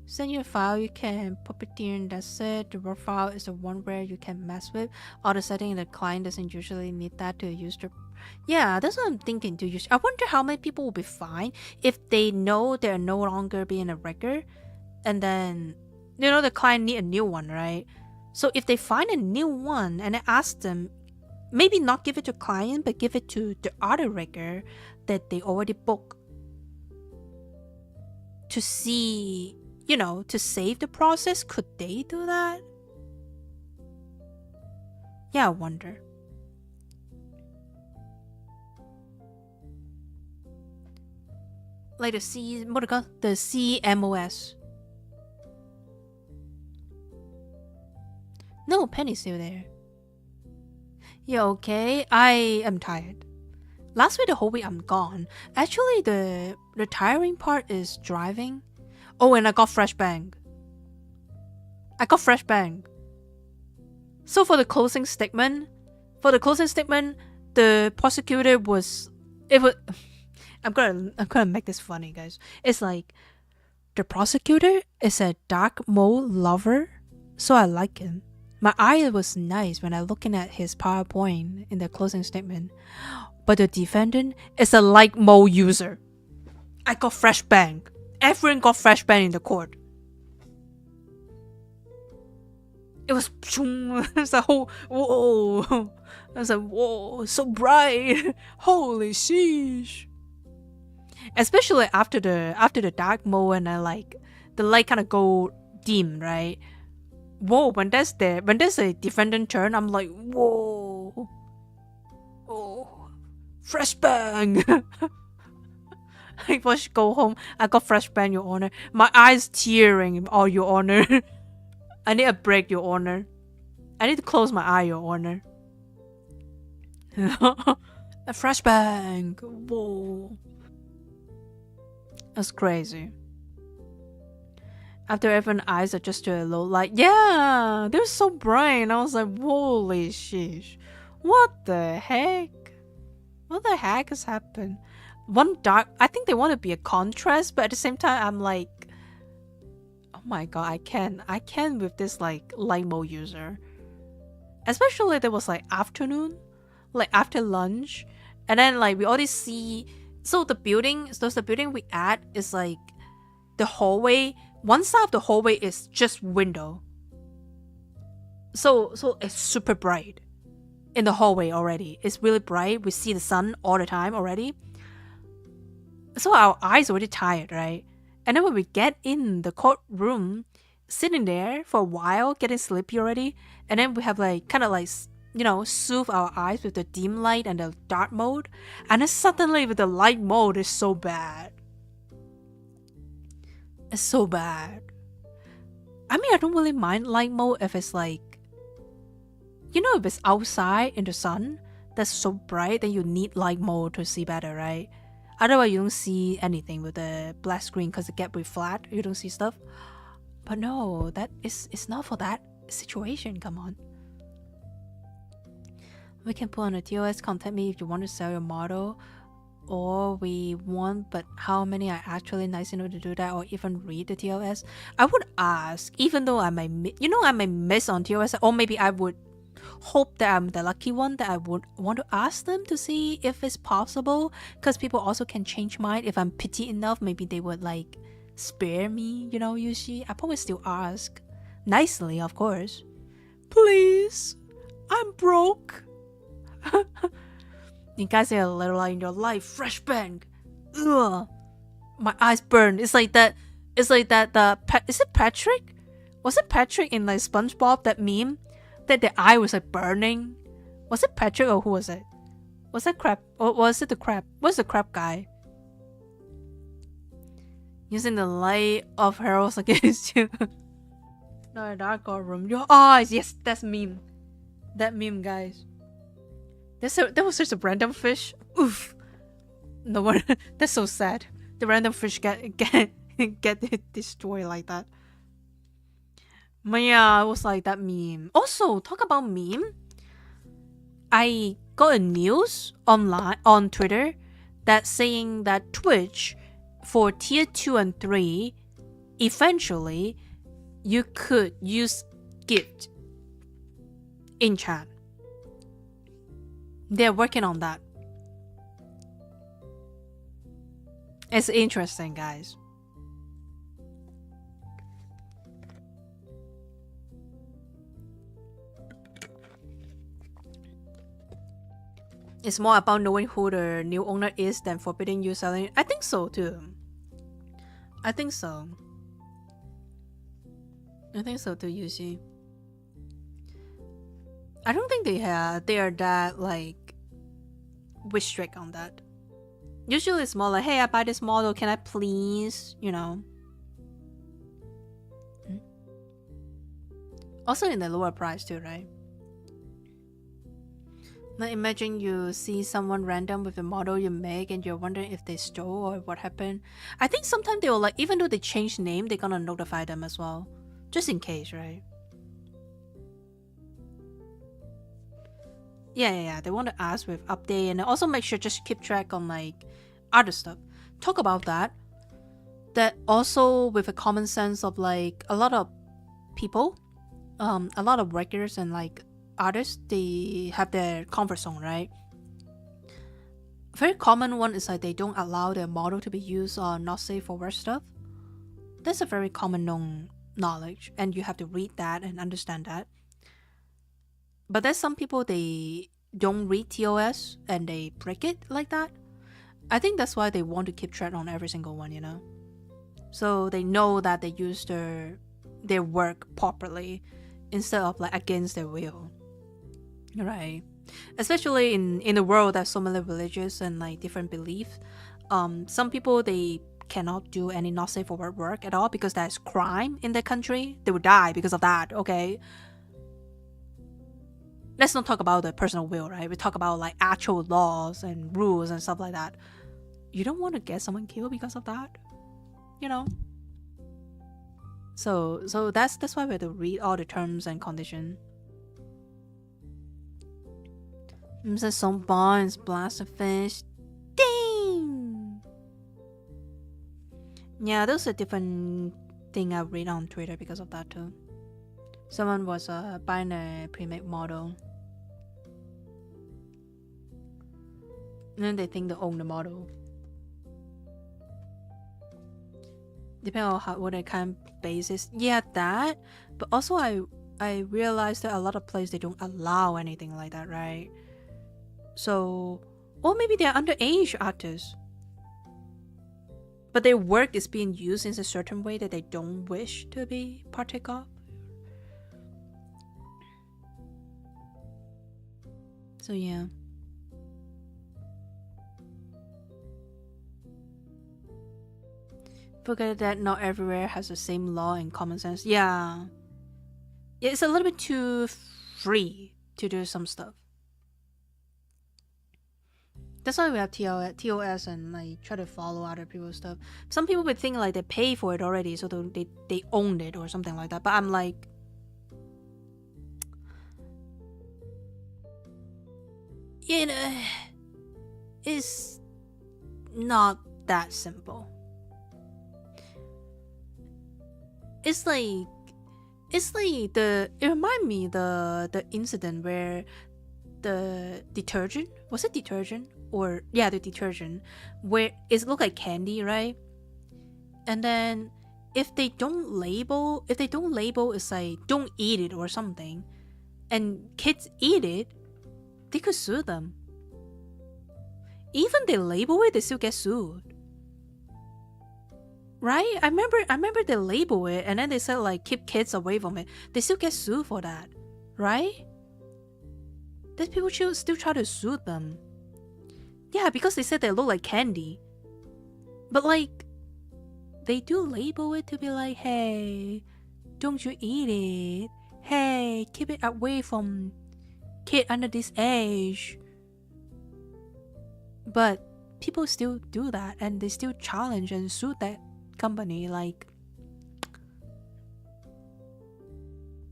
Send you a file you can puppeteer and that's it. The raw file is the one where you can mess with. All the setting the client doesn't usually need that to use the... Yeah, that's what I'm thinking to use. I wonder how many people will be fine if they know they're no longer being a rigger. And then, you know, the client need a new one, right? So if they find a new one and I ask them, maybe not give it to client, but give it to the other rigger that they already booked to see, you know, to save the process. Could they do that? Yeah, I wonder. Like the CMOS. No, Penny's still there. Yeah, okay. I am tired. Last week, the whole week, I'm gone. Actually, the tiring part is driving. Oh, and I got fresh bang. So for the closing statement, the prosecutor was... I'm gonna make this funny, guys. It's like, the prosecutor is a dark mode lover, so I like him. My eye was nice when I looking at his PowerPoint in the closing statement. But the defendant is a light mode user. I got fresh bang. Everyone got fresh bang in the court. It was a whole whoa. I was like, whoa, so bright. Holy sheesh. Especially after the dark mode and I like the light kind of go dim, right? Whoa, when there's a defendant turn, I'm like, whoa. Oh, fresh bang. I should go home. I got fresh bang, Your Honor. My eyes tearing, oh, Your Honor. I need a break, Your Honor. I need to close my eye, Your Honor. A fresh bang. Whoa. That's crazy. After everyone's eyes adjust to a low light. Yeah, they're so bright. I was like, holy sheesh. What the heck? What the heck has happened? One dark. I think they want to be a contrast, but at the same time, I'm like, oh my god, I can with this like light mode user. Especially there was like afternoon, like after lunch, and then like we already see. So the building we at is like the hallway. One side of the hallway is just window. So it's super bright in the hallway already. It's really bright. We see the sun all the time already. So our eyes already tired, right? And then when we get in the courtroom, sitting there for a while, getting sleepy already, and then we have like kind of like soothe our eyes with the dim light and the dark mode, and then suddenly with the light mode, it's so bad. It's so bad. I mean, I don't really mind light mode if it's like, if it's outside in the sun that's so bright, then you need light mode to see better, right? Otherwise, you don't see anything with the black screen because it gets really flat. You don't see stuff. But no, it's not for that situation. Come on. We can put on a TOS. Contact me if you want to sell your model, or we want. But how many are actually nice enough to do that, or even read the TOS? I would ask, even though I might miss on TOS, or maybe I would hope that I'm the lucky one that I would want to ask them to see if it's possible, because people also can change mind. If I'm petty enough, maybe they would like spare me, you see. I probably still ask nicely, of course. Please, I'm broke. You guys say a little light in your life, fresh bang. Ugh, my eyes burn. It's like that. Is it Patrick? Was it Patrick in like SpongeBob, that meme that the eye was like burning? Was it Patrick or who was it? Was that crab? Or was it the crab? What's the crab guy? Using the light of heralds against you. No, dark room. Your eyes. Yes, that's meme. That meme, guys. That was just a random fish. Oof. No one. That's so sad. The random fish get destroyed like that. But yeah, it was like that meme. Also, talk about meme. I got a news online on Twitter that's saying that Twitch for tier 2 and 3, eventually you could use gift in chat. They're working on that. It's interesting, guys. It's more about knowing who the new owner is than forbidding you selling it. I think so too. I think so too, you see. I don't think they are that like restrict on that. Usually it's more like, hey, I buy this model, can I please, Also in the lower price too, right? Now imagine you see someone random with a model you make and you're wondering if they stole or what happened. I think sometimes they will like, even though they change name, they're gonna notify them as well. Just in case, right? Yeah. They want to ask with update, and also make sure just keep track on like other stuff. Talk about that. That also with a common sense of like a lot of people, a lot of writers and like artists, they have their comfort zone, right? A very common one is like they don't allow their model to be used on not safe for work stuff. That's a very common known knowledge, and you have to read that and understand that. But there's some people, they don't read TOS and they break it like that. I think that's why they want to keep track on every single one, So they know that they use their work properly instead of like against their will. Right. Especially in the world that's so many religious and like different beliefs. Some people, they cannot do any not safe for work at all because that's crime in their country. They would die because of that, okay? Let's not talk about the personal will, right? We talk about like actual laws and rules and stuff like that. You don't want to get someone killed because of that, So that's why we have to read all the terms and conditions. There's some bones, blast of fish. Ding! Yeah, those are different thing I read on Twitter because of that too. Someone was buying a pre-made model. And then they think they own the model. Depending on what kind of basis. Yeah, that. But also I realized that a lot of places they don't allow anything like that, right? So, or maybe they're underage artists. But their work is being used in a certain way that they don't wish to be partake of. So yeah. Forget that not everywhere has the same law and common sense. Yeah. It's a little bit too free to do some stuff. That's why we have TOS and like try to follow other people's stuff. Some people would think like they pay for it already, so they own it or something like that. But I'm like, you know, it's not that simple. It's like it reminded me the incident where the detergent, was it detergent? Or yeah, the detergent, where it looked like candy, right? And then if they don't label, it's like don't eat it or something, and kids eat it, they could sue them. Even they label it, they still get sued. Right? I remember they label it and then they said like keep kids away from it. They still get sued for that. Right? These people still try to sue them. Yeah, because they said they look like candy. But like they do label it to be like, hey, don't you eat it. Hey, keep it away from kid under this age. But people still do that and they still challenge and sue that company. Like,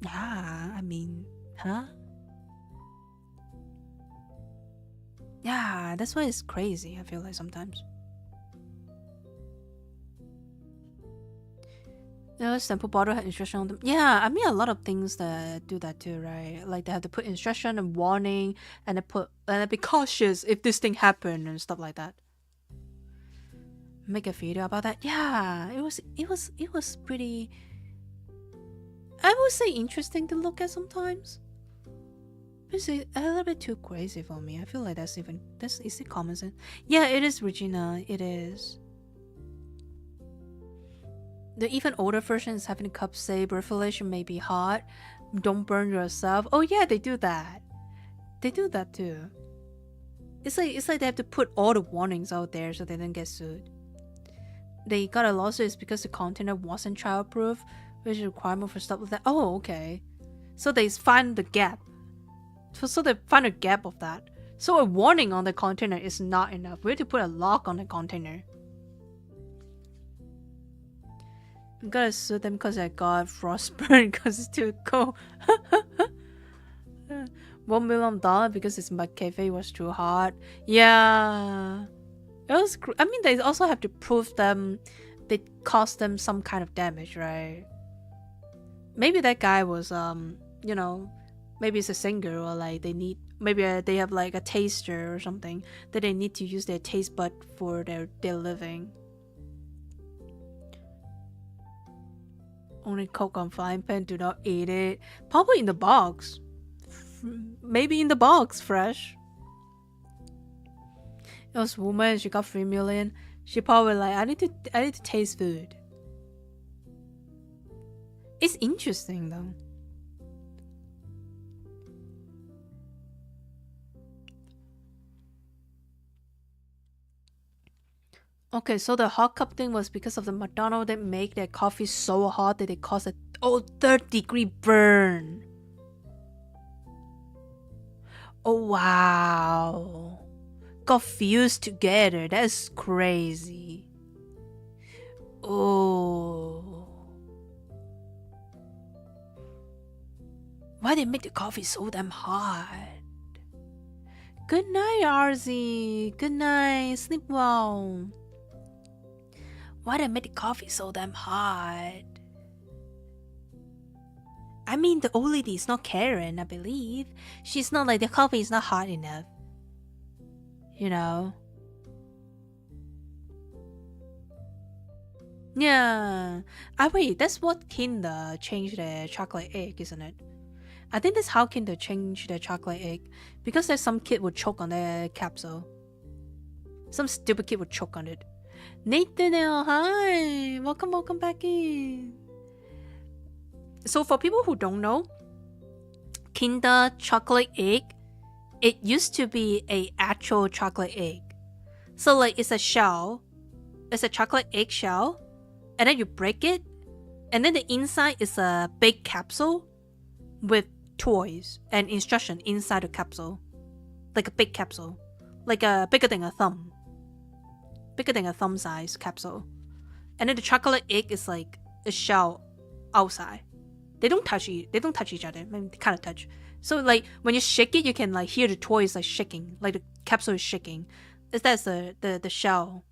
yeah, I mean, huh? Yeah, that's why it's crazy, I feel like sometimes. Sample bottle had instruction on them. Yeah, I mean a lot of things that do that too, right? Like they have to put instruction and warning and they be cautious if this thing happened and stuff like that. Make a video about that. Yeah, it was pretty, I would say, interesting to look at sometimes. It's a little bit too crazy for me. I feel like is it common sense? Yeah, it is, Regina. It is. The even older version is having a cup say birth relation may be hot. Don't burn yourself. Oh yeah, they do that. They do that too. It's like they have to put all the warnings out there so they don't get sued. They got a lawsuit because the container wasn't childproof, which is a requirement for stuff like that. Oh, okay. So they find the gap. So they find a gap of that. So a warning on the container is not enough. We have to put a lock on the container. I'm gonna sue them because I got frostburn because it's too cold. $1 million because his cafe was too hot. Yeah. It was. I mean, they also have to prove them. They caused them some kind of damage, right? Maybe that guy was you know, maybe it's a singer or like maybe they have like a taster or something that they need to use their taste bud for their living. Only cook on frying pan, do not eat it. Probably in the box. Maybe in the box, fresh. It was woman, she got 3 million. She probably like, I need to taste food. It's interesting though. Okay, so the hot cup thing was because of the McDonald's that make their coffee so hot that it caused a 3rd-degree burn. Oh wow. Got fused together. That's crazy. Oh. Why they make the coffee so damn hot? Good night, RZ. Good night. Sleep well. Why did I make the coffee so damn hot? I mean, the old lady is not Karen, I believe. She's not like the coffee is not hot enough. You know? Yeah. Wait, that's what Kinder changed the chocolate egg, isn't it? I think that's how Kinder changed the chocolate egg. Because there's some kid would choke on the capsule. Some stupid kid would choke on it. Nathan, hi! Welcome back in. So for people who don't know, Kinder chocolate egg, it used to be a actual chocolate egg. So like it's a shell. It's a chocolate egg shell. And then you break it. And then the inside is a big capsule with toys and instruction inside the capsule. Like a big capsule. Like a bigger than a thumb. Bigger than a thumb size capsule. And then the chocolate egg is like a shell outside. They don't touch each other. I mean, they kind of touch. So like when you shake it, you can like hear the toys like shaking. Like the capsule is shaking. That's the shell.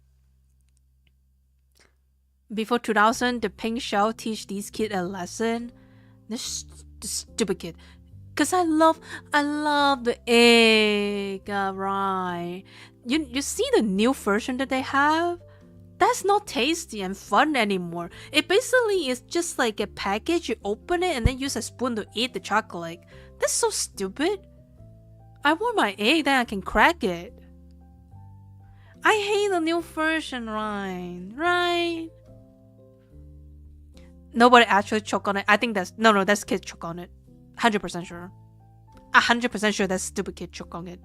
Before 2000, the pink shell teach these kids a lesson. This stupid kid. Cause I love the egg, right? You see the new version that they have? That's not tasty and fun anymore. It basically is just like a package. You open it and then use a spoon to eat the chocolate. That's so stupid. I want my egg, then I can crack it. I hate the new version, right? Nobody actually choke on it. I think that's that's kid choke on it. 100% sure. 100% sure that stupid kid choke on it.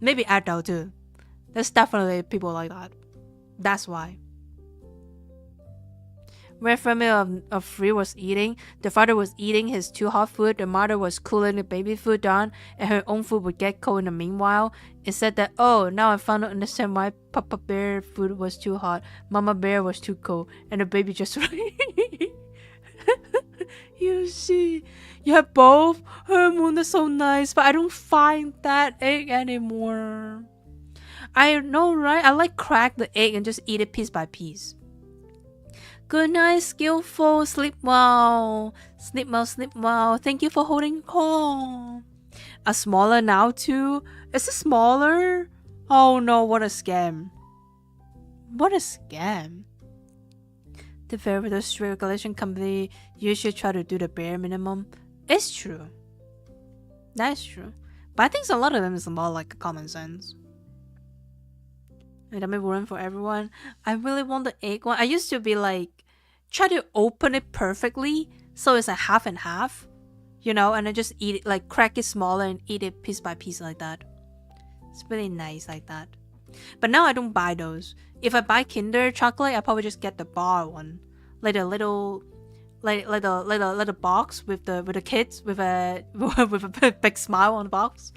Maybe adult too. There's definitely people like that. That's why. Where family of three was eating, the father was eating his too hot food, the mother was cooling the baby food down, and her own food would get cold in the meanwhile. It said that, oh, now I finally understand why Papa Bear food was too hot, Mama Bear was too cold, and the baby just You see, you have both. Her moon is so nice, but I don't find that egg anymore. I know, right? I like crack the egg and just eat it piece by piece. Good night, skillful. Sleep well. Sleep well. Thank you for holding call. A smaller now too? Is it smaller? Oh no, what a scam. What a scam. The very strict regulation company usually try to do the bare minimum. It's true. That's true. But I think a lot of them is more like common sense. And I make room for everyone. I really want the egg one. I used to be like, try to open it perfectly so it's a half and half, you know, and then just eat it, like crack it smaller and eat it piece by piece like that. It's really nice like that. But now I don't buy those. If I buy Kinder chocolate, I probably just get the bar one, like a little box with the kids with a with a big smile on the box.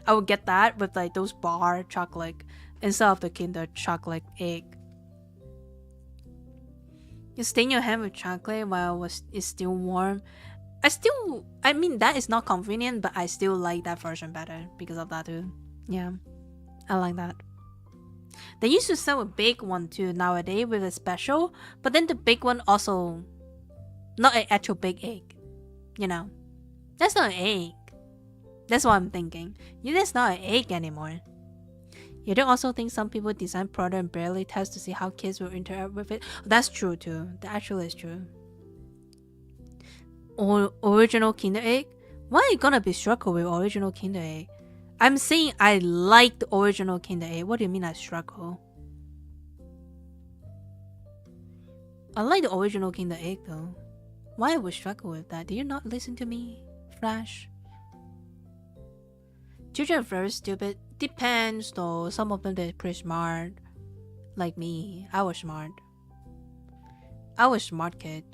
I would get that with like those bar chocolate instead of the Kinder chocolate egg. You stain your hand with chocolate while it's still warm. I mean that is not convenient, but I still like that version better because of that too. Yeah, I like that. They used to sell a big one too nowadays with a special, but then the big one also not an actual big egg. You know, that's not an egg. That's what I'm thinking. That's not an egg anymore. You don't also think some people design product and barely test to see how kids will interact with it? That's true too. That actually is true. Original Kinder Egg? Why are you gonna be struggle with original Kinder Egg? I'm saying I like the original Kinder Egg. What do you mean I struggle? I like the original Kinder Egg though. Why would I struggle with that? Do you not listen to me, Flash? Children are very stupid. Depends though. Some of them they're pretty smart. Like me. I was smart. I was a smart kid.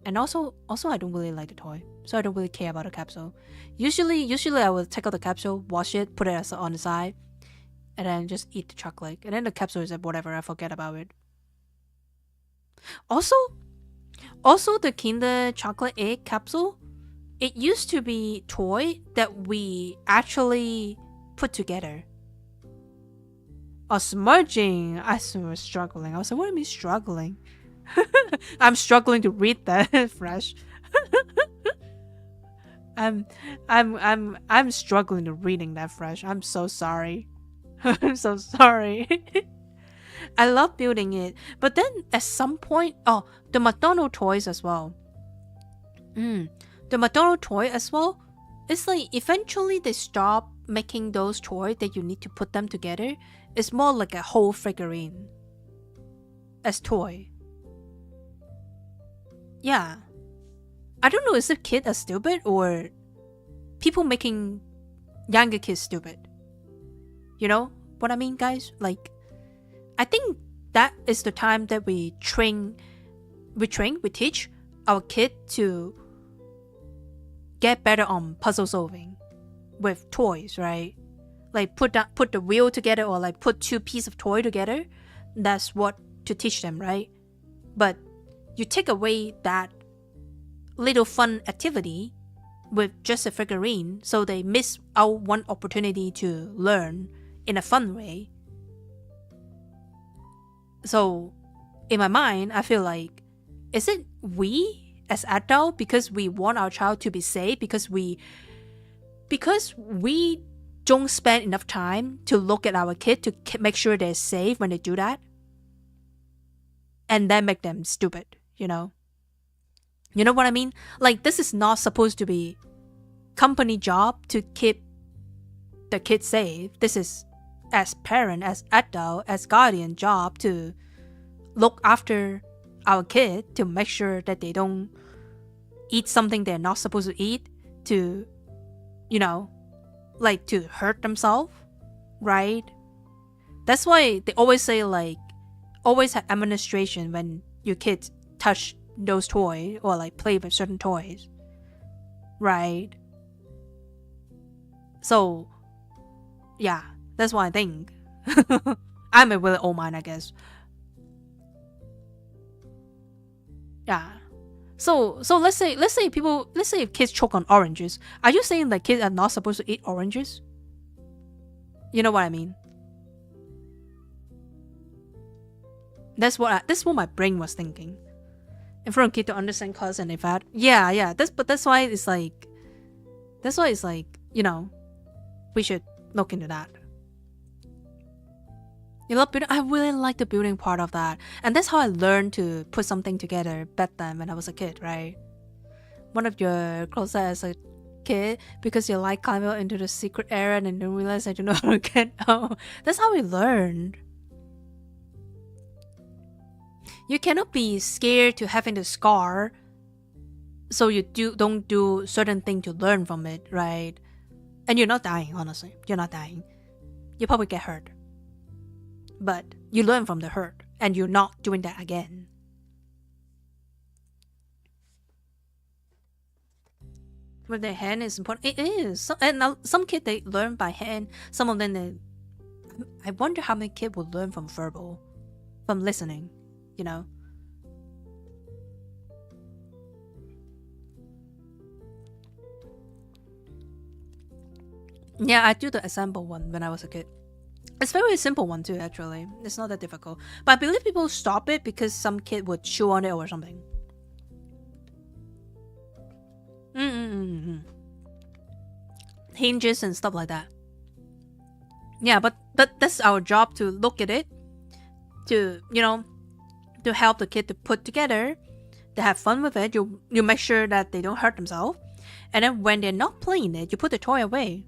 And also I don't really like the toy. So I don't really care about the capsule. Usually I will take out the capsule, wash it, put it on the side, and then just eat the chocolate. And then the capsule is whatever, I forget about it. Also the Kinder chocolate egg capsule, it used to be toy that we actually put together. Smudging. I was struggling. I was like, what do you mean struggling? I'm struggling to read that fresh. I'm struggling to reading that fresh. I'm so sorry. I'm so sorry. I love building it, but then at some point, the McDonald toys as well. The McDonald toy as well. It's like eventually they stop making those toys that you need to put them together. It's more like a whole figurine as toy. Yeah. I don't know, is it kids are stupid or people making younger kids stupid? You know what I mean, guys? Like, I think that is the time that we teach our kid to get better on puzzle solving with toys, right? Like put the wheel together or like put two pieces of toy together. That's what to teach them, right? But you take away that little fun activity with just a figurine, so they miss out one opportunity to learn in a fun way. So in my mind, I feel like, is it we as adults, because we want our child to be safe, because we don't spend enough time to look at our kid to make sure they're safe when they do that, and then make them stupid, you know? You know what I mean? Like, this is not supposed to be company job to keep the kids safe. This is as parent, as adult, as guardian job to look after our kid, to make sure that they don't eat something they're not supposed to eat, to, you know, like to hurt themselves, right? That's why they always say, like, always have administration when your kids touch those toys or like play with certain toys, right? So yeah, that's what I think. I'm a really old mind, I guess. Yeah. So let's say if kids choke on oranges, are you saying that kids are not supposed to eat oranges? You know what I mean? That's what my brain was thinking. In front of kids to understand cause and effect. Yeah. That's why it's like, you know, we should look into that. You love building? I really like the building part of that. And that's how I learned to put something together back then when I was a kid, right? One of your clothes as a kid, because you like climbing into the secret area and then realize that you know how to get out. That's how we learned. You cannot be scared to having the scar, so you don't do certain thing to learn from it, right? And you're not dying, honestly. You're not dying. You probably get hurt, but you learn from the hurt, and you're not doing that again. With the hand is important. It is. And some kids, they learn by hand. Some of them, I wonder how many kids will learn from verbal, from listening, you know? Yeah, I do the example one when I was a kid. It's a very simple one too, actually. It's not that difficult. But I believe people stop it because some kid would chew on it or something. Hinges and stuff like that. Yeah, but that's our job, to look at it, to, you know, to help the kid to put together, to have fun with it. You make sure that they don't hurt themselves. And then when they're not playing it, you put the toy away.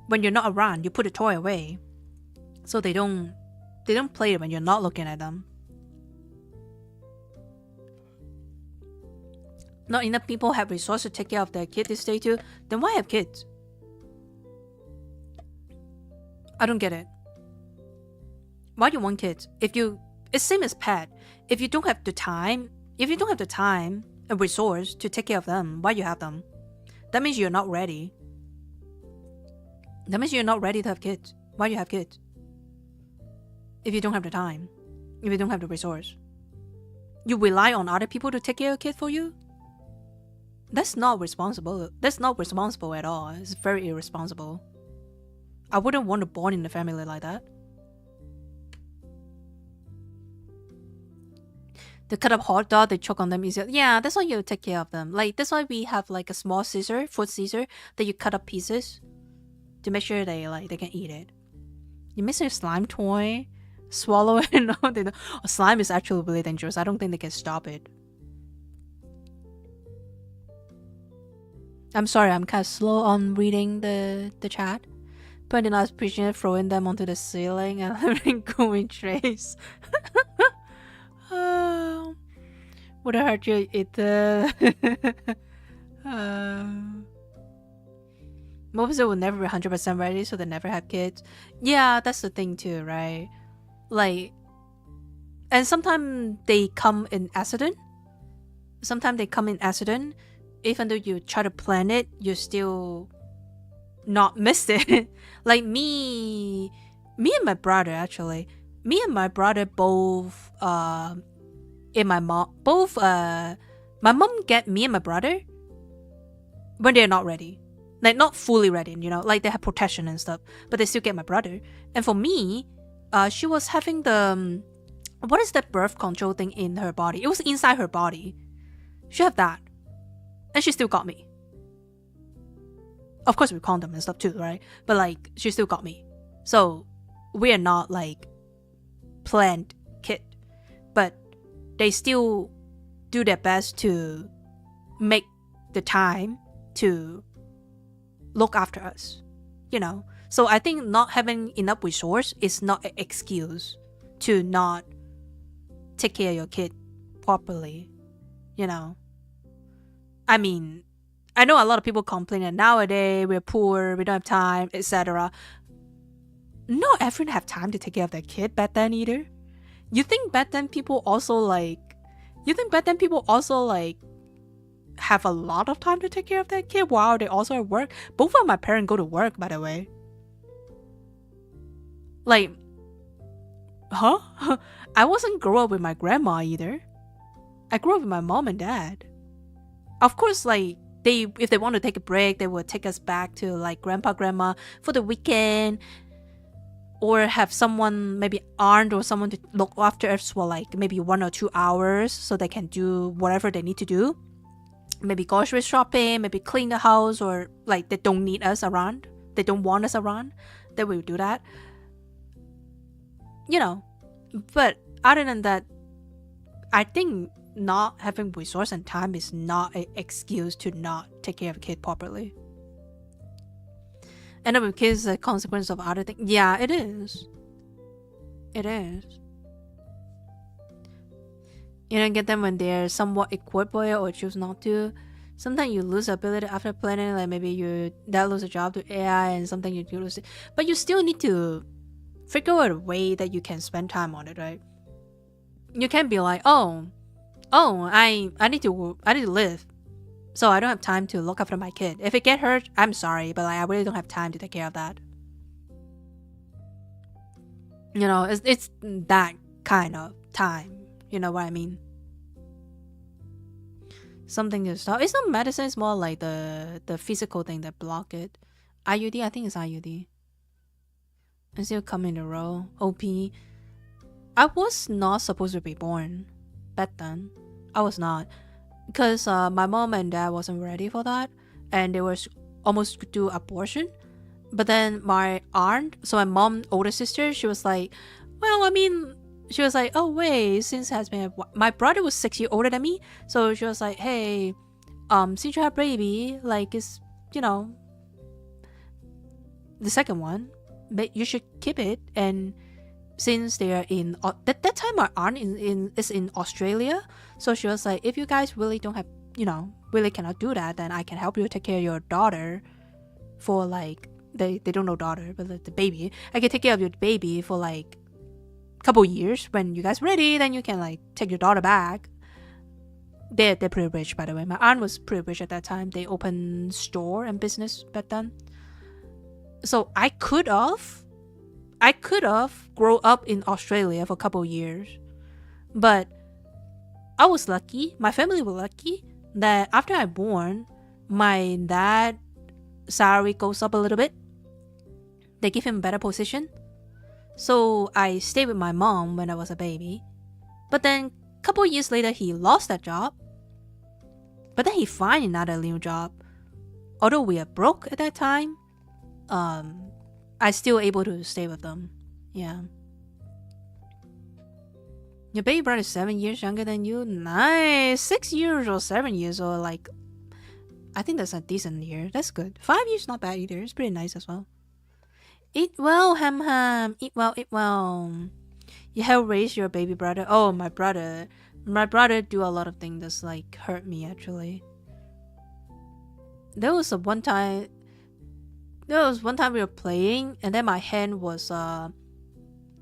When you're not around, you put the toy away, so they don't play it when you're not looking at them. Not enough people have resources to take care of their kid this day too. Then why have kids? I don't get it. Why do you want kids? It's same as pet. If you don't have the time and resource to take care of them, why you have them? That means you're not ready. That means you're not ready to have kids. Why do you have kids? If you don't have the time, if you don't have the resource, you rely on other people to take care of kids for you? That's not responsible. That's not responsible at all. It's very irresponsible. I wouldn't want to born in a family like that. They cut up hot dog, they choke on them easier. Yeah, that's why you take care of them. Like, that's why we have like a small scissor, foot scissor, that you cut up pieces to make sure they can eat it. You miss your slime toy? Swallow it? No, they don't. Oh, slime is actually really dangerous. I don't think they can stop it. I'm sorry, I'm kind of slow on reading the chat. But then I was preaching throwing them onto the ceiling and having going trays. Would I hurt you eat the most will never be 100% ready, so they never have kids. Yeah, that's the thing too, right? Like, and sometimes they come in accident. Even though you try to plan it, you still not miss it. Like me and my brother, actually. Me and my brother both my mom get me and my brother when they're not ready. Like, not fully ready, you know, like they have protection and stuff, but they still get my brother. And for me, she was having the what is that birth control thing in her body? It was inside her body. She had that, and she still got me. Of course, with condom and stuff too, right? But like, she still got me. So we are not like planned kid, but they still do their best to make the time to look after us, you know. So I think not having enough resource is not an excuse to not take care of your kid properly, you know. I mean, I know a lot of people complain that nowadays we're poor, we don't have time, etc. Not everyone have time to take care of their kid back then either. You think back then people also have a lot of time to take care of their kid while they also at work? Both of my parents go to work, by the way. Like, huh? I wasn't grow up with my grandma either. I grew up with my mom and dad. Of course, like, if they want to take a break, they would take us back to like grandpa, grandma for the weekend, or have someone, maybe aunt or someone, to look after us for like maybe 1 or 2 hours so they can do whatever they need to do. Maybe grocery shopping, maybe clean the house, or like they don't need us around, they don't want us around, they will do that, you know. But other than that, I think not having resource and time is not an excuse to not take care of a kid properly. And then with kids, the consequence of other things. Yeah, it is. It is. You don't get them when they're somewhat equipped for it or choose not to. Sometimes you lose ability after planning, like maybe you that lose a job to AI and something you lose it. But you still need to figure out a way that you can spend time on it, right? You can't be like, I need to live, so I don't have time to look after my kid. If it get hurt, I'm sorry, but like, I really don't have time to take care of that. You know, it's that kind of time. You know what I mean? Something to stop. It's not medicine. It's more like the physical thing that block it. IUD, I think it's IUD. And still come in a row. OP. I was not supposed to be born back then. I was not, because my mom and dad wasn't ready for that, and they were almost to do abortion. But then my aunt, so my mom's older sister, she was like, well, I mean, she was like, oh wait, since it has been my brother was 6 years older than me, so she was like, hey, since you have baby, like, it's, you know, the second one, but you should keep it. And since they are in that time, my aunt is in Australia, so she was like, if you guys really don't have, you know, really cannot do that, then I can help you take care of your daughter for like, they don't know daughter, but like the baby. I can take care of your baby for like couple years. When you guys ready, then you can like take your daughter back. They're pretty rich, by the way. My aunt was pretty rich at that time. They opened store and business back then. So I could have grown up in Australia for a couple years, but I was lucky. My family was lucky that after I born, my dad salary goes up a little bit. They give him a better position. So I stayed with my mom when I was a baby. But then a couple years later, he lost that job. But then he found another new job. Although we are broke at that time, I still able to stay with them. Yeah. Your baby brother is 7 years younger than you? Nice. 6 years or 7 years or like... I think that's a decent year. That's good. 5 years not bad either. It's pretty nice as well. Eat well, Ham Ham. Eat well, eat well. You help raise your baby brother. Oh, my brother. My brother do a lot of things that's like hurt me actually. There was one time we were playing and then my hand was on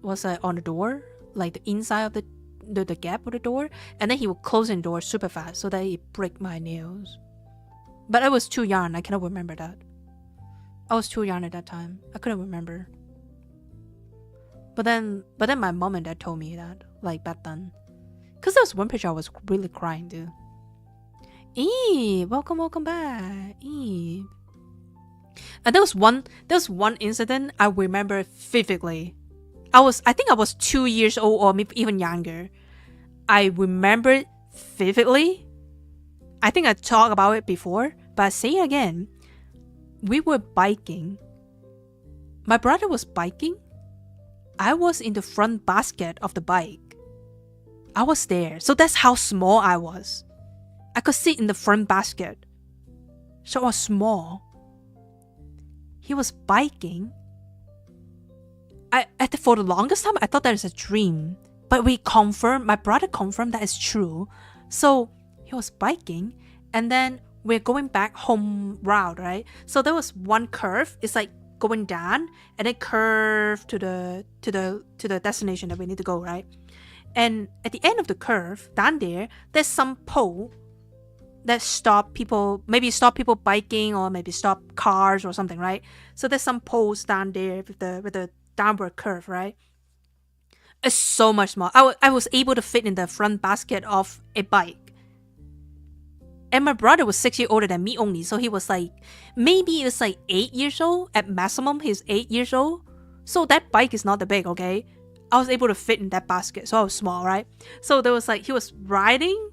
the door, like the inside of the gap of the door, and then he would close the door super fast so that it break my nails. But I was too young. I cannot remember that. I was too young at that time. I couldn't remember. But then my mom and dad told me that, like back then. Cause there was one picture I was really crying, dude. Eve, welcome back, Eve. And there was one incident I remember vividly. I think I was 2 years old or maybe even younger. I remember vividly. I think I talked about it before, but I say it again. We were biking. My brother was biking. I was in the front basket of the bike. I was there. So that's how small I was. I could sit in the front basket. So I was small. He was biking. For the longest time, I thought that was a dream. But my brother confirmed that it's true. So he was biking. And then we're going back home route, right? So there was one curve. It's like going down and then curve to the destination that we need to go, right? And at the end of the curve, down there's some pole that stop people biking or maybe stop cars or something, right? So there's some poles down there with the downward curve, right? It's so much small. I was able to fit in the front basket of a bike. And my brother was 6 years older than me only, so he was like, maybe it was like 8 years old. At maximum, he's 8 years old. So that bike is not that big, okay? I was able to fit in that basket, so I was small, right? So there was like, he was riding,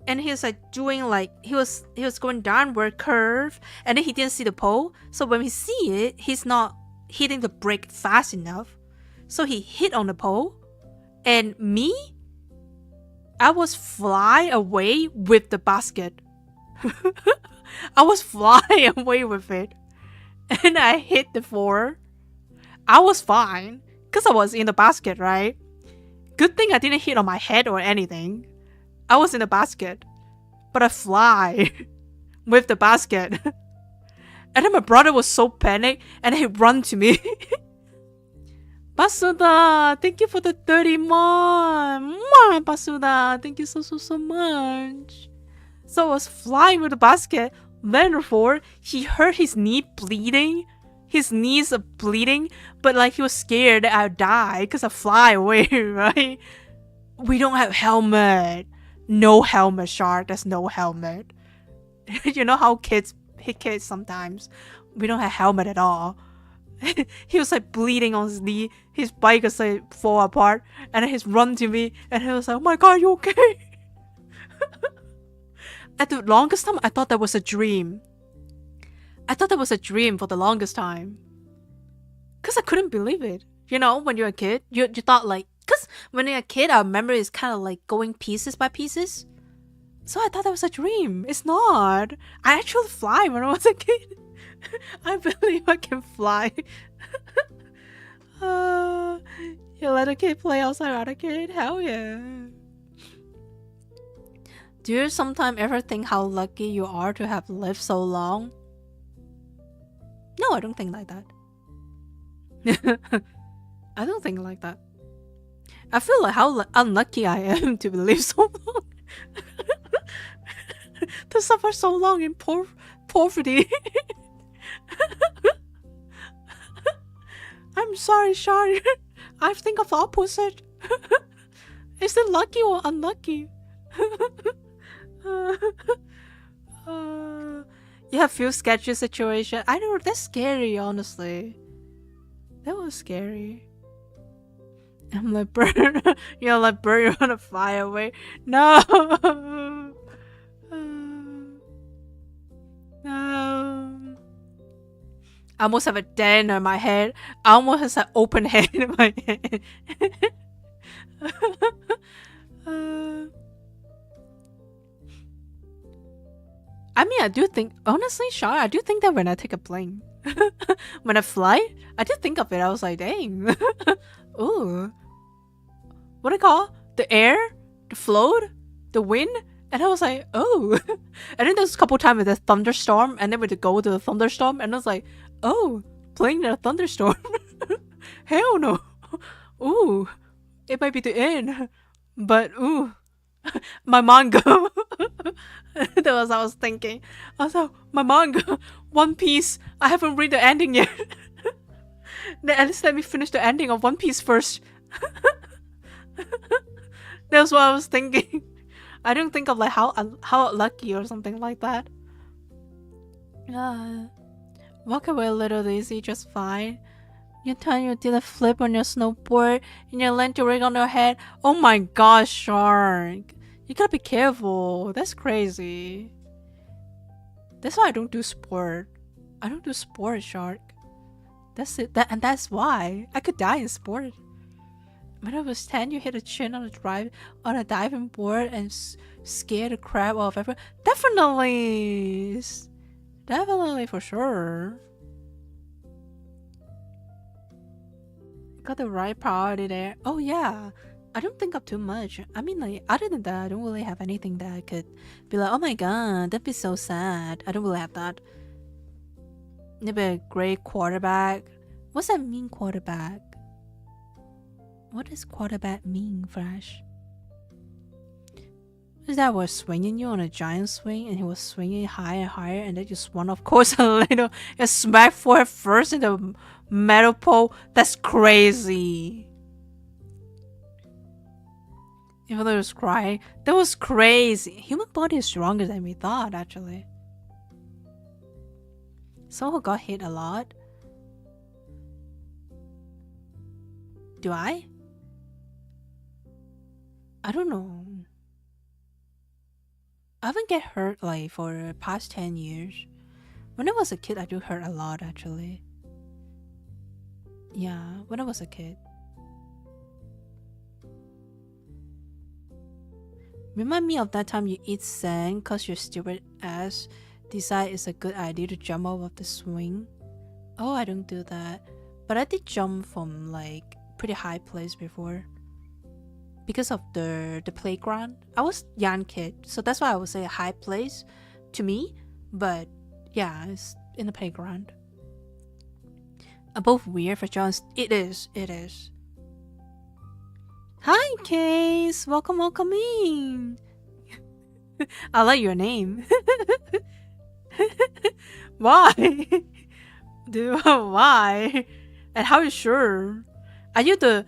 and he was like doing like, he was going downward curve, and then he didn't see the pole. So when we see it, he's not hitting the brake fast enough. So he hit on the pole, and me, I was fly away with the basket. I was flying away with it. And I hit the floor. I was fine. Because I was in the basket, right? Good thing I didn't hit on my head or anything. I was in the basket. But I fly with the basket. And then my brother was so panicked. And he ran to me. Basuda, thank you for the 30 months. Basuda, thank you so much. So I was flying with the basket. Then therefore, he hurt his knee bleeding. His knees are bleeding, but like he was scared that I'd die because I fly away, right? We don't have helmet. No helmet, Shark. There's no helmet. You know how kids hit kids sometimes? We don't have helmet at all. He was like bleeding on his knee. His bike was like fall apart, and then he's run to me, and he was like, "Oh my god, you okay?" At the longest time, I thought that was a dream. I thought that was a dream for the longest time. Because I couldn't believe it. You know, when you're a kid, you thought like... Because when you're a kid, our memory is kind of like going pieces by pieces. So I thought that was a dream. It's not. I actually fly when I was a kid. I believe I can fly. You let a kid play outside other kid? Hell yeah. Do you sometimes ever think how lucky you are to have lived so long? No, I don't think like that. I don't think like that. I feel like how unlucky I am to live so long. To suffer so long in poverty. I'm sorry, Shari. I think of the opposite. Is it lucky or unlucky? You have few sketchy situation. I know that's scary, honestly. That was scary. I'm like burn, like burn you on a fire away. No, no. I almost have a dent on my head. I almost have an open head in my head. I mean, I do think, honestly, Sean, I do think that when I take a plane, when I fly, I did think of it. I was like, dang. Ooh. What do you call? The air? The float? The wind? And I was like, oh. And then there's a couple times with the thunderstorm, and then we go to the thunderstorm, and I was like, oh, playing in a thunderstorm. Hell no. Ooh. It might be the end. But, ooh. My manga. That was what I was thinking. Also, my manga, One Piece. I haven't read the ending yet. At least let me finish the ending of One Piece first. That's what I was thinking. I don't think of like how lucky or something like that. Walk away a little easy, just fine. You time you did a flip on your snowboard and you land to rig on your head. Oh my gosh, Shark. You gotta be careful. That's crazy. That's why I don't do sport. I don't do sport, Shark. That's it. And that's why I could die in sport. When I was 10, you hit a chin on a diving board and scare the crap off everyone. Definitely, definitely for sure. Got the right priority there. Oh yeah, I don't think of too much. I mean, like other than that, I don't really have anything that I could be like, oh my god, that'd be so sad. I don't really have that. Maybe a great quarterback. What's that mean, quarterback? What does quarterback mean, Flash? Is that was swinging you on a giant swing and he was swinging higher and higher and then you swung off course a little and smacked forward first in the metal pole? That's crazy. Even though it was crying, that was crazy. Human body is stronger than we thought, actually. Someone who got hit a lot. Do I? I don't know. I haven't get hurt like for the past 10 years. When I was a kid, I do hurt a lot actually. Yeah, when I was a kid. Remind me of that time you eat sand cause your stupid ass decide it's a good idea to jump off of the swing. Oh, I don't do that. But I did jump from like pretty high place before. Because of the playground. I was young kid, so that's why I would say a high place to me. But yeah, it's in the playground. Both weird for John. It is. Hi, Case. Welcome in. I like your name. Why? Dude, why? And how are you sure? Are you the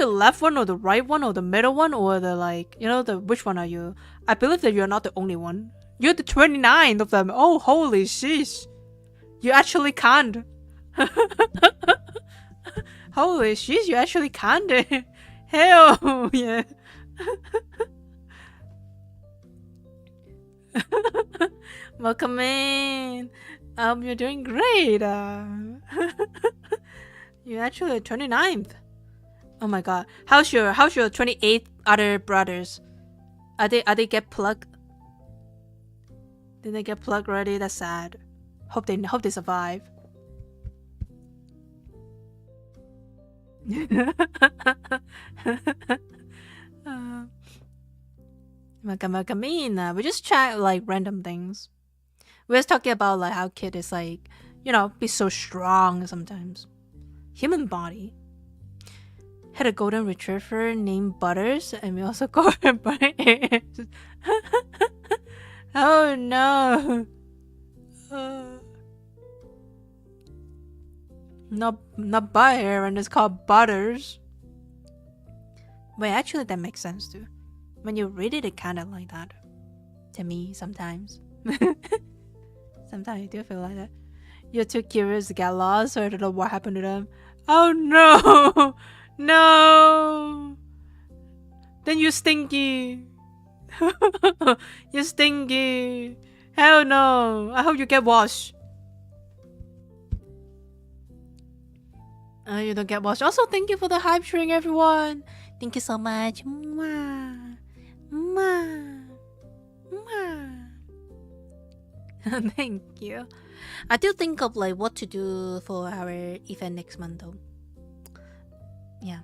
left one or the right one or the middle one or the like, the which one are you? I believe that you're not the only one. You're the 29th of them. Oh, holy sheesh. You actually can't. Holy sheesh, you actually can't. Hell yeah. Welcome in. You're doing great. You're actually the 29th. Oh my god. How's your 28 other brothers? Are they get plugged? Did they get plugged already? That's sad. Hope they survive. Welcome in. We just chat like random things. We was talking about like how kid is like, be so strong sometimes. Human body. Had a golden retriever named Butters, and we also call her Butters. Oh no. Not Butter, and it's called Butters. Wait, actually that makes sense too. When you read it, it kinda like that. to me sometimes. Sometimes I do feel like that. You're too curious to get lost, so I don't know what happened to them. Oh no! No! Then you stinky. You stinky. Hell no. I hope you get washed. You don't get washed. Also, thank you for the hype train, everyone. Thank you so much. Mwah. Mwah. Mwah. Thank you. I do think of like what to do for our event next month though. Yeah.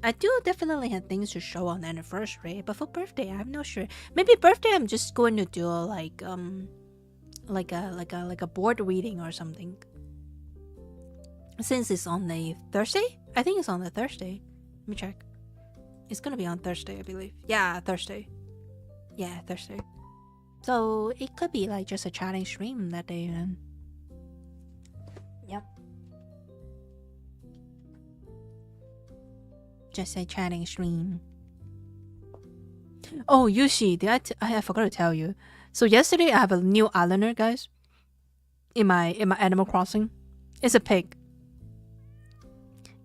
I do definitely have things to show on anniversary, but for birthday I'm not sure. Maybe birthday I'm just going to do like a board reading or something. Since it's on a Thursday? I think it's on a Thursday. Let me check. It's gonna be on Thursday, I believe. Yeah, Thursday. Yeah, Thursday. So it could be like just a chatting stream that day then. Yep. Just a chatting stream. Oh, Yushi, I forgot to tell you. So yesterday I have a new islander, guys. In my Animal Crossing. It's a pig.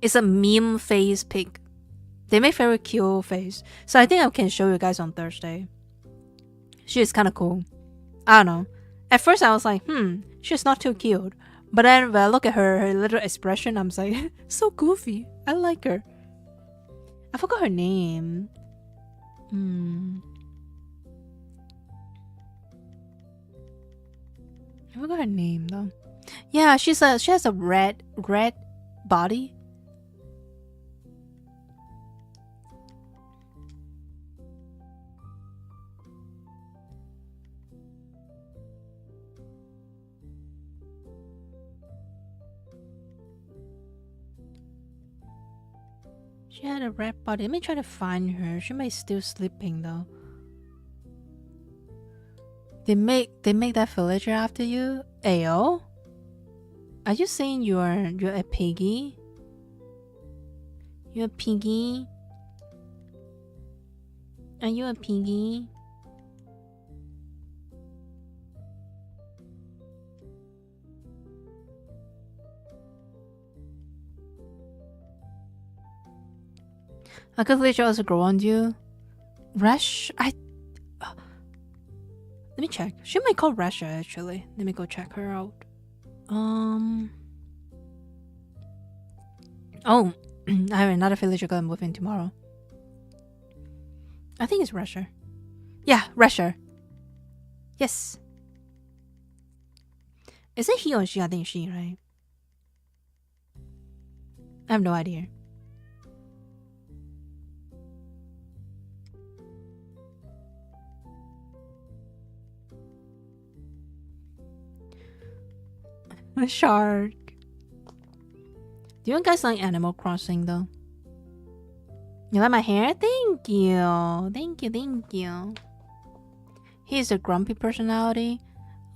It's a meme face pig. They make very cute face. So I think I can show you guys on Thursday. She is kind of cool. I don't know. At first I was like, she's not too cute. But then when I look at her little expression, I'm like, so goofy. I like her. I forgot her name. I forgot her name though. Yeah, she has a red body. She had a red body. Let me try to find her. She might still sleeping though. They make that villager after you? Ayo? Are you saying you're a piggy? You're a piggy? Are you a piggy? I could literally also grow on you. Rash? Let me check. She might call Rasha actually. Let me go check her out. Oh, I have another villager gonna move in tomorrow. I think it's Rasher. Yeah, Rasher. Yes. Is it he or she? I think she, right? I have no idea. A shark. Do you guys like Animal Crossing though? You like my hair? Thank you. Thank you, thank you. He's a grumpy personality.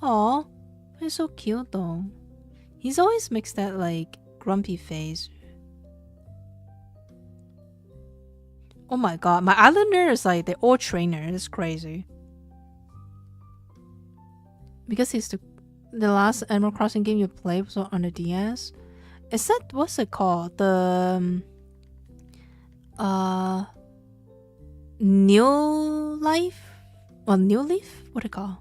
Oh, he's so cute though. He's always makes that like grumpy face. Oh my god, my islander is like the old trainer. It's crazy. Because he's the last Animal Crossing game you played was on the DS. Is that what's it called? The New Life? Well, New Leaf? What it called?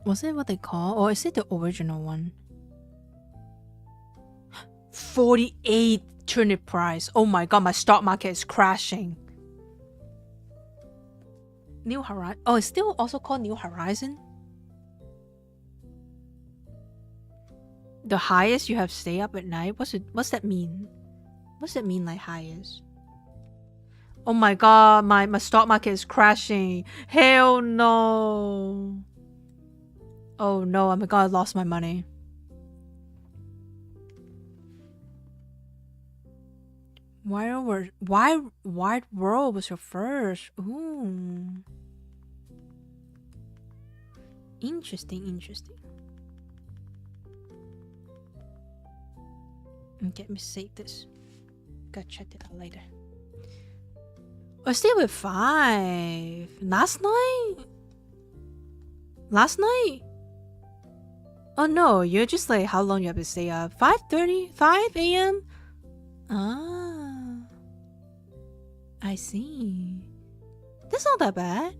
Was it what they call? Or is it the original one? 48 turnip price. Oh my god, my stock market is crashing. New Horizon. Oh, it's still also called New Horizon. The highest you have stay up at night. What's that mean? What's that mean, like highest? Oh my god, my stock market is crashing. Hell no. Oh no, oh my god, I lost my money. Wide World was your first. Ooh. Interesting. Okay, let me save this. Gotta check it out later. I stayed with 5 last night. Last night? Oh no, you're just like how long you have to stay up? 5:30, 5 a.m. Ah, I see. That's not that bad.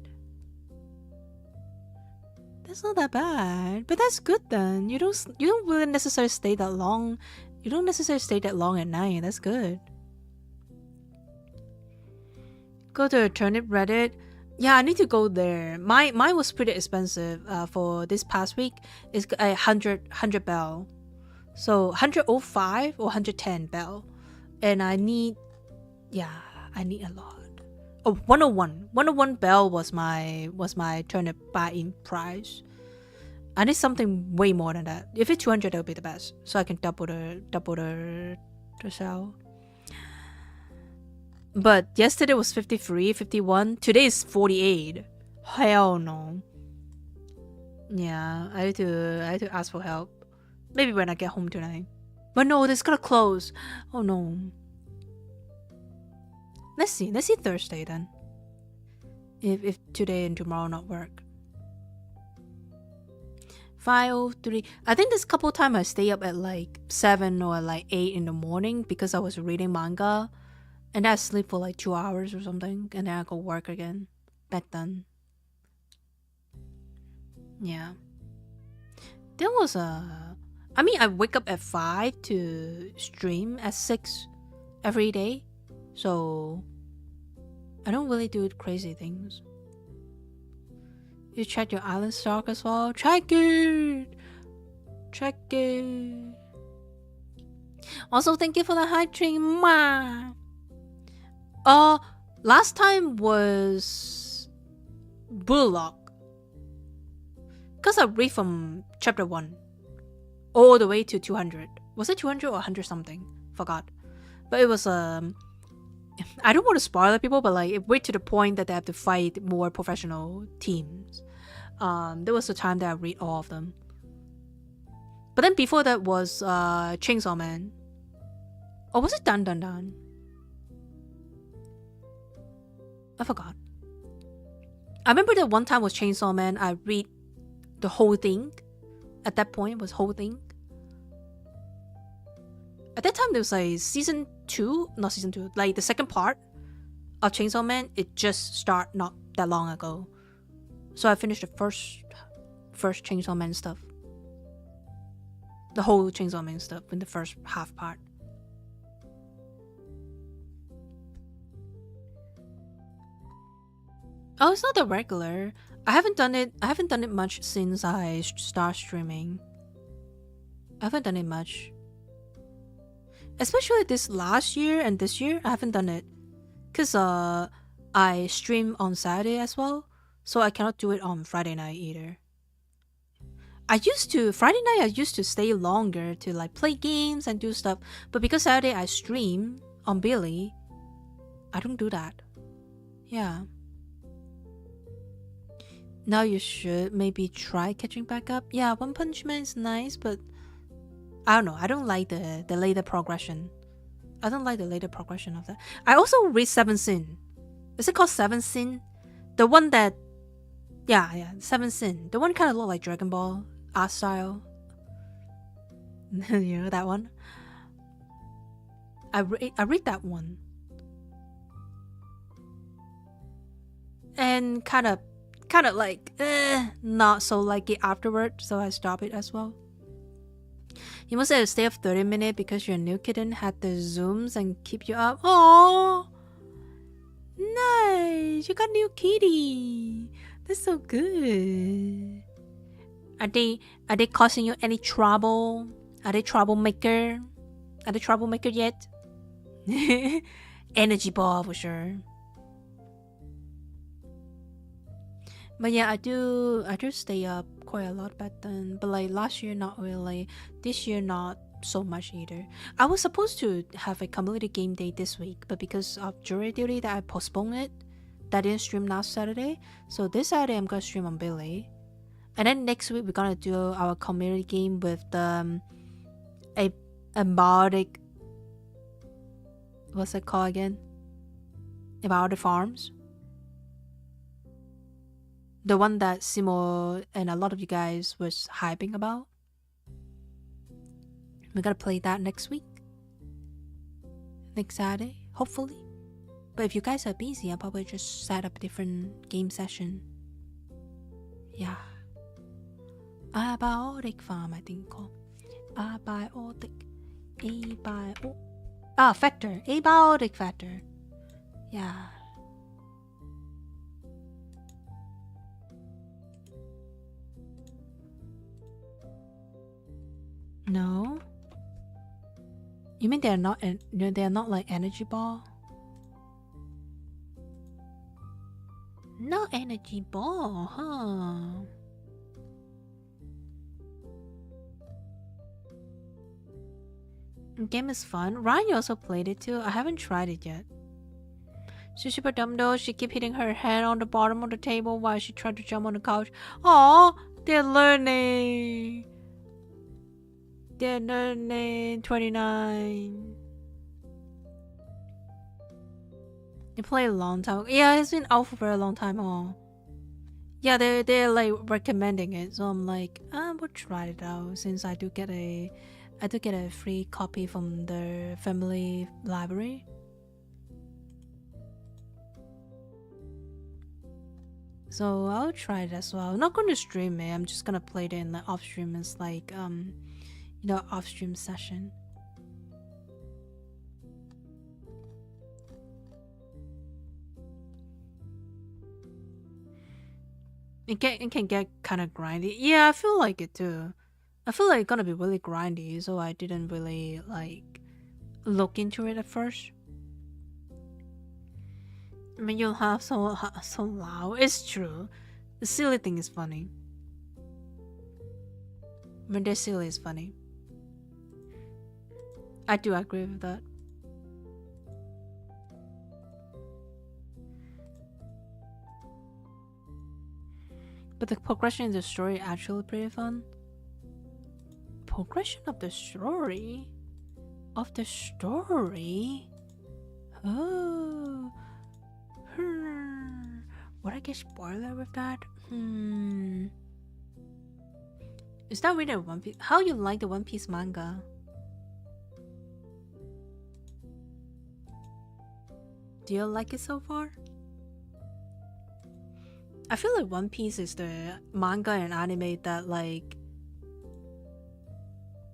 That's not that bad, but that's good then. You don't really necessarily stay that long. You don't necessarily stay that long at night. That's good. Go to Turnip Reddit. Yeah, I need to go there. Mine was pretty expensive. For this past week, it's a 100 bell, so 105 or 110 bell, and I need a lot. Oh, 101 bell was my turnip buy-in price. I need something way more than that. If it's 200, that would be the best, so I can double the sell. But yesterday was 53, 51. Today is 48. Hell no. Yeah, I had to ask for help. Maybe when I get home tonight. But no, this gotta close. Oh no. Let's see Thursday then. If today and tomorrow not work. 5:03. I think this couple time I stay up at like 7 or like 8 in the morning because I was reading manga. And then I sleep for like 2 hours or something. And then I go work again. Back then. Yeah. There was I wake up at 5 to stream at 6 every day. So I don't really do crazy things. You check your island stock as well? Check it! Also, thank you for the hype train. Last time was Bullock. Because I read from chapter 1 all the way to 200. Was it 200 or 100 something? Forgot. But it was I don't want to spoil people, but like it went to the point that they have to fight more professional teams. There was a time that I read all of them. But then before that was Chainsaw Man. Or was it Dan? I forgot. I remember that one time was Chainsaw Man. I read the whole thing. At that point, it was whole thing. At that time, there was like season 2, not season 2, like the second part of Chainsaw Man. It just started not that long ago, so I finished the first Chainsaw Man stuff, the whole Chainsaw Man stuff in the first half part. Oh, it's not the regular. I haven't done it much since I start streaming. I haven't done it much. Especially this last year and this year, I haven't done it. Because I stream on Saturday as well. So I cannot do it on Friday night either. Friday night I used to stay longer to like play games and do stuff. But because Saturday I stream on Billy, I don't do that. Yeah. Now you should maybe try catching back up. Yeah, One Punch Man is nice, but I don't know. I don't like the later progression. I don't like the later progression of that. I also read Seven Sin. Is it called Seven Sin? The one that... Yeah, Seven Sin. The one kind of look like Dragon Ball art style. You know that one? I read that one. And kind of like not so like it afterward, so I stopped it as well. You must have to stay up 30 minutes because your new kitten had the zooms and keep you up. Oh, nice! You got a new kitty. That's so good. Are they causing you any trouble? Are they troublemaker? Are they troublemaker yet? Energy ball for sure. But yeah, I do stay up quite a lot back then. But like last year, not really. This year, not so much either. I was supposed to have a community game day this week, but because of jury duty, that I postponed it. That didn't stream last Saturday. So this Saturday, I'm gonna stream on Billy. And then next week, we're gonna do our community game with a bardic what's it called again? About the farms. The one that Simo and a lot of you guys was hyping about. We're gonna play that next week. Next Saturday, hopefully. But if you guys are busy, I'll probably just set up a different game session. Yeah. Abiotic farm, I think called. Abiotic. Factor. Abiotic factor. Yeah. No. You mean they're not like energy ball? Not energy ball, huh? The game is fun. Ryan also played it too. I haven't tried it yet. She's super dumb though. She keep hitting her head on the bottom of the table while she tried to jump on the couch. Aw, they're learning. They're learning. 29. They play a long time. Yeah, it's been out for a very long time. Oh, yeah, they're like recommending it. So I'm like, I will try it out since I do get a free copy from the family library. So I'll try it as well. I'm not going to stream it. I'm just gonna play it in the off stream as like off stream session. It can get kind of grindy. Yeah, I feel like it too. I feel like it's gonna be really grindy, so I didn't really like look into it at first. I mean, you'll have so loud. It's true. The silly thing is funny. When they're silly is funny. I do agree with that. But the progression in the story actually pretty fun. Progression of the story? Oh. Would I get spoiler with that? Is that really a One Piece? How you like the One Piece manga? Do you like it so far? I feel like One Piece is the manga and anime that like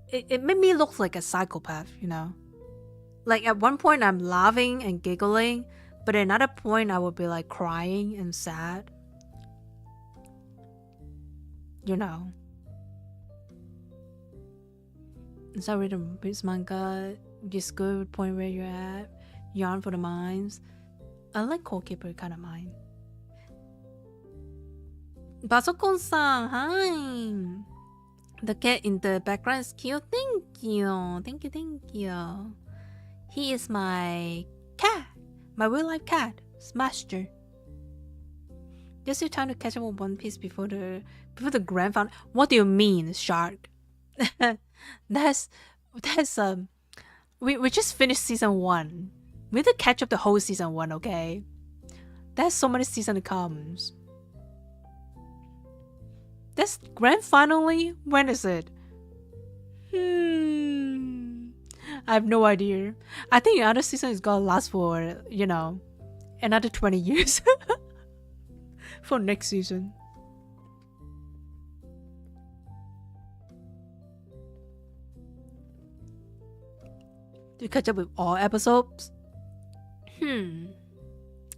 it made me look like a psychopath, you know? Like at one point I'm laughing and giggling, but at another point I would be like crying and sad. You know. Is that really One Piece manga? Just good point where you're at. Yarn for the minds. I like Cold Keeper kind of mind. Basokon-san, hi. The cat in the background is cute. Thank you. Thank you. He is my cat. My real life cat. Smasher. There's still time to catch up with One Piece before the grand final. What do you mean, shark? that's we just finished season 1. We need to catch up the whole season 1, okay? There's so many seasons to come. That's grand finally? When is it? I have no idea. I think the other season is gonna last for, another 20 years. For next season. To catch up with all episodes?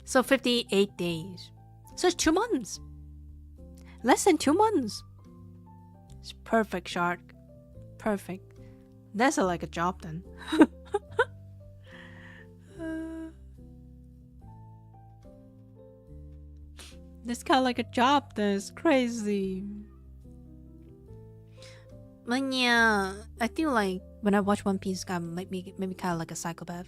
So 58 days. So it's 2 months. Less than 2 months. It's perfect, shark. Perfect. That's like a job then. That's kind of like a job then. It's crazy. But yeah, I feel like when I watch One Piece, it make me kind of like a psychopath.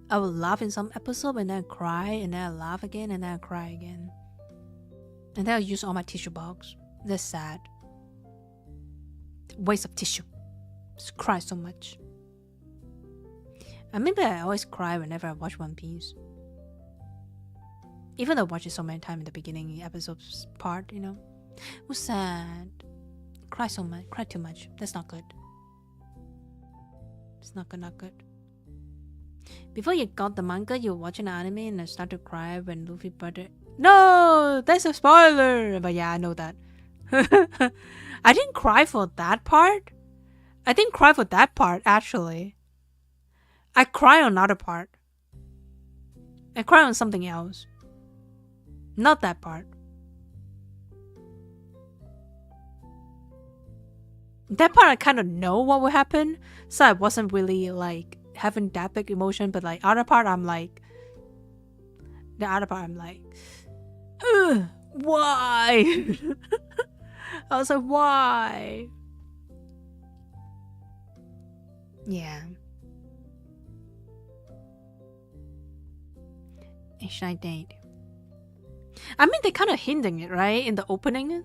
I will laugh in some episode and then cry and then I laugh again and then I cry again. And then I'll use all my tissue box. That's sad. Waste of tissue. Just cry so much. Maybe I always cry whenever I watch One Piece. Even though I watched it so many times in the beginning episodes part, It was sad. Cry so much. Cry too much. That's not good. It's not good. Before you got the manga, you were watching the anime and I started to cry when Luffy brother. No! That's a spoiler! But yeah, I know that. I didn't cry for that part. Actually. I cry on another part. I cry on something else. Not that part. That part I kind of know what will happen, so I wasn't really like having that big emotion, but like other part I'm like, ugh, why? I was like, why? Yeah. Should I date? I mean, they kind of hinting it, right, in the opening.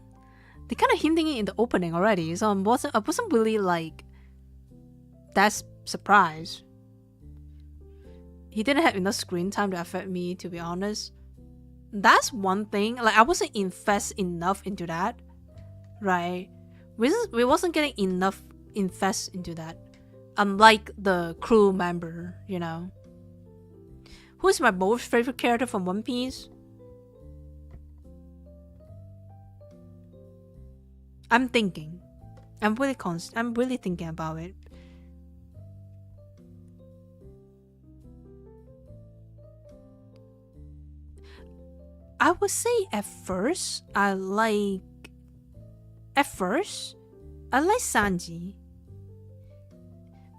They kind of hinting it in the opening already, so I wasn't really like that surprised. He didn't have enough screen time to affect me, to be honest. That's one thing. Like I wasn't invest enough into that, right? We wasn't getting enough invest into that. Unlike the crew member, Who's my most favorite character from One Piece? I'm thinking. I'm really thinking about it. I would say at first I like Sanji.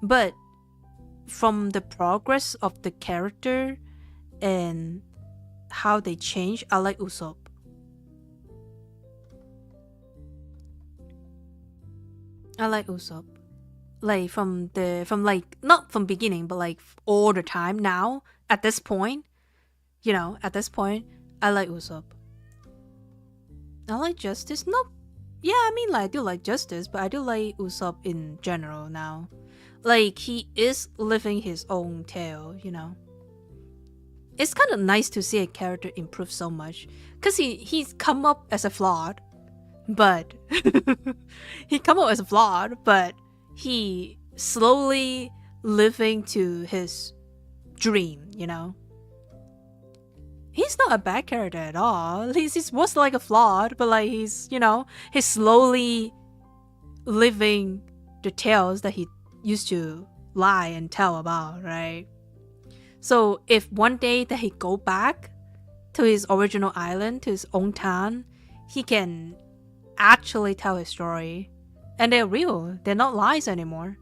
But from the progress of the character and how they change, I like Usopp. Like from like not from beginning, but like all the time now. At this point, I like Usopp. I like Justice. No, yeah, I mean like I do like Justice, but I do like Usopp in general now. Like he is living his own tale, It's kind of nice to see a character improve so much, cause he's come up as a flawed, but he slowly living to his dream, He's not a bad character at all. He was like a flawed, but like he's slowly living the tales that he used to lie and tell about, right? So if one day that he go back to his original island, to his own town, he can actually tell his story. And they're real. They're not lies anymore.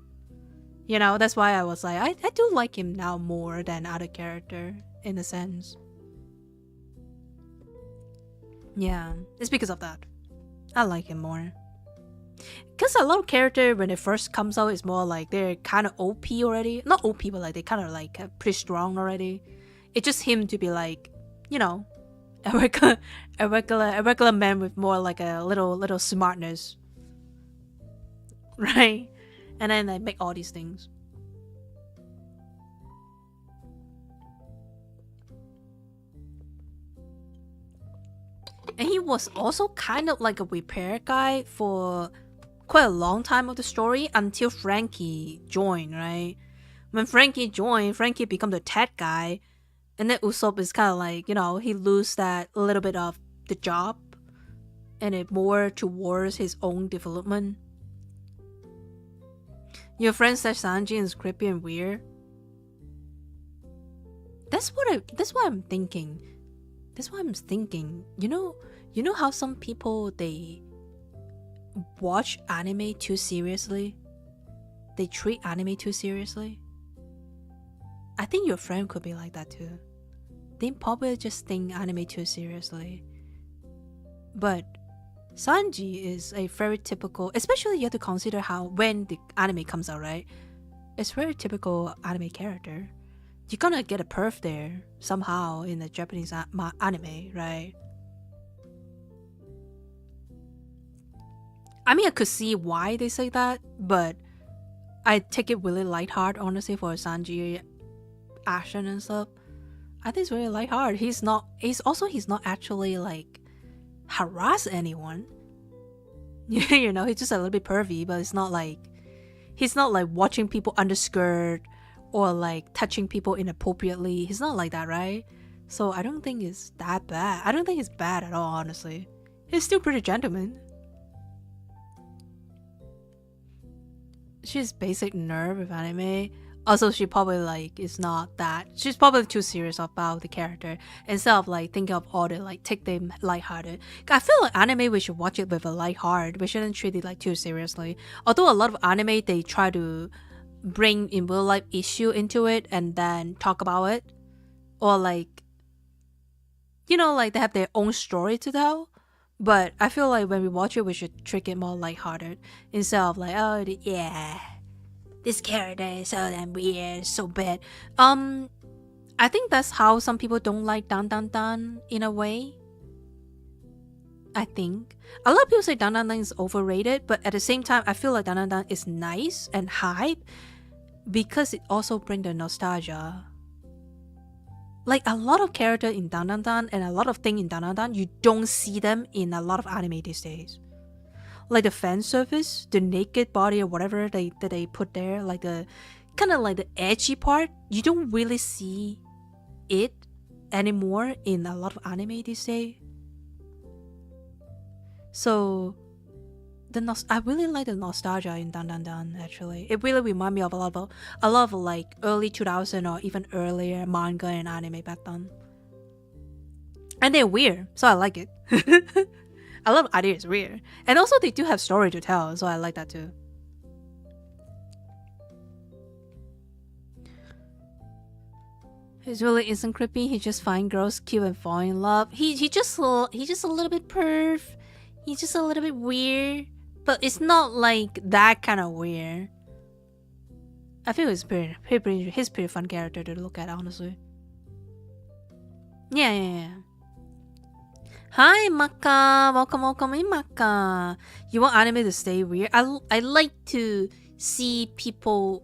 That's why I was like, I do like him now more than other character, in a sense. Yeah, it's because of that. I like him more. Because a lot of character, when it first comes out, is more like they're kind of OP already. Not OP, but like they kind of like pretty strong already. It's just him to be like, a regular man with more like a little smartness, right? And then they make all these things. And he was also kind of like a repair guy for quite a long time of the story until Frankie joined, right? When Frankie joined, Frankie became the tech guy, and then Usopp is kind of like, he lose that little bit of the job and it more towards his own development. Your friend said Sanji is creepy and weird. That's what I'm thinking. You know how some people, they watch anime too seriously? They treat anime too seriously? I think your friend could be like that too. They probably just think anime too seriously. But Sanji is a very typical, especially you have to consider how when the anime comes out, right? It's very typical anime character. You're gonna get a perf there somehow in the Japanese anime, right? I mean, I could see why they say that, but I take it really lighthearted, honestly, for Sanji. action and stuff. I think it's really lighthearted. He's not actually like harass anyone. You know, he's just a little bit pervy, but it's not like he's not like watching people underskirt or like touching people inappropriately. He's not like that, right? So I don't think it's that bad. I don't think it's bad at all, honestly. He's still pretty gentleman. She's basic nerve of anime. Also, she probably like is not that. She's probably too serious about the character instead of like thinking of all the like take them lighthearted. I feel like anime we should watch it with a light heart. We shouldn't treat it like too seriously. Although a lot of anime they try to bring in real life issue into it and then talk about it, or like you know like they have their own story to tell. But I feel like when we watch it, we should treat it more lighthearted instead of like, oh yeah, this character is so damn weird, so bad. I think that's how some people don't like Dan Dan Dan in a way. I think a lot of people say Dan Dan Dan is overrated, but at the same time, I feel like Dan Dan Dan is nice and hype because it also brings the nostalgia. Like a lot of character in Dan Dan Dan and a lot of things in Dan Dan Dan, you don't see them in a lot of anime these days. Like the fan service, the naked body or whatever they put there, like the kind of like the edgy part, you don't really see it anymore in a lot of anime these days. So I really like the nostalgia in Dan Dan Dan. Actually, it really reminds me of a lot of like early 2000 or even earlier manga and anime back then. And they're weird, so I like it. I love the idea it's weird, and also they do have story to tell, so I like that too. He's really isn't creepy. He just find girls cute and fall in love. He just a little bit perv. He's just a little bit weird. But it's not like that kind of weird. I feel he's pretty fun character to look at, honestly. Yeah. Hi, Maka. Welcome in, Maka. You want anime to stay weird? I like to see people.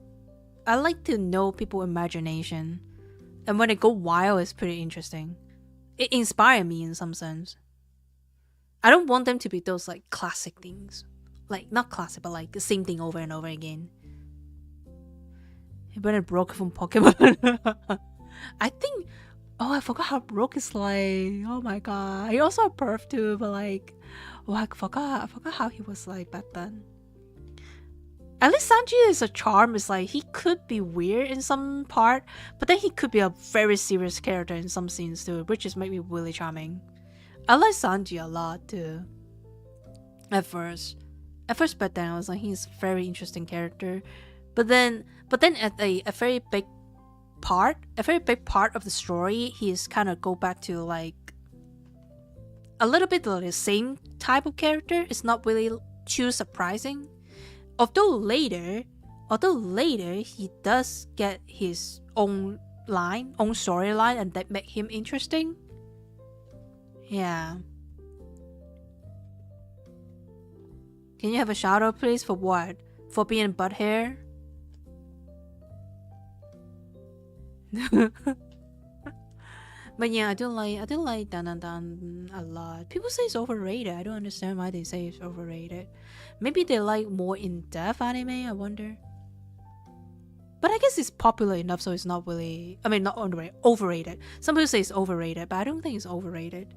I like to know people's imagination, and when they go wild, it's pretty interesting. It inspired me in some sense. I don't want them to be those like classic things. Like, not classic, but like the same thing over and over again. He better broke from Pokemon. I think... Oh, I forgot how Brook is like. Oh my god. He also a perf too, but like... Oh, I forgot how he was like back then. At least Sanji is a charm. It's like, he could be weird in some part, but then he could be a very serious character in some scenes too, which just make me really charming. I like Sanji a lot too. At first, but then I was like, he's a very interesting character. But then at a very big part of the story, he's kind of go back to like a little bit like the same type of character. It's not really too surprising. Although later he does get his own storyline, and that make him interesting. Yeah. Can you have a shout out, please? For what? For being butt hair? But yeah, I do like Dan Dan Dan a lot. People say it's overrated. I don't understand why they say it's overrated. Maybe they like more in-depth anime, I wonder. But I guess it's popular enough, so it's not really... I mean, not overrated. Some people say it's overrated, but I don't think it's overrated.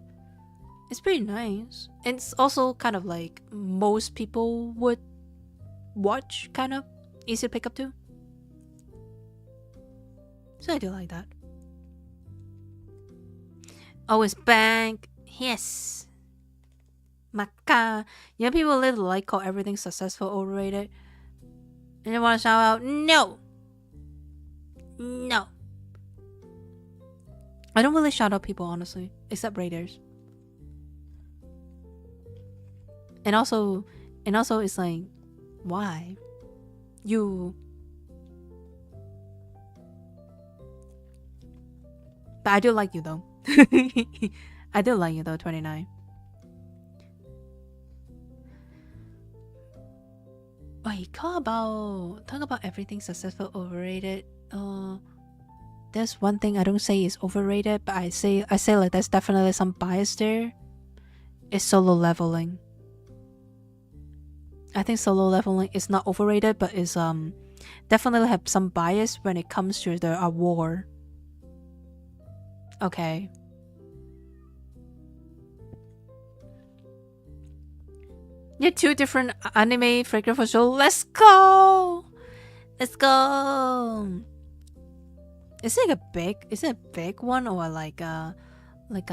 It's pretty nice. And it's also kind of like most people would watch, kind of easy to pick up to. So I do like that. Always back. Yes. Maka. You know people live like call everything successful overrated. And you want to shout out? No. I don't really shout out people, honestly. Except raiders. And also it's like, why? But I do like you though. I do like you though, 29. Wait, talk about everything successful overrated. there's one thing I don't say is overrated, but I say like there's definitely some bias there. It's solo leveling. I think solo leveling is not overrated, but is definitely have some bias when it comes to the award. Okay. Yeah, 2 different anime figure for sure. Let's go. Let's go. Is it a big one or like a what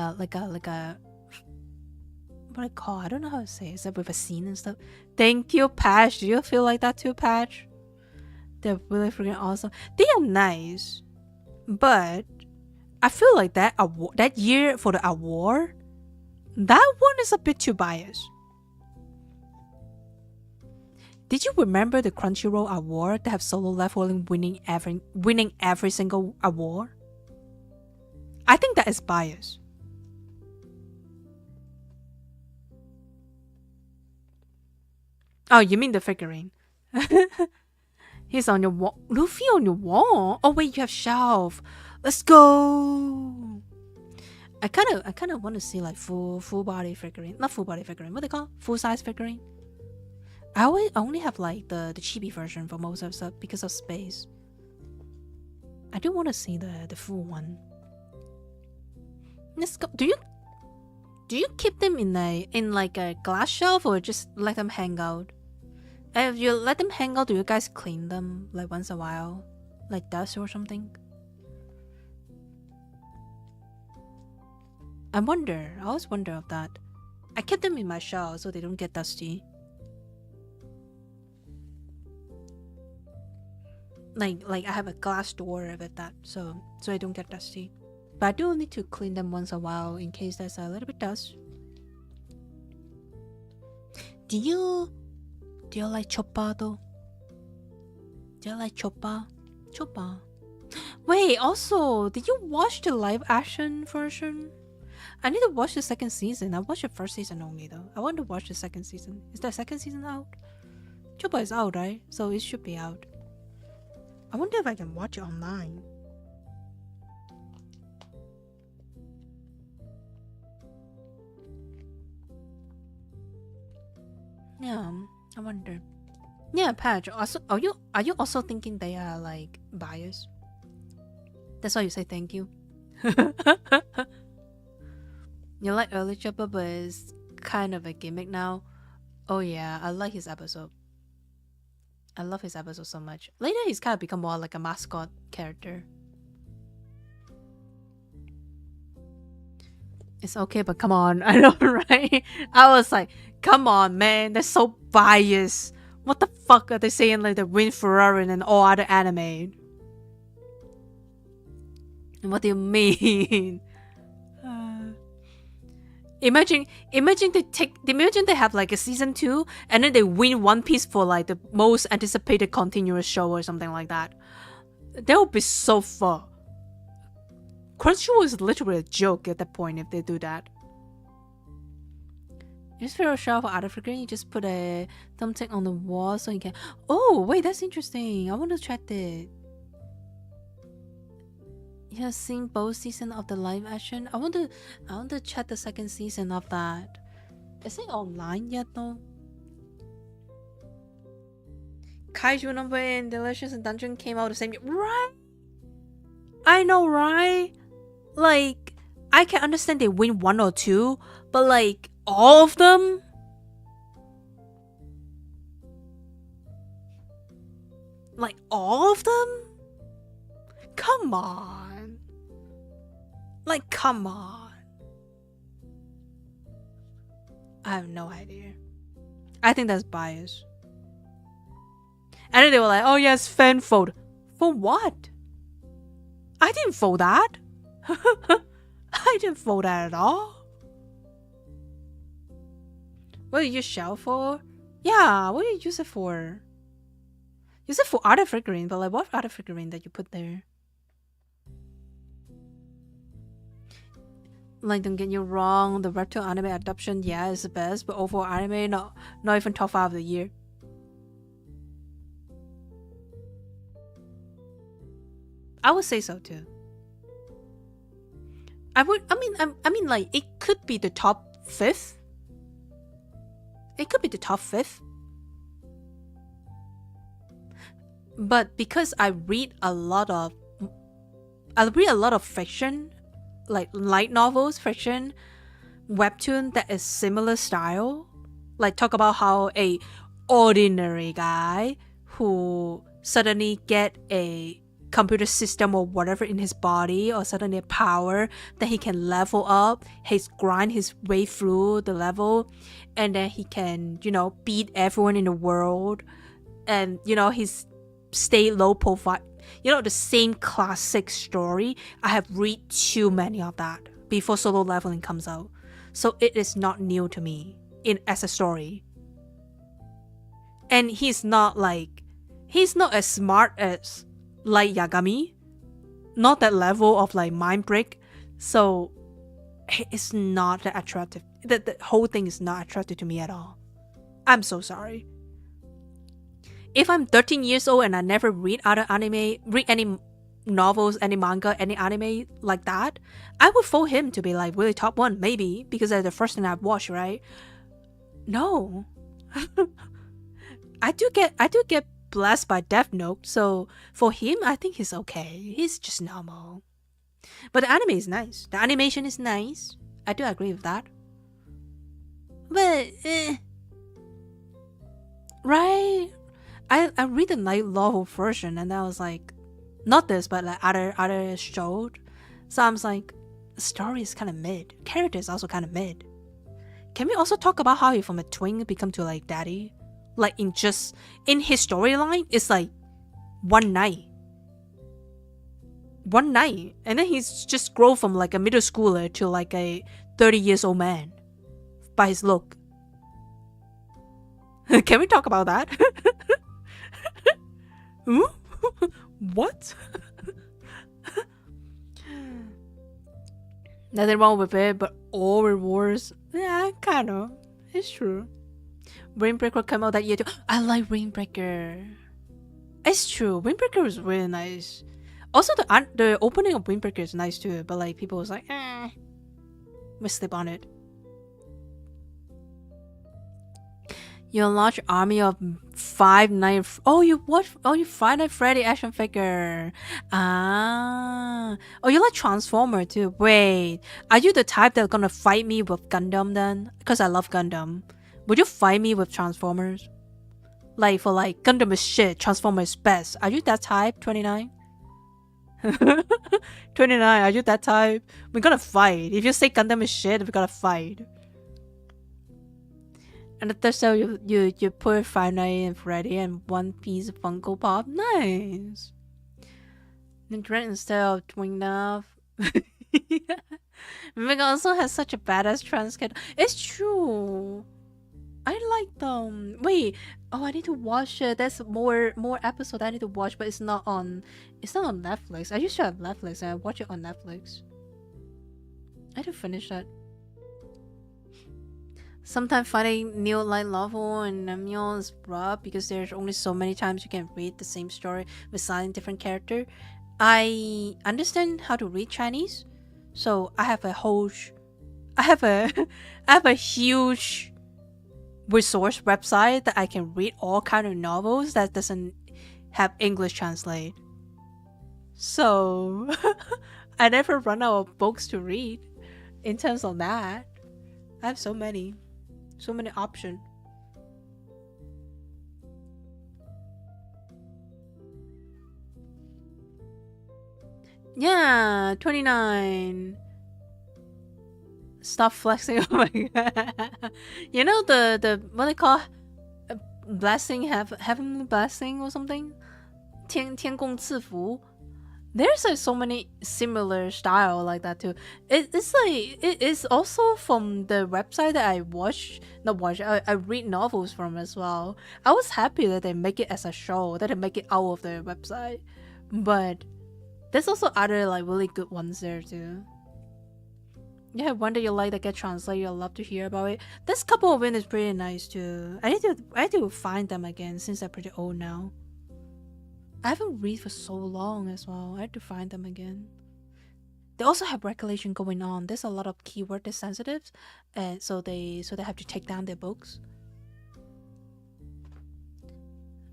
do I call? I don't know how to say it. Is that with a scene and stuff? Thank you, Patch. Do you feel like that too, Patch? They're really freaking awesome. They are nice, but I feel like that year for the award, that one is a bit too biased. Did you remember the Crunchyroll award that have solo leveling winning every single award? I think that is biased. Oh, you mean the figurine? He's on your wall. Luffy on your wall? Oh wait, you have shelf. Let's go. I kind of want to see like full body figurine. Not full body figurine. What they call? Full size figurine. I only have like the chibi version for most of stuff because of space. I do want to see the full one. Let's go. Do you keep them in like a glass shelf or just let them hang out? If you let them hang out, do you guys clean them like once in a while, like dust or something? I always wonder of that. I keep them in my shelf so they don't get dusty. Like I have a glass door with that, so I don't get dusty. But I do need to clean them once in a while in case there's a little bit dust. Do you like choppa though? Do you like choppa? Choppa. Wait, also, did you watch the live action version? I need to watch the second season. I watched the first season only though. I want to watch the second season. Is the second season out? Choppa is out, right? So it should be out. I wonder if I can watch it online. Yeah, I wonder. Yeah, Patch. Also, are you also thinking they are like biased? That's why you say thank you. You like early Chopper, but it's kind of a gimmick now. Oh yeah, I like his episode. I love his episode so much. Later, he's kind of become more like a mascot character. It's okay, but come on. I know, right? I was like, come on, man. They're so biased. What the fuck are they saying like the Win Ferrari and all other anime? What do you mean? Imagine they have like a season 2 and then they win One Piece for like the most anticipated continuous show or something like that. That would be so fun. Crunchyroll is literally a joke at that point if they do that. Just for a show for other figure, you just put a thumbtack on the wall so you can. Oh wait, that's interesting. I want to check it. You have seen both seasons of the live action? I want to check the second season of that. Is it online yet though? Kaiju number and Delicious and Dungeon came out the same year. Right? I know, right? Like, I can understand they win 1 or 2, but like all of them? Like all of them? Come on. Like, come on. I have no idea. I think that's bias. And then they were like, oh yes, fan vote. For what? I didn't vote that. I didn't vote that at all. What did you use shell for? Yeah, what did you use it for? Use it for other figurine, but like what other figurine that you put there? Like, don't get you wrong, the Reptile anime adaptation, yeah, is the best, but overall anime, not even top 5 of the year. I would say so too. I mean, like it could be the top fifth. It could be the top fifth. But because I read a lot of fiction, like light novels, fiction, webtoon that is similar style. Like talk about how a ordinary guy who suddenly get a computer system or whatever in his body, or suddenly a power that he can level up, he's grind his way through the level, and then he can, beat everyone in the world, and he's stay low profile. The same classic story. I have read too many of that before Solo Leveling comes out, so it is not new to me as a story. And he's not as smart as Light Yagami, not that level of like mind break, so it's not that attractive. The whole thing is not attractive to me at all. I'm so sorry. If I'm 13 years old and I never read any novels, any manga, any anime like that, I would vote him to be like really top one, maybe, because that's the first thing I've watched, right? No. I do get blessed by Death Note, so for him, I think he's okay. He's just normal. But the anime is nice. The animation is nice. I do agree with that. But, right? I read the light novel version, and I was like, not this, but like other showed. So I was like, the story is kind of mid. Character is also kind of mid. Can we also talk about how he from a twin become to like daddy? Like in his storyline, it's like one night, and then he's just grow from like a middle schooler to like a 30 years old man by his look. Can we talk about that? What? Nothing wrong with it, but all rewards. Yeah, kind of. It's true. Rainbreaker came out that year too. I like Rainbreaker. It's true. Rainbreaker was really nice. Also, the opening of Windbreaker is nice too, but like people was like, we sleep on it. Your large army of Five Nights. Oh, you Five Nights Freddy action figure. Ah. Oh, you like Transformer too. Wait, are you the type that's gonna fight me with Gundam then? Because I love Gundam. Would you fight me with Transformers? Like for like Gundam is shit, Transformer is best. Are you that type? 29. 29. Are you that type? We're gonna fight. If you say Gundam is shit, we're gonna fight. And the third cell, you put Five Nights and Freddy and one piece of Funko Pop. Nice. And Dread instead of Twin Enough. Mega also has such a badass trans kid. It's true. I like them. Wait. Oh, I need to watch it. There's more episodes I need to watch, but it's not on Netflix. I used to have Netflix and I watch it on Netflix. I had to finish that. Sometimes finding new light novel and Namyeon is rough because there's only so many times you can read the same story with slightly different character. I understand how to read Chinese, so I have a huge resource website that I can read all kind of novels that doesn't have English translate. So I never run out of books to read. In terms of that, I have so many options. Yeah, 29. Stop flexing. Oh my god. You know the what they call blessing, heavenly blessing or something? 天公赐福. There's like so many similar style like that too. It's like it is also from the website that I read novels from as well. I was happy that they make it as a show, that they make it out of their website. But there's also other like really good ones there too. Yeah, one that you like that get translated, I'd love to hear about it. This couple of it is pretty nice too. I need to find them again since they're pretty old now. I haven't read for so long as well. I had to find them again. they also have regulation going on. There's a lot of keyword sensitives, and so they have to take down their books.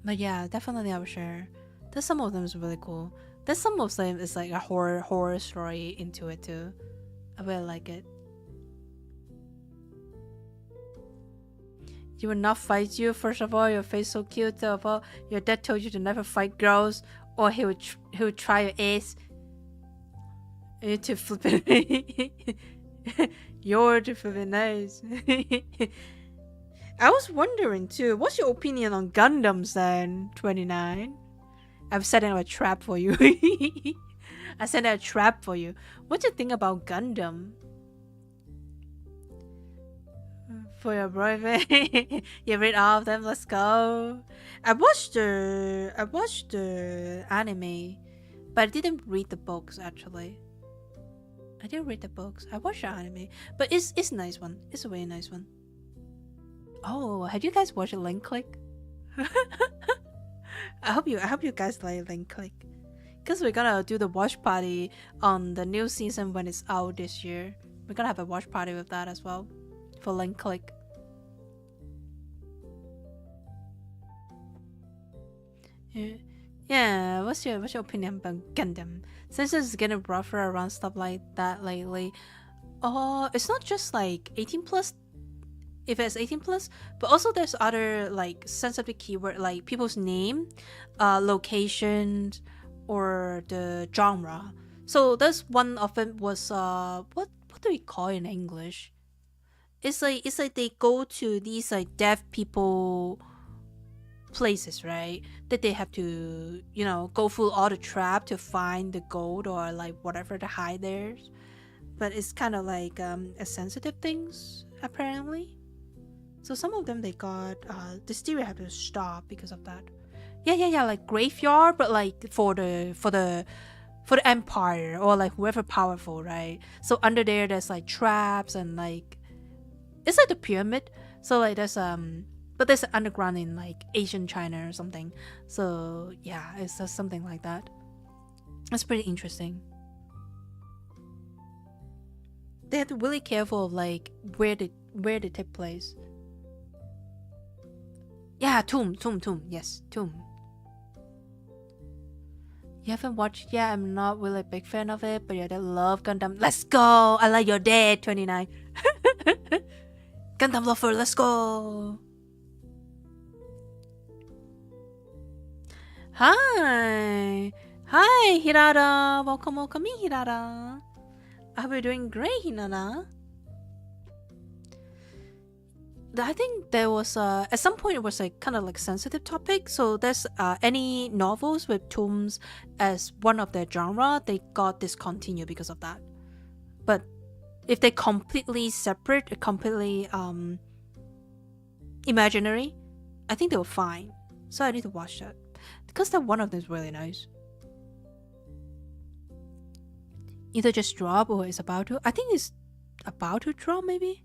But yeah, definitely I will share. There's some of them is really cool. There's some of them is like a horror story into it too. I really like it. You will not fight you. First of all, your face so cute. Third of all, your dad told you to never fight girls, or he would try your ass. You too flippin'. You're too flippin' nice. I was wondering too. What's your opinion on Gundams then? 29. I'm setting a trap for you. I set a trap for you. What do you think about Gundam? For your boyfriend, you read all of them. Let's go. I watched the anime, but I didn't read the books actually. I didn't read the books. I watched the anime, but it's a nice one. It's a really nice one. Oh, have you guys watched Link Click? I hope you guys like Link Click, because we're gonna do the watch party on the new season when it's out this year. We're gonna have a watch party with that as well. For Link Click. Yeah, what's your opinion about Gundam? Since it's getting rougher around stuff like that lately. Oh, it's not just like 18 plus. If it's 18 plus, but also there's other like sensitive keyword like people's name, locations, or the genre. So that's one of them was what do we call it in English? It's like they go to these like deaf people places, right? That they have to, go through all the trap to find the gold or like whatever to hide there. But it's kind of like a sensitive things apparently. So some of them they got the stereo had to stop because of that. Yeah, like graveyard, but like for the empire or like whoever powerful, right? So under there's like traps and like it's like the pyramid. So like there's but there's an underground in like Asian China or something. So yeah, it's just something like that. It's pretty interesting. They have to be really careful of like where they take place. Yeah, Tomb. Yes, Tomb. You haven't watched yet? I'm not really a big fan of it, but yeah, I love Gundam. Let's go! I like your dad, 29. Gundam lover, let's go! Hi! Hi, Hirada! Welcome in, Hirada! I hope you're doing great, Hinata. I think there was at some point it was like kind of like sensitive topic. So there's any novels with tombs as one of their genre, they got discontinued because of that. But if they completely separate, completely imaginary, I think they were fine. So I need to watch that because that one of them is really nice. Either just drop or it's about to. I think it's about to drop maybe.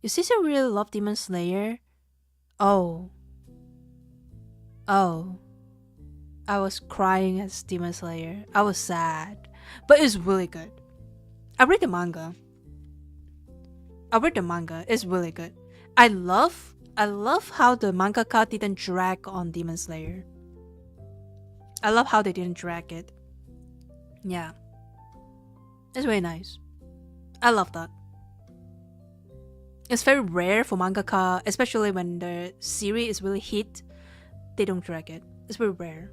Your sister really love Demon Slayer? Oh. I was crying as Demon Slayer. I was sad. But it's really good. I read the manga. It's really good. I love how the mangaka didn't drag on Demon Slayer. I love how they didn't drag it. Yeah. It's really nice. I love that. It's very rare for mangaka, especially when the series is really hit, they don't drag it. It's very rare.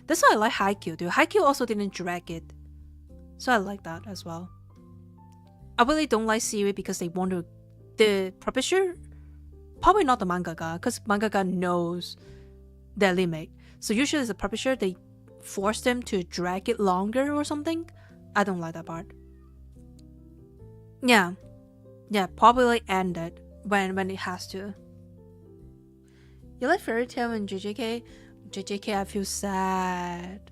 That's why I like Haikyuu too. Haikyuu also didn't drag it. So I like that as well. I really don't like series because they want to... The publisher, probably not the mangaka, because mangaka knows their limit. So usually as a publisher, they force them to drag it longer or something. I don't like that part. Yeah, probably end it when it has to. You like Fairy Tail and JJK? JJK, I feel sad.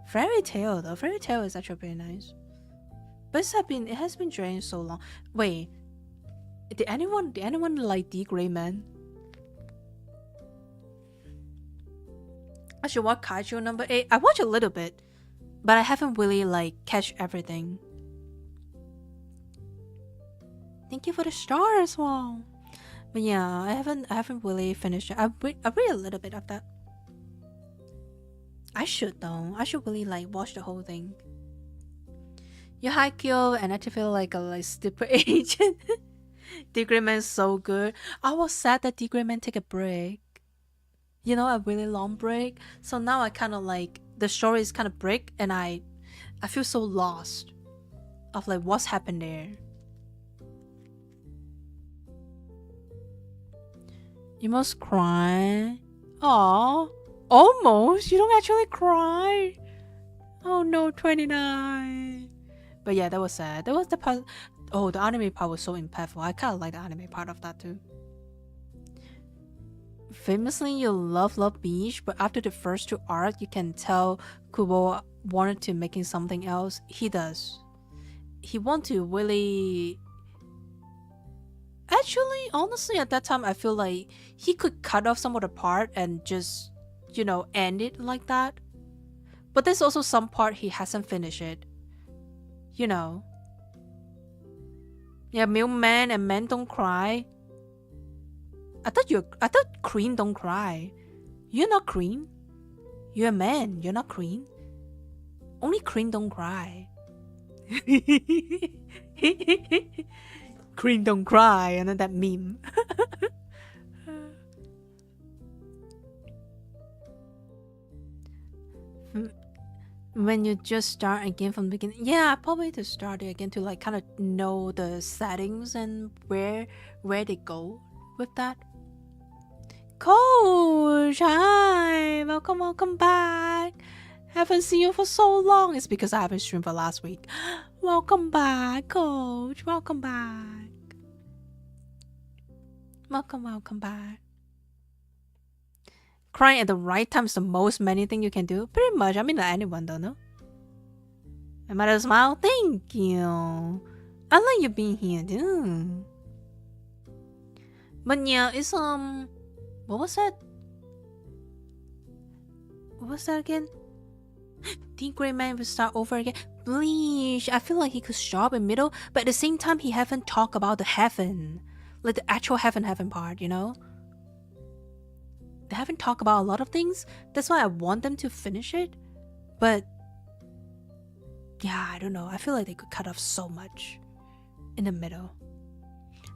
Fairy Tail though, Fairy Tail is actually pretty nice. But it has been drained so long. Wait, did anyone like The Gray Man? I should watch Kaiju number 8. I watched a little bit. but I haven't really like catch everything. Thank you for the star as well. But yeah, I haven't really finished it. I read a little bit of that. I should though. I should really like watch the whole thing. You Haikyuu and I feel like a stupid agent. Degree Man is so good. I was sad that Degree Man take a break. You know, a really long break. So now I kind of like the story is kind of break, and I feel so lost of like what's happened there. You must cry. Aw, almost. You don't actually cry. Oh no, 29. But yeah, that was sad. That was the part. Oh, the anime part was so impactful. I kind of like the anime part of that too. Famously, you love Beach, but after the first 2 arcs, you can tell Kubo wanted to making something else. He does. He want to really. Actually, honestly, at that time, I feel like he could cut off some of the part and just, you know, end it like that. But there's also some part he hasn't finished it. You know. Yeah, Milkman and Men Don't Cry. I thought Queen don't cry. You're not Queen. You're a man. You're not Queen. Only Queen don't cry. Queen don't cry, and then that meme. When you just start again from the beginning, yeah, probably to start it again to like kind of know the settings and where they go with that. Coach, hi, welcome back. Haven't seen you for so long. It's because I haven't streamed for last week. Welcome back, Coach. Welcome back. Welcome back. Crying at the right time is the most many thing you can do. Pretty much. I mean, like anyone, don't know. I might as smile. Thank you. I like you being here, too. But yeah, it's what was that? What was that again? The Grey Man will start over again. Bleach. I feel like he could stop in middle, but at the same time, he haven't talked about the heaven, like the actual heaven part. You know, they haven't talked about a lot of things. That's why I want them to finish it. But yeah, I don't know. I feel like they could cut off so much in the middle.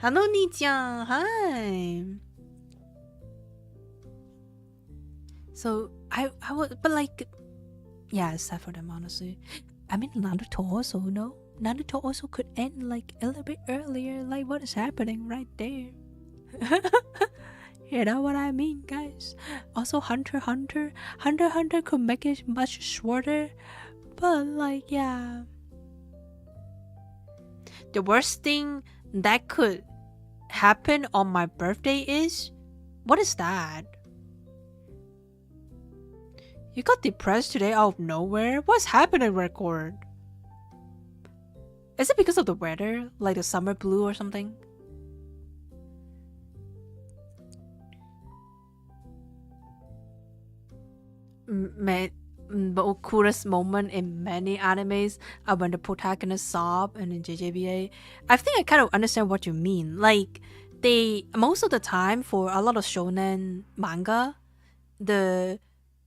Hello, Ni-chan. Hi. So I would, but like, yeah, it's sad for them, honestly. I mean, Naruto also, no? Naruto also could end like a little bit earlier, like what is happening right there. You know what I mean, guys? Also, Hunter could make it much shorter, but like, yeah. The worst thing that could happen on my birthday is, what is that? You got depressed today out of nowhere? What's happening, Record? Is it because of the weather? Like the summer blue or something? The coolest moment in many animes are when the protagonist sob, and in JJBA, I think I kind of understand what you mean. Like, they, most of the time for a lot of shonen manga, the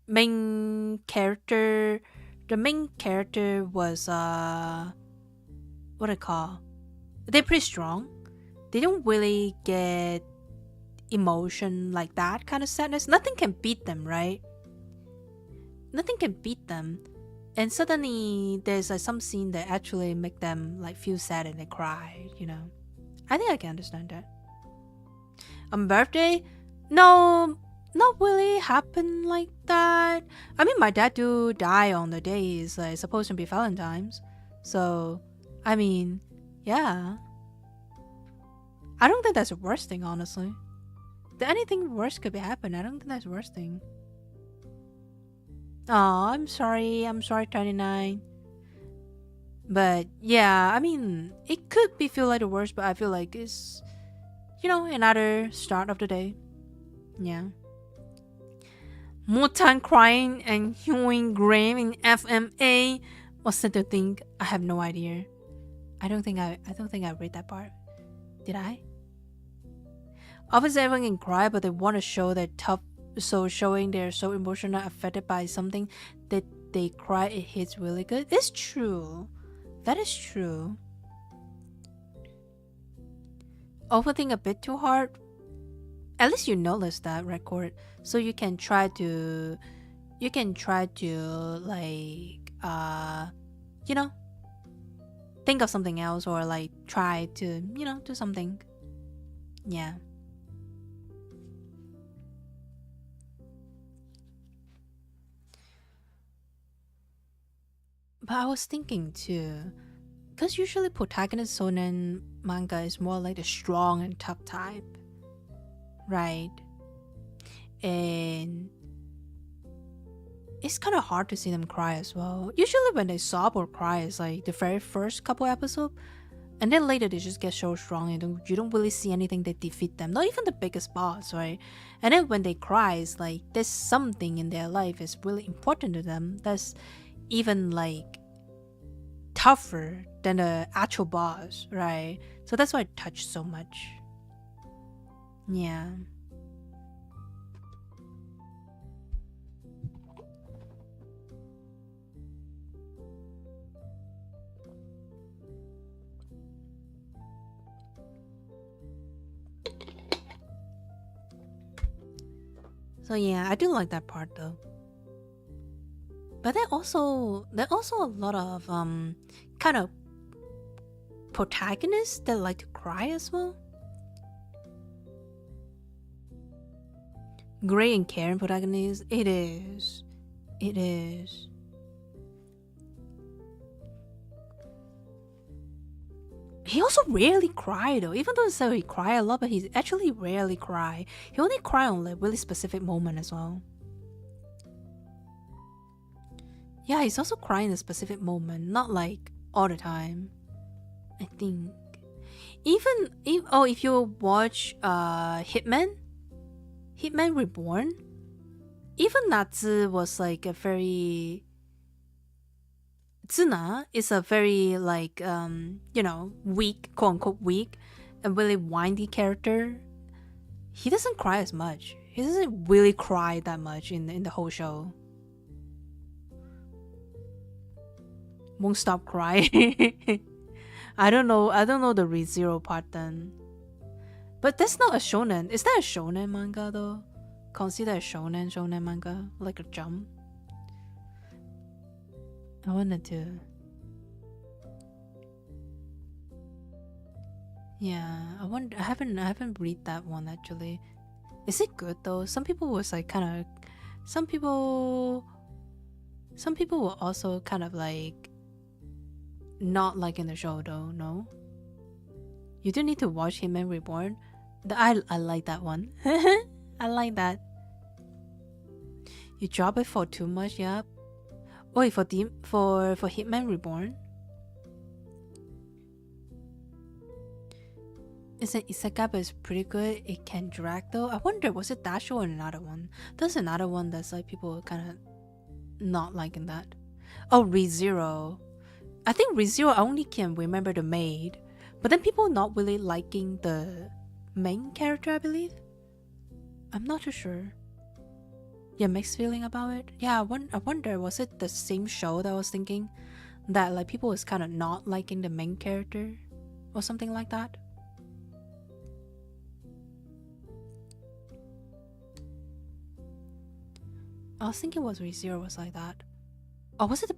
main character was what I call, they're pretty strong. They don't really get emotion like that kind of sadness. Nothing can beat them, right? Nothing can beat them. And suddenly there's like some scene that actually make them like feel sad and they cry, you know. I think I can understand that. On birthday, no, not really happen like that. I mean, my dad do die on the day it's like supposed to be Valentine's. So, I mean, yeah. I don't think that's the worst thing, honestly. If anything worse could be happen, I don't think that's the worst thing. Oh, I'm sorry, 29. But yeah, I mean, it could be feel like the worst, but I feel like it's, you know, another start of the day. Yeah. More time crying and hewing grave in FMA. What's that to think? I have no idea. I don't think I read that part. Did I? Obviously everyone can cry, but they want to show their tough, so showing they're so emotional affected by something that they cry, it hits really good. It's true. That is true. Overthink a bit too hard. At least you notice that record, so you can try to like you know, think of something else, or like try to, you know, do something. Yeah. But I was thinking too, because usually protagonist shonen manga is more like the strong and tough type, right? And it's kind of hard to see them cry as well. Usually when they sob or cry is like the very first couple episodes, and then later they just get so strong and you don't really see anything that defeat them, not even the biggest boss, right? And then when they cry, it's like there's something in their life is really important to them that's even like tougher than the actual boss, right? So that's why it touched so much. Yeah. So yeah, I do like that part though. But there also a lot of kind of protagonists that like to cry as well. Gray and Karen protagonist, it is. It is. He also rarely cry though, even though so he cry a lot, but he actually rarely cry. He only cry on like really specific moment as well. Yeah, he's also crying in a specific moment, not like all the time, I think. Even if you watch Hitman Reborn, even Natsu was like a very Tsuna is a very like you know, weak, quote unquote weak, and really windy character. He doesn't cry as much. He doesn't really cry that much in the whole show. Won't stop crying. I don't know the ReZero part then. But that's not a shonen. Is that a shonen manga though? Consider a shonen manga? Like a Jump? I wanted to. Yeah, I haven't read that one actually. Is it good though? Some people was like kind of. Some people were also kind of like not liking the show though. No. You do need to watch Hitman Reborn. I like that one. I like that. You drop it for too much, yeah. Oh, for Hitman Reborn. It's an isekai, but it's pretty good. It can drag though. I wonder, was it that show or another one? There's another one that's like people kind of not liking that. Oh, ReZero. I think ReZero I only can remember the maid, but then people not really liking the main character, I believe. I'm not too sure. Yeah, mixed feeling about it. Yeah, I wonder, was it the same show that I was thinking? That like people was kind of not liking the main character or something like that? I was thinking was ReZero was like that. Or was it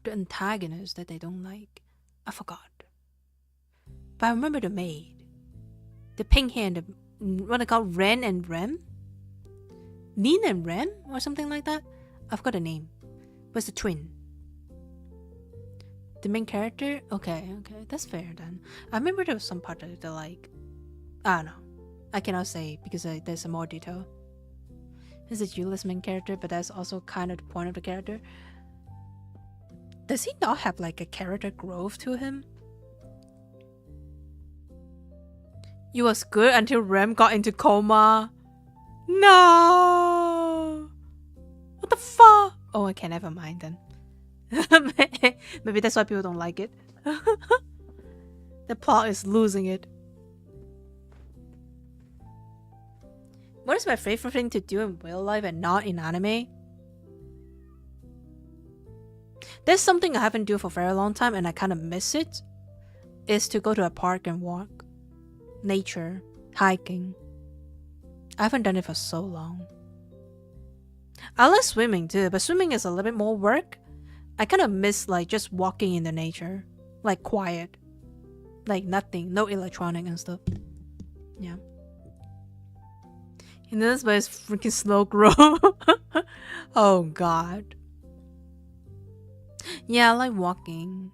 the antagonist that they don't like? I forgot. But I remember the maid. The pink hair and the, what they call Ren and Rem? Nin and Rem? Or something like that? I forgot the name. Was the twin. The main character? Okay, that's fair then. I remember there was some part that they like. I don't know. I cannot say because there's some more detail. This is Yuli's main character, but that's also kind of the point of the character. Does he not have like a character growth to him? It was good until Rem got into coma. No! Oh, okay, never mind then. Maybe that's why people don't like it. The plot is losing it. What is my favorite thing to do in real life and not in anime? There's something I haven't done for a very long time and I kind of miss it. Is to go to a park and walk. Nature. Hiking. I haven't done it for so long. I like swimming too, but swimming is a little bit more work. I kind of miss like just walking in the nature. Like quiet. Like nothing. No electronic and stuff. Yeah. And this way is freaking slow grow. Oh god. Yeah, I like walking.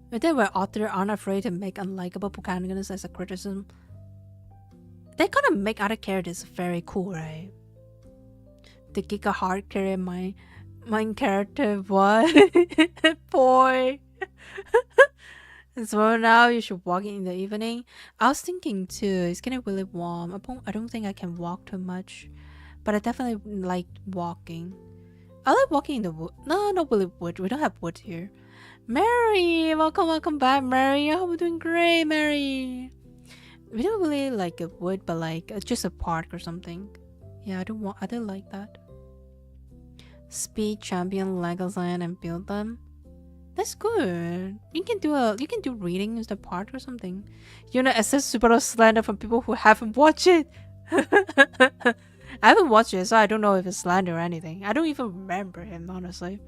But then where authors aren't afraid to make unlikable protagonists as a criticism, they kind of make other characters very cool, right? The giga hard character, my character, what? Boy. So now you should walk in the evening. I was thinking too, it's getting really warm. I don't think I can walk too much, but I definitely like walking. I like walking in the wood. No, not really wood. We don't have wood here. Mary, welcome back, Mary. I hope you're doing great, Mary. We don't really like a wood, but like just a park or something. Yeah, I don't like that. Speed champion Legoland and build them. That's good. You can do reading in the park or something. You know, access super slander from people who haven't watched it. I haven't watched it, so I don't know if it's slander or anything. I don't even remember him, honestly.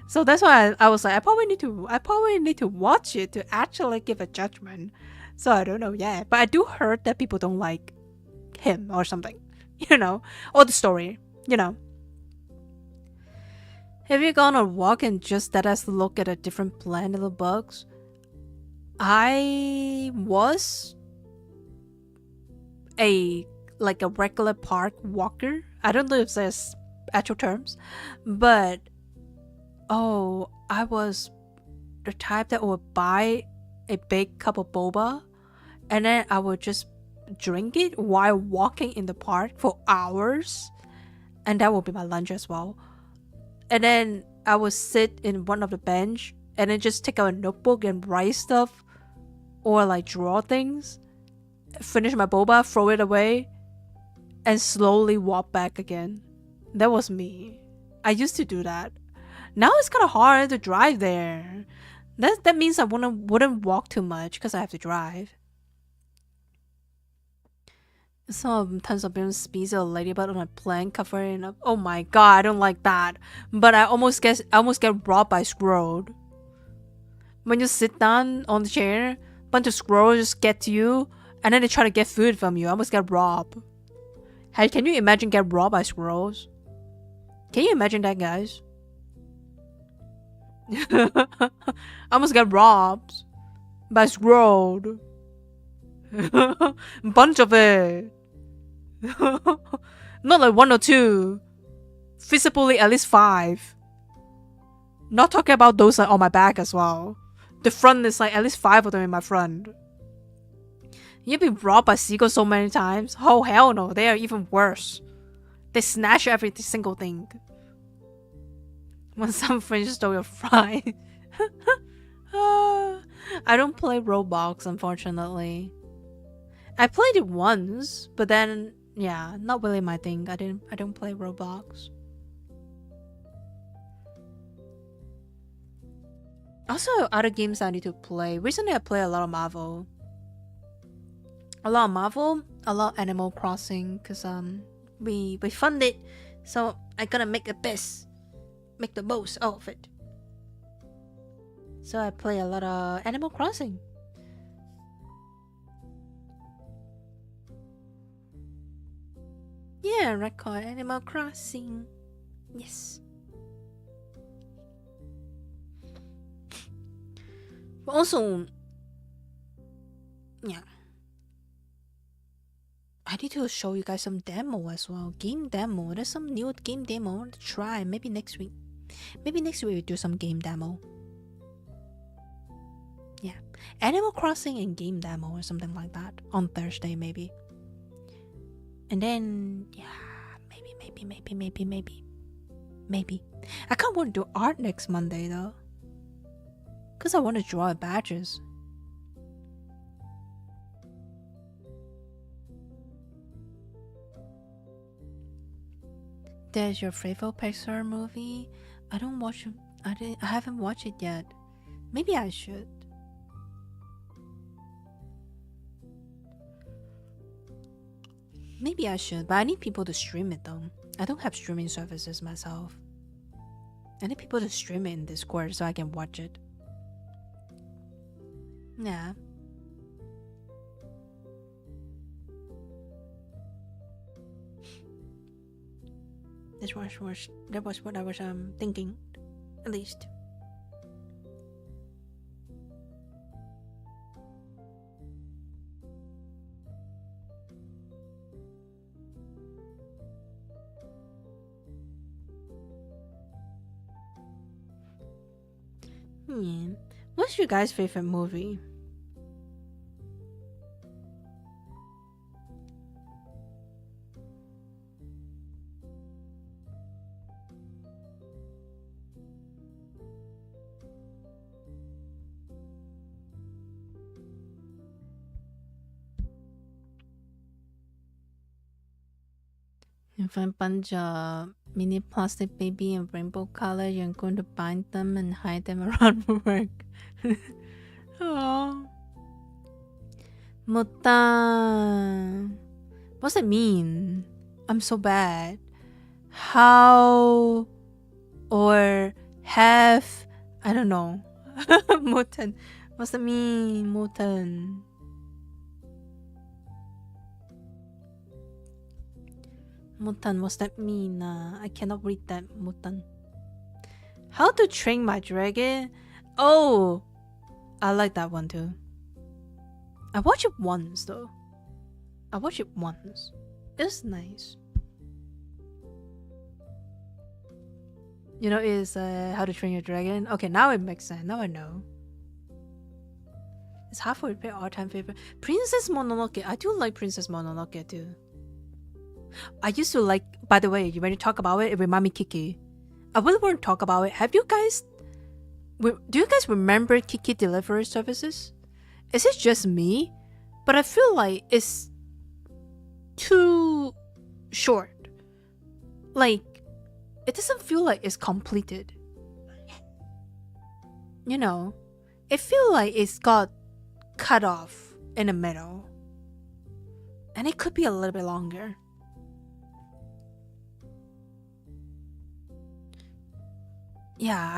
So that's why I was like, I probably need to watch it to actually give a judgment. So I don't know yet, but I do heard that people don't like him or something, you know, or the story, you know. Have you gone on a walk and just let us look at a different plant of the bugs? I was a regular park walker. I don't know if there's actual terms, but I was the type that would buy a big cup of boba and then I would just drink it while walking in the park for hours, and that would be my lunch as well. And then I would sit in one of the bench and then just take out a notebook and write stuff or like draw things, finish my boba, throw it away, and slowly walk back again. That was me. I used to do that. Now it's kind of hard to drive there. That means I wouldn't walk too much because I have to drive. Sometimes I've been species of ladybug on a plant covering up. Oh my god, I don't like that. But I almost get robbed by squirrel. When you sit down on the chair, bunch of squirrels just get to you, and then they try to get food from you. I almost get robbed. Hey, can you imagine get robbed by squirrels? Can you imagine that, guys? I almost got robbed by squirrel. Bunch of it. Not like 1 or 2. Visibly at least 5. Not talking about those like on my back as well. The front is like at least 5 of them in my front. You've been robbed by seagulls so many times. Oh hell no, they are even worse. They snatch every single thing. When some French stole your fry. I don't play Roblox, unfortunately. I played it once, but then yeah, not really my thing. I don't play Roblox. Also, other games I need to play. Recently, I play a lot of Marvel. A lot of Animal Crossing, cause we funded, so I gotta make the most out of it. So I play a lot of Animal Crossing. Yeah, record Animal Crossing. Yes. But also, yeah, I need to show you guys some demo as well. Game demo. There's some new game demo to try. Maybe next week. Maybe next week we do some game demo. Yeah, Animal Crossing and game demo or something like that on Thursday maybe. And then yeah, maybe Maybe. I can't want to do art next Monday though. Because I want to draw badges. There's your favorite Pixar movie. I don't watch it. I haven't watched it yet. Maybe I should. Maybe I should, but I need people to stream it though. I don't have streaming services myself. I need people to stream it in Discord so I can watch it. Yeah. That was what I was thinking, at least. What's your guys' favorite movie? If I bunch a mini plastic baby in rainbow color, you're going to bind them and hide them around work. Oh, Mutan. What's it mean? I'm so bad. How or have? I don't know. Mutan. What's it mean? Mutan. Mutan, what's that mean? I cannot read that. Mutan. How to Train My Dragon? Oh, I like that one too. I watched it once though. I watched it once. It's nice. You know, is How to Train Your Dragon. Okay, now it makes sense. Now I know. It's halfway between all-time favorite. Princess Mononoke. I do like Princess Mononoke too. I used to like. By the way, when you talk about it, it reminds me Kiki. I really want to talk about it. Have you guys? Do you guys remember Kiki delivery services? Is it just me? But I feel like it's too short. Like, it doesn't feel like it's completed. You know, it feels like it's got cut off in the middle. And it could be a little bit longer. Yeah,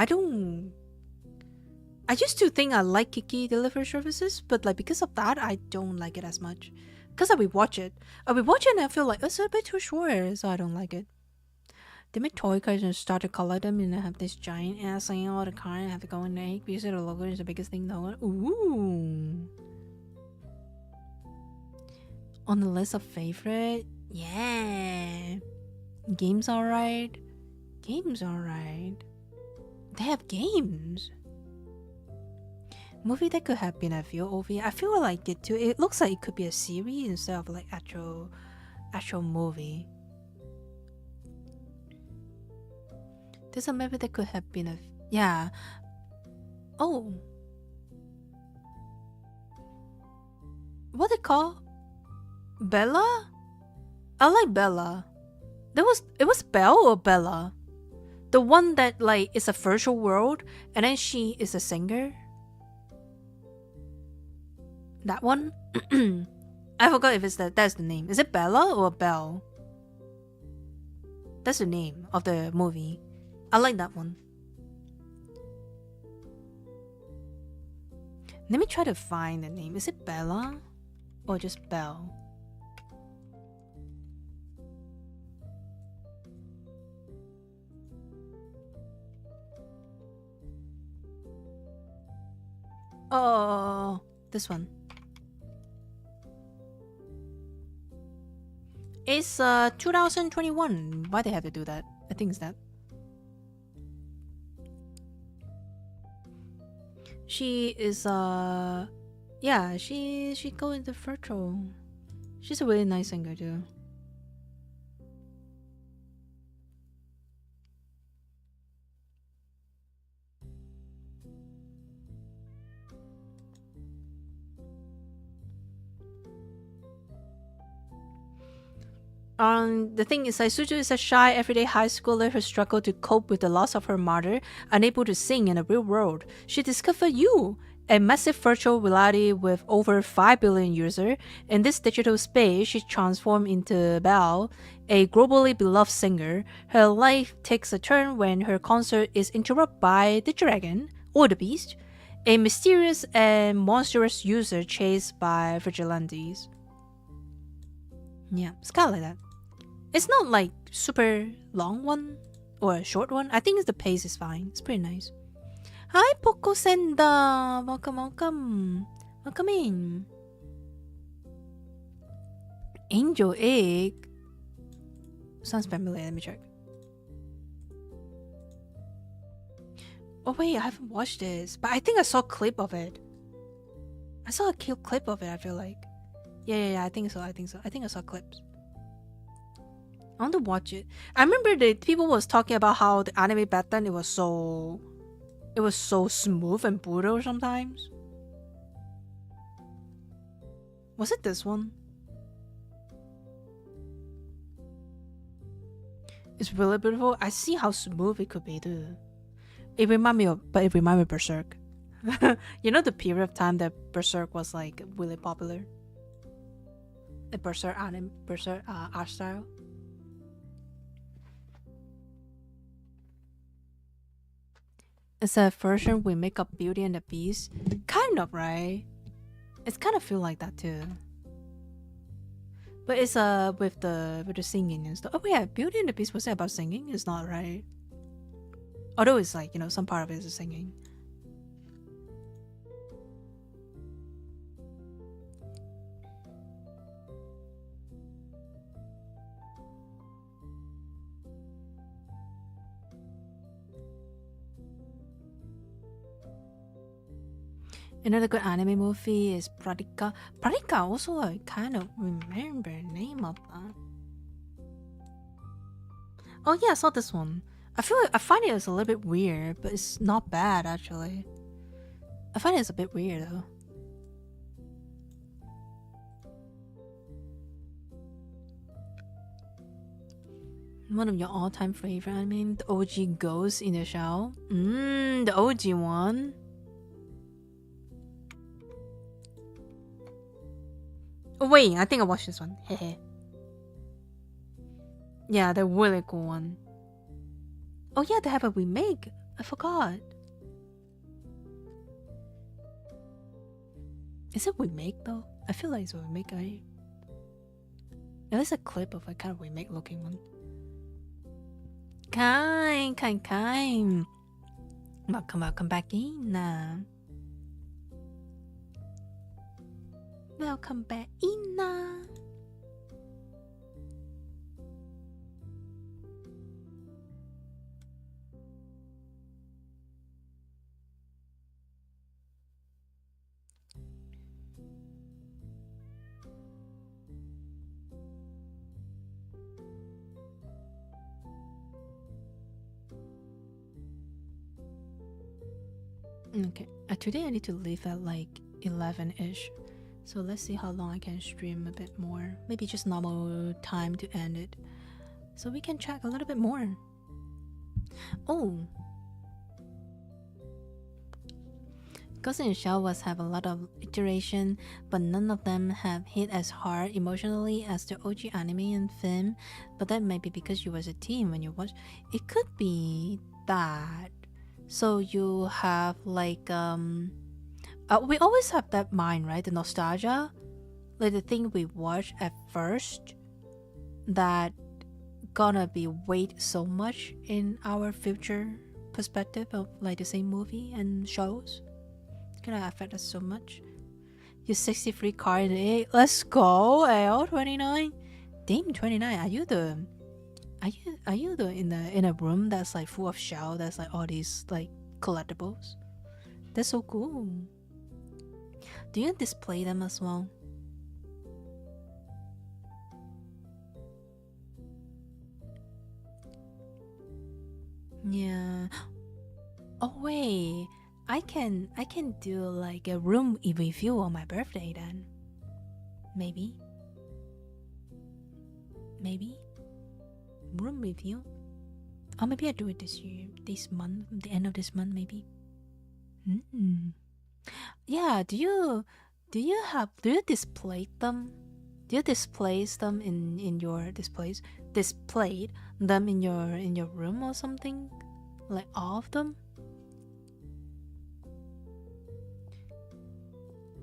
I used to think I like Kiki delivery services, but like because of that, I don't like it as much. Because I would watch it. And I feel like it's a bit too short, so I don't like it. They make toy cars and start to color them, and they have this giant ass thing all the car and have to go in there because the logo is the biggest thing no one. Ooh. On the list of favorite, yeah. Games alright. Games alright. They have games. Movie that could have been a VOV. I feel like it too. It looks like it could be a series instead of like actual movie. There's a movie that could have been a yeah. Oh, what it called? Bella? I like Bella. It was Belle or Bella? The one that like is a virtual world and then she is a singer. That one? I forgot if it's that's the name. Is it Bella or Belle? That's the name of the movie. I like that one. Let me try to find the name. Is it Bella or just Belle? Oh, this one. It's 2021. Why they have to do that? I think it's that. She is yeah, she go into virtual. She's a really nice singer too. The thing is, Saisuju is a shy, everyday high schooler who struggled to cope with the loss of her mother, unable to sing in the real world. She discovered you, a massive virtual reality with over 5 billion users. In this digital space, she transformed into Belle, a globally beloved singer. Her life takes a turn when her concert is interrupted by the dragon, or the beast, a mysterious and monstrous user chased by vigilantes. Yeah, it's kind of like that. It's not like super long one or a short one. I think the pace is fine. It's pretty nice. Hi, Poco Senda. Welcome, welcome. Welcome in. Angel Egg. Sounds familiar. Let me check. Oh wait, I haven't watched this, but I think I saw a clip of it. I saw a cute clip of it. I feel like. Yeah. I think so. I think I saw clips. I want to watch it. I remember the people was talking about how the anime back then it was so smooth and brutal sometimes. Was it this one? It's really beautiful. I see how smooth it could be too. It remind me of Berserk. You know the period of time that Berserk was like really popular. The Berserk art style. It's a version we make up Beauty and the Beast. Kind of, right? It's kind of feel like that too. But it's with the singing and stuff. Oh yeah, Beauty and the Beast was it about singing? It's not, right? Although it's like, some part of it is singing. Another good anime movie is Pradika. Pradika also I kind of remember the name of that. Oh yeah, I saw this one. I find it was a little bit weird, but it's not bad actually. I find it's a bit weird though. One of your all-time favorite anime, the OG Ghost in the Shell. The OG one. Oh wait, I think I watched this one. Hehe. Yeah, the really cool one. Oh yeah, they have a remake. I forgot. Is it remake though? I feel like it's a remake, right? At least a clip of a kind of remake looking one. Kind. Welcome back in. Welcome back in. Okay, today I need to leave at like 11-ish. So let's see how long I can stream a bit more. Maybe just normal time to end it. So we can check a little bit more. Oh. Ghost in the Shell was have a lot of iteration, but none of them have hit as hard emotionally as the OG anime and film. But that might be because you was a teen when you watched. It could be that. So you have like we always have that mind, right? The nostalgia, like the thing we watch at first, that gonna be weight so much in our future perspective of like the same movie and shows. It's gonna affect us so much. Your 63 card in the 8. Let's go, L29. Damn, 29. Are you the in a room that's like full of shell that's like all these like collectibles? That's so cool. Do you display them as well? Yeah. Oh wait, I can do like a room review on my birthday then. Maybe maybe. Room review. Or maybe I do it this year, this month, the end of this month, maybe. Yeah, do you display them? Do you display them in your displayed them in your room or something? Like all of them?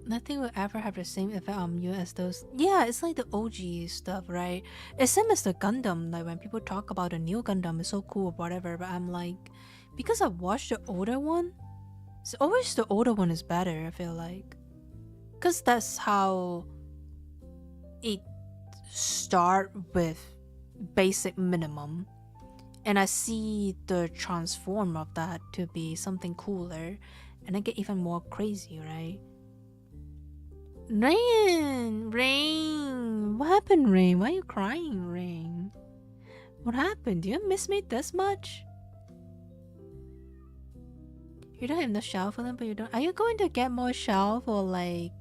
Nothing will ever have the same effect on you as those. Yeah, it's like the OG stuff, right? It's same as the Gundam. Like when people talk about the new Gundam, it's so cool or whatever. But I'm like, because I watched the older one, it's always the older one is better. I feel like, because that's how it start with basic minimum, and I see the transform of that to be something cooler, and I get even more crazy, right? Rain, what happened, Rain? Why are you crying, Rain? What happened? Do you miss me this much? You don't have no shelf for them, but you don't. Are you going to get more shelf or like,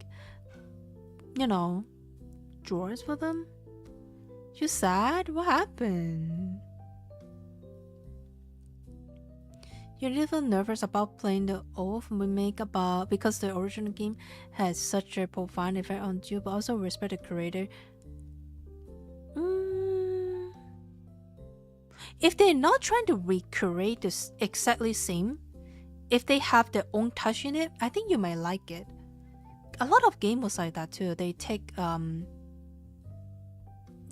drawers for them? You sad? What happened? You're a little nervous about playing the old remake because the original game has such a profound effect on you, but also respect the creator. If they're not trying to recreate this exactly same, if they have their own touch in it, I think you might like it. A lot of games was like that too. They take a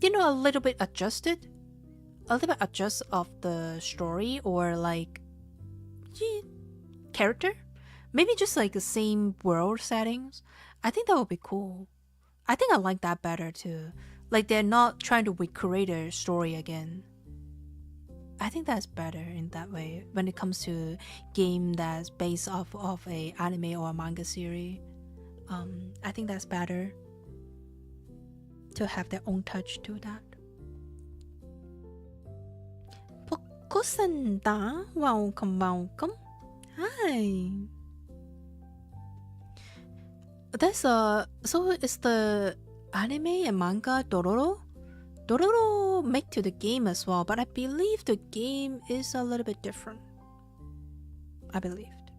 little bit adjust of the story or like character, maybe just like the same world settings. I think that would be cool. I think I like that better too. Like they're not trying to recreate a story again. I think that's better in that way when it comes to game that's based off of a anime or a manga series. I think that's better to have their own touch to that. Pokusenda, welcome. Hi. So it's the anime and manga Dororo make to the game as well, but I believe the game is a little bit different. I believed.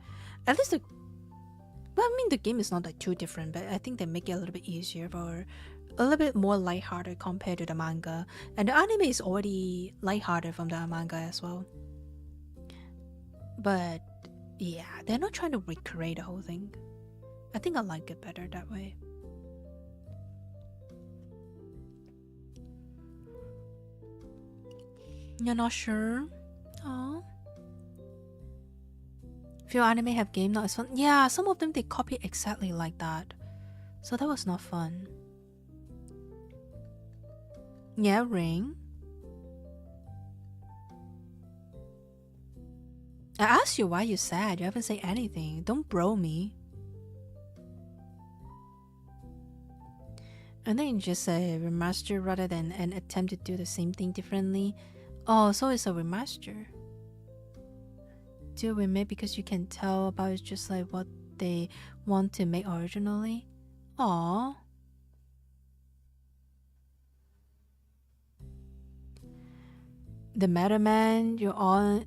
At least the game is not like too different, but I think they make it a little bit easier for a little bit more lighthearted compared to the manga. And the anime is already lighthearted from the manga as well. But yeah, they're not trying to recreate the whole thing. I think I like it better that way. You're not sure? Oh. Few anime have game not as fun. Yeah, some of them they copy exactly like that. So that was not fun. Yeah, Ring. I asked you why you're sad. You haven't said anything. Don't bro me. And then you just say remaster rather than an attempt to do the same thing differently. Oh, so it's a remaster. Do a remake because you can tell about it's just like what they want to make originally. Aww. The Meta Man, you're on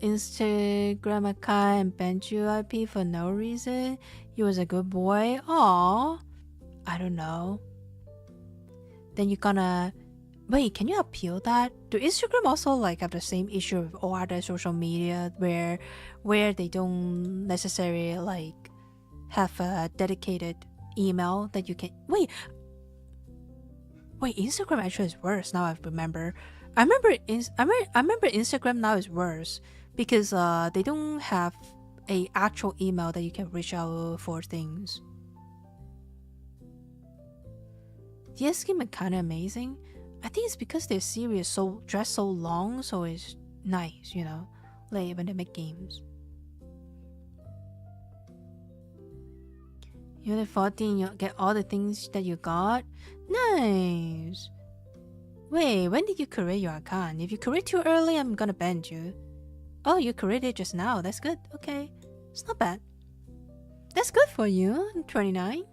Instagram account and banned you IP for no reason. You was a good boy. Aww. I don't know. Then you're gonna wait, can you appeal that? Do Instagram also like have the same issue with all other social media where they don't necessarily like have a dedicated email that you can wait, Instagram actually is worse now I remember. I remember Instagram now is worse because they don't have a actual email that you can reach out for things. DS game is kinda amazing. I think it's because their series dress so long, so it's nice, like when they make games. You're 14, you get all the things that you got. Nice. Wait, when did you create your account? If you create too early, I'm gonna ban you. Oh, you created it just now. That's good. Okay, it's not bad. That's good for you. 29.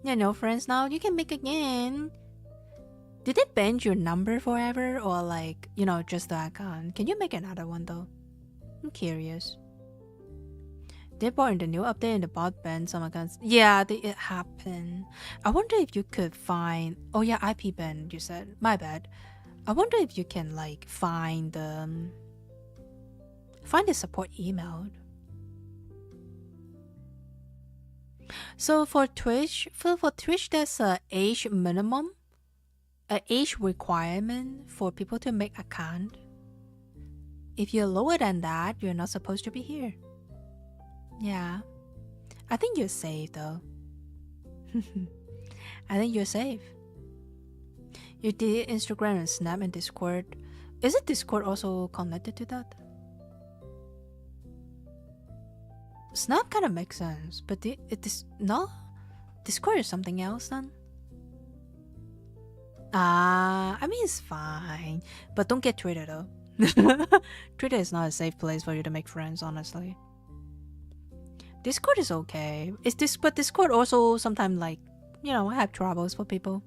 You're no friends now. You can make again. Did they ban your number forever or like, just the account? Can you make another one though? I'm curious. They brought in the new update and the bot banned some accounts. Yeah, it happened. I wonder if you could find... Oh yeah, IP ban, you said. My bad. I wonder if you can like find the support email. So for Twitch, there's a age minimum, an age requirement for people to make account. If you're lower than that, you're not supposed to be here. Yeah, I think you're safe though. I think you're safe. You did Instagram and Snap and Discord. Is it Discord also connected to that? Snap kind of makes sense, but no? Discord is something else then? I mean it's fine, but don't get Twitter though. Twitter is not a safe place for you to make friends, honestly. Discord is okay. But Discord also sometimes like, have troubles for people.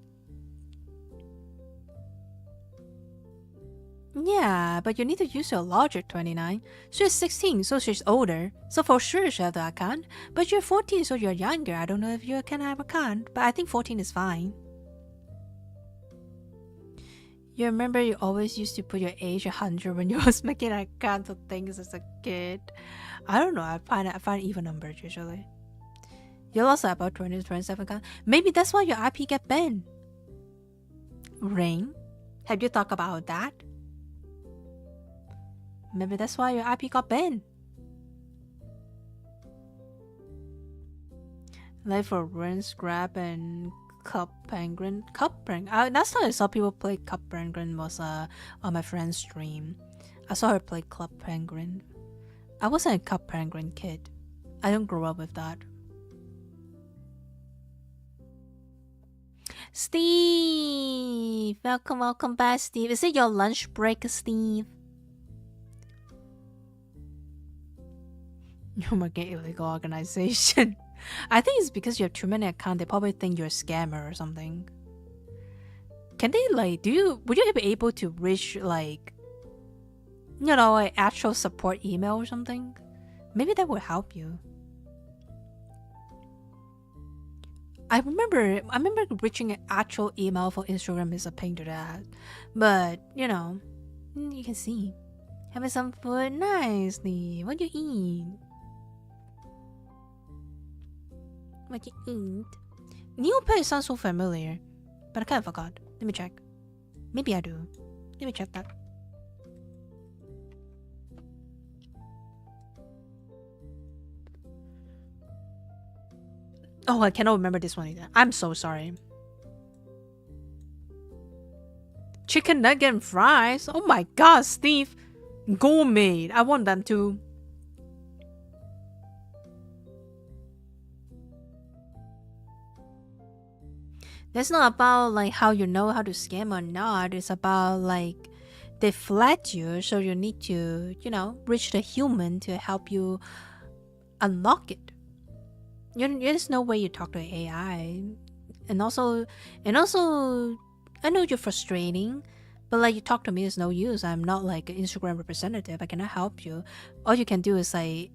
Yeah, but you need to use your logic, 29. She's 16, so she's older. So for sure she has the account. But you're 14, so you're younger. I don't know if you can have account, but I think 14 is fine. You remember you always used to put your age 100 when you was making accounts of things as a kid. I don't know. I find even numbers usually. You lost about 20 to 27 account. Maybe that's why your IP get banned. Ring? Have you thought about that? Maybe that's why your IP got banned. Like for Run, Scrap, and Cup Penguin. Last time I saw people play Cup Penguin was on my friend's stream. I saw her play Club Penguin. I wasn't a Cup Penguin kid. I don't grow up with that. Steve! Welcome back, Steve. Is it your lunch break, Steve? You're making illegal organization. I think it's because you have too many accounts. They probably think you're a scammer or something. Can they like, would you be able to reach like, an actual support email or something? Maybe that would help you. I remember reaching an actual email for Instagram is a pain to that. But, you can see. Having some food nicely. What do you eat? What you eat? Neopet sounds so familiar, but I kind of forgot. Let me check. Maybe I do. Let me check that. Oh, I cannot remember this one either. I'm so sorry. Chicken nugget and fries? Oh my god, Steve. Gourmet. I want them too. That's not about like how you know how to scam or not. It's about like they flat you, so you need to, reach the human to help you unlock it. There's no way you talk to AI. And also, I know you're frustrating, but like you talk to me is no use. I'm not like an Instagram representative. I cannot help you. All you can do is like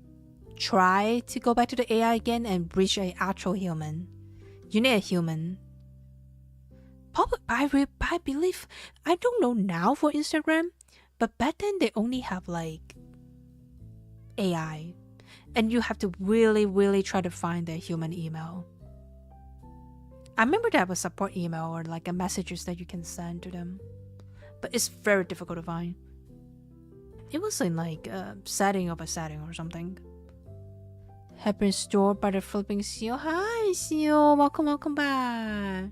try to go back to the AI again and reach an actual human. You need a human. Probably, I believe, I don't know now for Instagram, but back then they only have like AI, and you have to really, really try to find their human email. I remember there was support email or like a messages that you can send to them, but it's very difficult to find. It was in like a setting of a setting or something. Have been stored by the flipping seal. Hi, seal. Welcome back.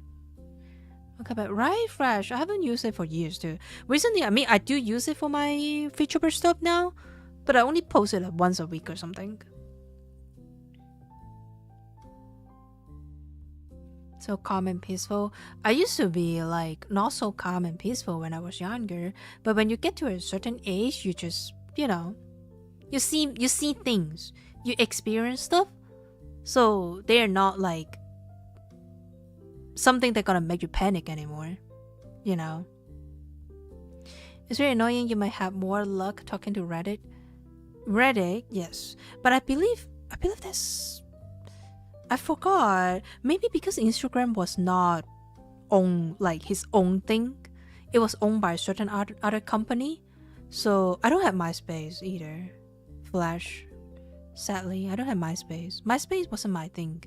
Okay, but right fresh. I haven't used it for years too. Recently, I do use it for my VTuber stuff now, but I only post it like once a week or something. So calm and peaceful. I used to be like not so calm and peaceful when I was younger, but when you get to a certain age, you just, you see things, you experience stuff, so they're not like something that's gonna make you panic anymore. You know. It's very annoying. You might have more luck talking to Reddit. Reddit, yes, but I believe that's. I forgot. Maybe because Instagram was not own like his own thing. It was owned by a certain other company. So I don't have MySpace either. Flash. Sadly, I don't have MySpace. MySpace wasn't my thing.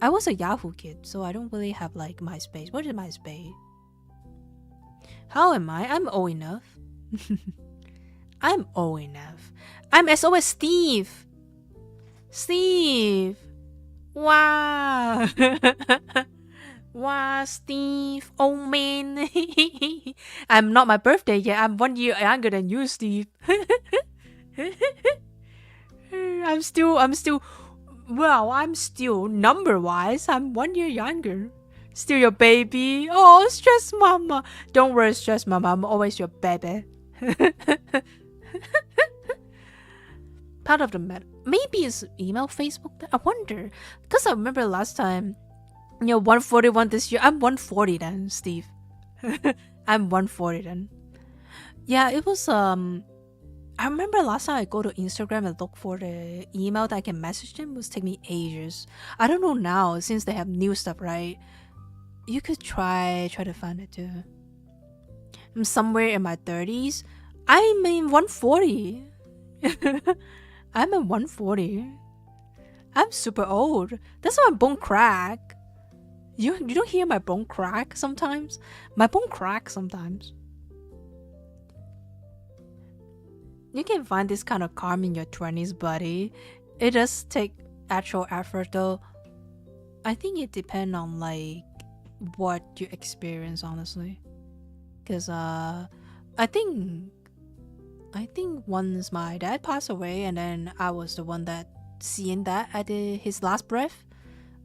I was a Yahoo kid, so I don't really have like MySpace. What is MySpace? How am I? I'm old enough. I'm old enough. I'm SOS Steve. Steve. Wow. Wow, Steve. Oh man. I'm not my birthday yet. I'm 1 year younger than you, Steve. I'm still number wise, I'm 1 year younger. Still your baby. Oh, stress mama. Don't worry, stress mama. I'm always your baby. Part of the matter. Maybe it's email, Facebook. I wonder. Because I remember last time, 141 this year. I'm 140 then, Steve. I'm 140 then. Yeah, it was I remember last time I go to Instagram and look for the email that I can message them. It was take me ages. I don't know now since they have new stuff, right? You could try to find it too. I'm somewhere in my 30s. I'm in 140. I'm in 140. I'm super old. That's why my bone crack. You don't hear my bone crack sometimes? My bone crack sometimes. You can find this kind of calm in your 20s, buddy. It does take actual effort though. I think it depends on like what you experience, honestly. Because I think once my dad passed away and then I was the one that seeing that at his last breath,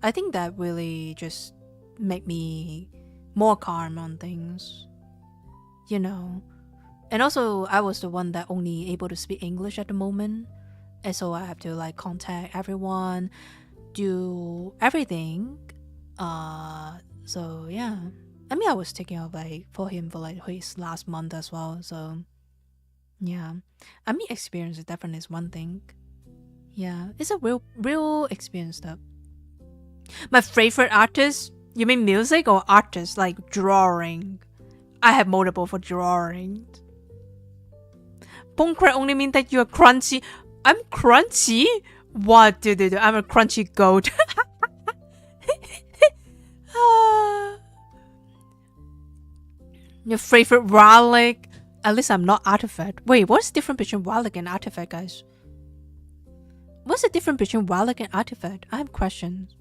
I think that really just made me more calm on things, you know. And also I was the one that only able to speak English at the moment, and so I have to like contact everyone, do everything. So yeah, I mean I was taking up like for him for like his last month as well. So yeah, I mean experience definitely is one thing. Yeah, it's a real experience though. My favorite artist? You mean music or artist like drawing? I have multiple for drawing. Bone crack only mean that you're crunchy. I'm crunchy? What, dude? I'm a crunchy goat. Your favorite relic? At least I'm not artifact. Wait, what's the difference between relic and artifact, guys? What's the difference between relic and artifact? I have questions.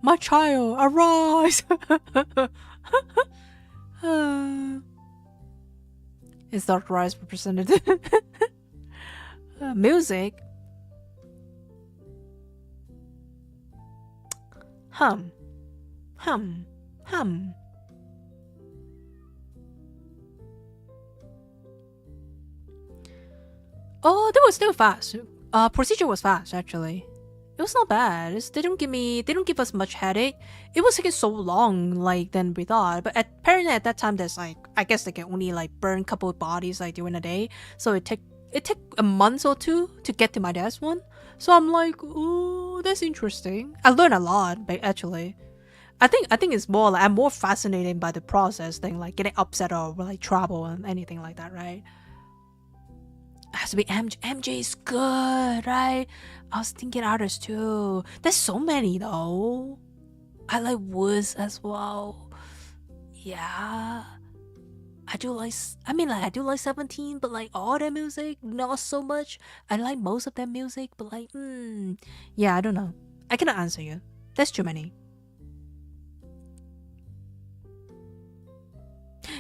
My child, arise! Is that rise representative? Music. Hum. Oh, that was still fast. Procedure was fast actually. It was not bad. They didn't give us much headache. It was taking so long, like than we thought. But apparently at that time, there's like I guess they can only like burn a couple of bodies like during the day. So it took a month or two to get to my dad's one. So I'm like, oh, that's interesting. I learned a lot, but actually, I think it's more like I'm more fascinated by the process than like getting upset or like trouble and anything like that, right? It has to be MJ. MJ is good, right? I was thinking others too. There's so many though. I like Woods as well. Yeah. I do like 17, but like all their music, not so much. I like most of their music, but like, yeah, I don't know. I cannot answer you. There's too many.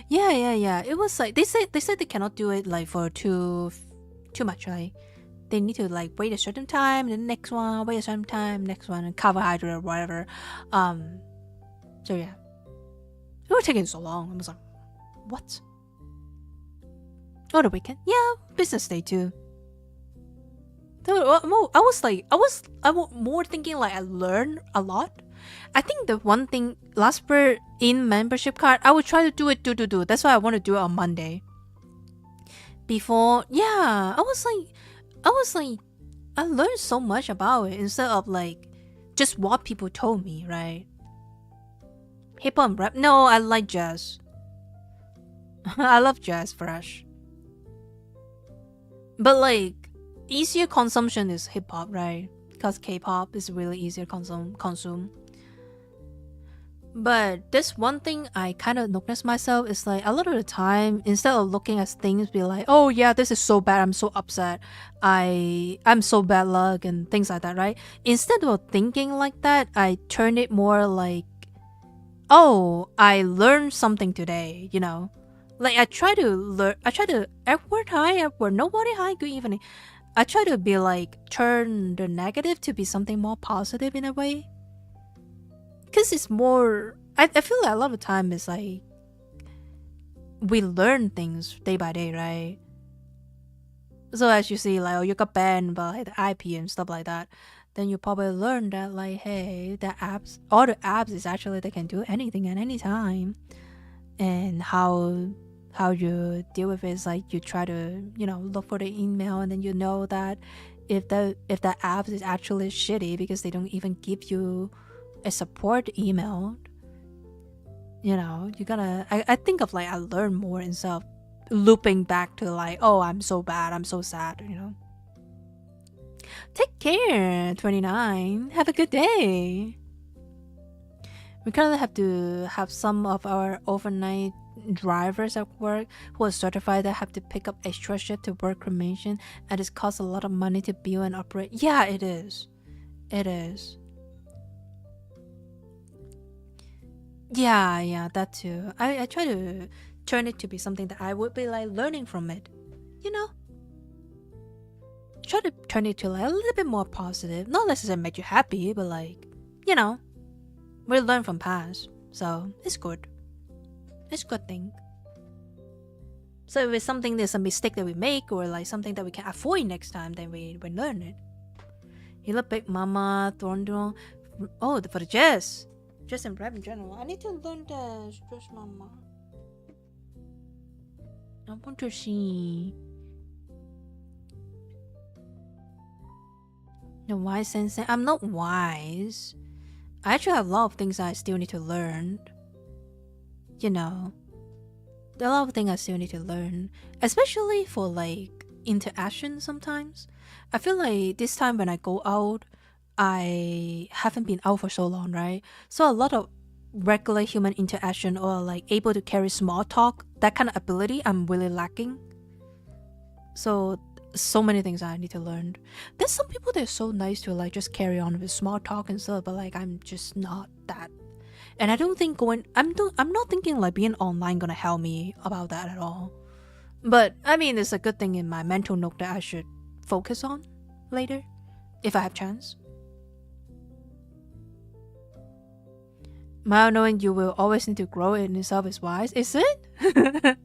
Yeah. It was like they said they cannot do it like for too much, right? They need to like wait a certain time, the next one, wait a certain time, next one, and carbohydrate or whatever. So yeah, it was taking so long. I was like, what? Oh, the weekend? Yeah, business day too. I was more thinking like I learned a lot I think the one thing, Larkspur Inn membership card, I would try to do it. That's why I want to do it on Monday. Before, yeah, I was like, I learned so much about it instead of like just what people told me, right? Hip hop and rap? No, I like jazz. I love jazz fresh. But like, easier consumption is hip hop, right? Because K-pop is really easier to consume. But this one thing I kind of noticed myself is like a lot of the time, instead of looking at things, be like, oh yeah, this is so bad, I'm so upset, I'm so bad luck and things like that, right? Instead of thinking like that, I turn it more like, oh, I learned something today, you know? Like I try to Edward, hi, Edward, nobody, hi, good evening. I try to be like, turn the negative to be something more positive in a way. Because it's more, I feel like a lot of time is like, we learn things day by day, right? So as you see, like, oh, you got banned by the IP and stuff like that, then you probably learn that, like, hey, all the apps is actually, they can do anything at any time. And how you deal with it is like, you try to, you know, look for the email, and then you know that if that app is actually shitty because they don't even give you a support email, you know, you gotta, I think of like, I learn more instead of looping back to like, oh, I'm so bad, I'm so sad, you know. Take care, 29. Have a good day. We kind of have to have some of our overnight drivers at work who are certified that have to pick up extra shift to work cremation, and it costs a lot of money to build and operate. Yeah, it is. It is. Yeah, that too. I try to turn it to be something that I would be like learning from it, you know? Try to turn it to like a little bit more positive. Not necessarily make you happy, but like, you know, we learn from past, so it's good. It's a good thing. So if it's something that's a mistake that we make, or like something that we can avoid next time, then we learn it. You look big mama, thorn. Oh, for the jazz. Just in rap in general. I need to learn the stress mama. I want to see. The wise sensei. I'm not wise. I actually have a lot of things I still need to learn. You know, there are a lot of things I still need to learn, especially for like interaction sometimes. I feel like this time when I go out, I haven't been out for so long, right? So a lot of regular human interaction, or like able to carry small talk, that kind of ability, I'm really lacking. So many things I need to learn. There's some people that are so nice to like just carry on with small talk and stuff, but like I'm just not that. And I don't think I'm not thinking like being online gonna help me about that at all. But I mean, it's a good thing in my mental note that I should focus on later, if I have chance. My knowing you will always need to grow in itself is wise. Is it?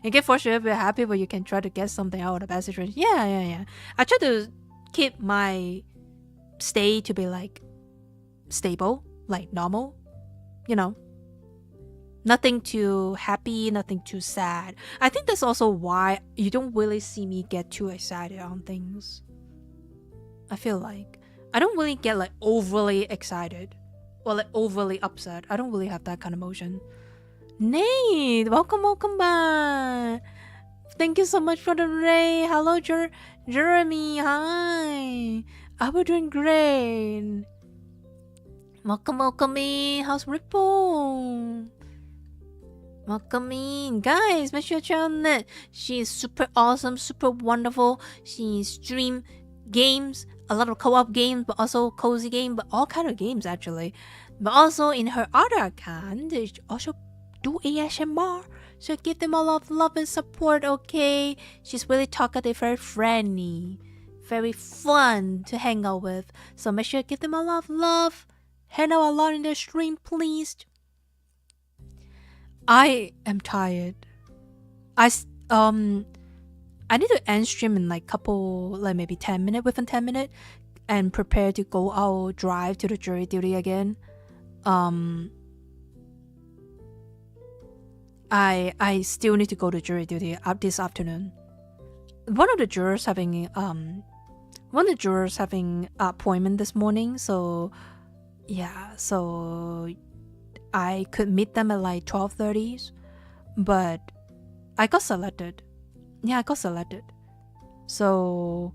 You can for sure be happy, but you can try to get something out of the bad situation. Yeah. I try to keep my stay to be like stable, like normal. You know, nothing too happy, nothing too sad. I think that's also why you don't really see me get too excited on things. I feel like I don't really get like overly excited or like overly upset. I don't really have that kind of emotion. Nate, welcome back. Thank you so much for the raid. Hello, Jeremy. Hi. I was doing great. Welcome in. How's Ripple? Welcome in. Guys, make sure you check out Net. She is super awesome, super wonderful. She stream games, a lot of co-op games, but also cozy game, but all kind of games actually. But also in her other account, they also do ASMR. So give them a lot of love and support, okay? She's really talkative, very friendly, very fun to hang out with. So make sure you give them a lot of love. Hang out a lot in their stream, please. I am tired. I need to end stream in like maybe 10 minutes, within 10 minutes, and prepare to go out, drive to the jury duty again. um I still need to go to jury duty this afternoon. One of the jurors having appointment this morning, so yeah, so I could meet them at like 12:30, but I got selected. Yeah, I got selected. So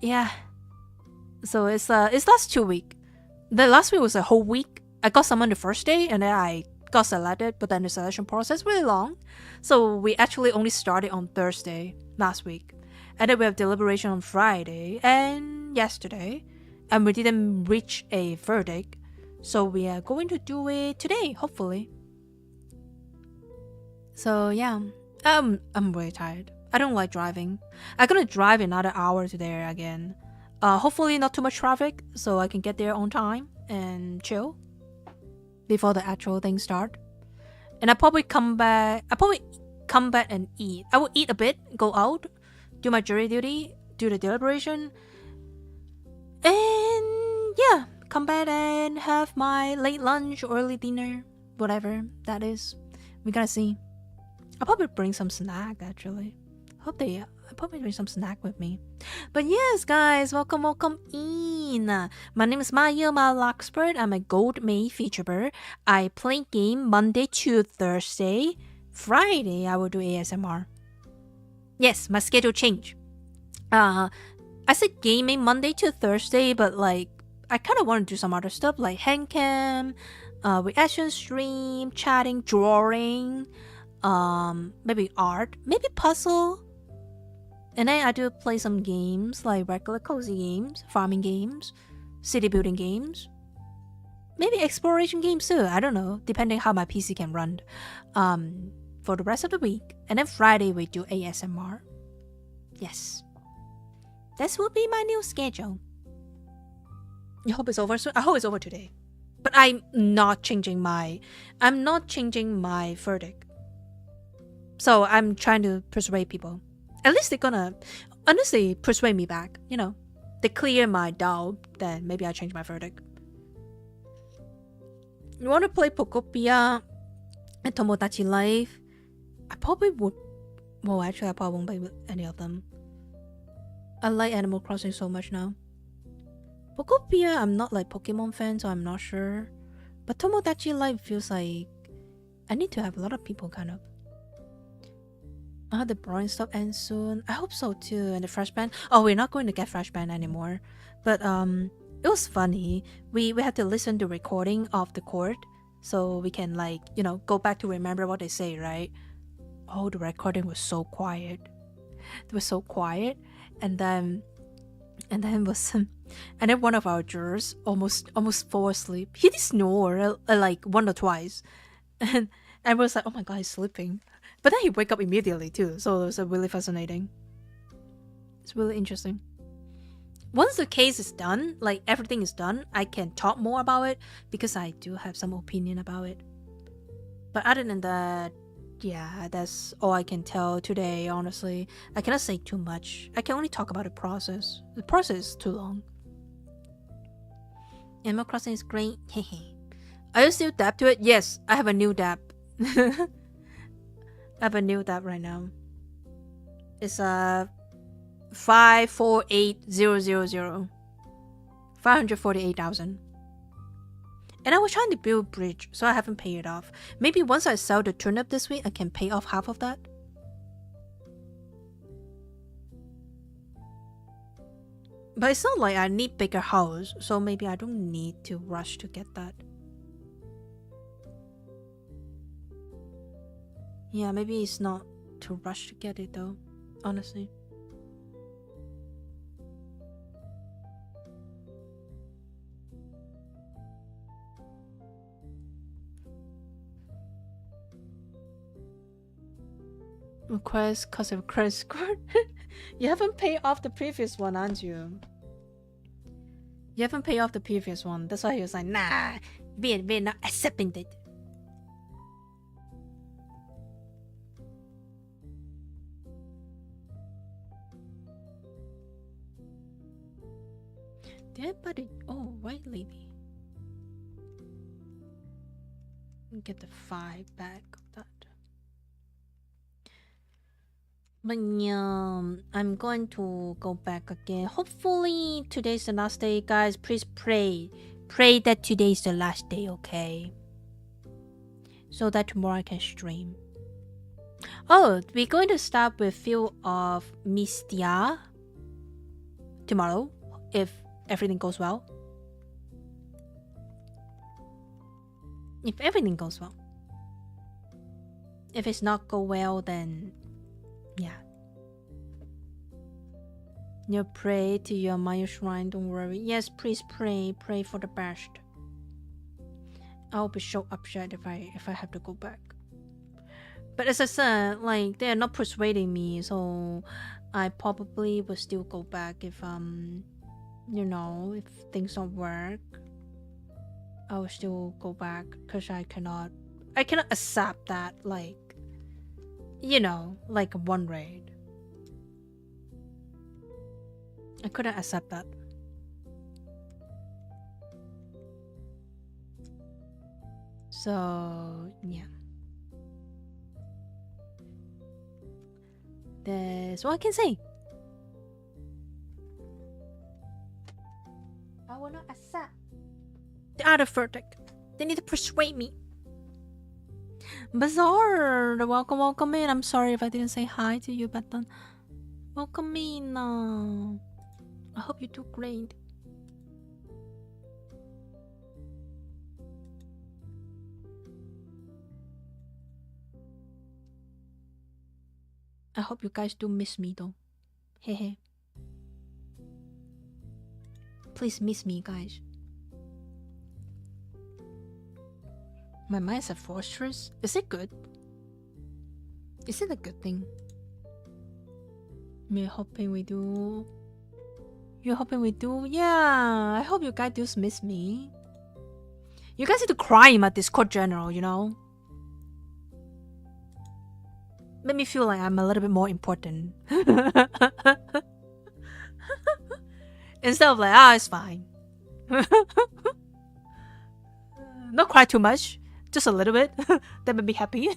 yeah, so it's last 2 week. The last week was a whole week. I got someone the first day, and then I got selected, but then the selection process really long. So we actually only started on Thursday last week. And then we have deliberation on Friday and yesterday. And we didn't reach a verdict. So we are going to do it today, hopefully. So yeah, I'm really tired. I don't like driving. I'm gonna drive another hour to there again. Hopefully not too much traffic, so I can get there on time and chill before the actual thing start. And I probably come back and eat. I will eat a bit, go out, do my jury duty, do the deliberation, and yeah, come back and have my late lunch, early dinner, whatever that is. We gotta see. I'll probably bring some snack actually. I'll probably bring some snack with me. But yes, guys, welcome in. My name is Mayu, I'm a Larkspur. I'm a gold maid featurer. I play game Monday to Thursday. Friday, I will do ASMR. Yes, my schedule changed. I said gaming Monday to Thursday, but like I kind of want to do some other stuff like hand cam, reaction stream, chatting, drawing, maybe art, maybe puzzle. And then I do play some games like regular cozy games, farming games, city building games, maybe exploration games too. I don't know, depending how my PC can run. For the rest of the week, and then Friday we do ASMR. Yes, this will be my new schedule. I hope it's over soon. I hope it's over today, but I'm not changing my verdict. So I'm trying to persuade people. At least they're gonna honestly persuade me back. You know, they clear my doubt. Then maybe I change my verdict. You want to play Pokopia and Tomodachi Life? I probably would. Well, actually, I probably won't play with any of them. I like Animal Crossing so much now. Pokopia, I'm not like Pokemon fan, so I'm not sure. But Tomodachi Life feels like I need to have a lot of people, kind of. The boring stuff ends soon. I hope so too. And the fresh band. Oh, we're not going to get fresh band anymore. But it was funny. We had to listen to recording of the court, so we can like go back to remember what they say, right? Oh, the recording was so quiet. It was so quiet, and then one of our jurors almost fell asleep. He did snore like once or twice, and I was like, oh my god, he's sleeping. But then he wake up immediately too, so it was really fascinating. It's really interesting. Once the case is done, like everything is done, I can talk more about it because I do have some opinion about it. But other than that, yeah, that's all I can tell today, honestly. I cannot say too much. I can only talk about the process. The process is too long. Animal Crossing is great. Are you still dab to it? Yes, I have a new dab. I have a new dab right now. It's 548,000. 548,000. And I was trying to build bridge, so I haven't paid it off. Maybe once I sell the turnip this week, I can pay off half of that. But it's not like I need bigger house, so maybe I don't need to rush to get that. Yeah, maybe it's not to rush to get it though, honestly. Request cause of credit score. You haven't paid off the previous one, aren't you? You haven't paid off the previous one. That's why he was like, nah, we're not accepting it. Dead body. Oh, white lady. Get the 5 back of that. But yeah, I'm going to go back again. Hopefully today's the last day, guys. Please pray. Pray that today's the last day, okay? So that tomorrow I can stream. Oh, we're going to start with few of Mistia tomorrow, if everything goes well. If everything goes well. If it's not go well, then yeah. You pray to your Mayu shrine, don't worry. Yes, please pray. Pray for the best. I'll be so upset if I have to go back. But as I said, like, they're not persuading me, so I probably will still go back if you know, if things don't work. I will still go back because I cannot accept that, like, you know, like one raid. I couldn't accept that. So yeah, that's what I can say. I will not accept the other verdict. They need to persuade me. Bazaar, welcome in. I'm sorry if I didn't say hi to you, but welcome in. I hope you do great. I hope you guys do miss me though. Hehe. Please miss me, guys. My mind's a fortress? Is it good? Is it a good thing? Me hoping we do. You're hoping we do? Yeah, I hope you guys do miss me. You guys need to cry in my Discord general, you know? Make me feel like I'm a little bit more important. Instead of like, it's fine. Not cry too much. Just a little bit. That made me happy.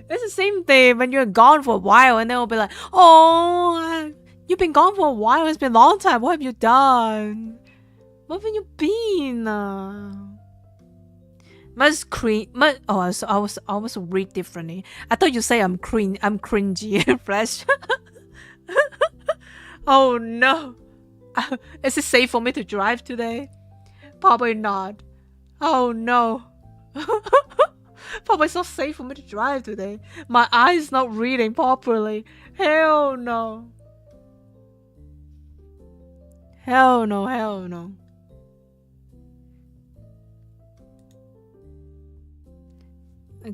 It's the same thing when you're gone for a while and they'll be like, oh, you've been gone for a while. It's been a long time. What have you done? What have you been? Must cringe. Oh, I was read differently. I thought you say I'm cringy. Fresh. Oh no. Is it safe for me to drive today? Probably not. Oh no. Probably it's not safe for me to drive today. My eyes not reading properly. Hell no. Hell no, hell no.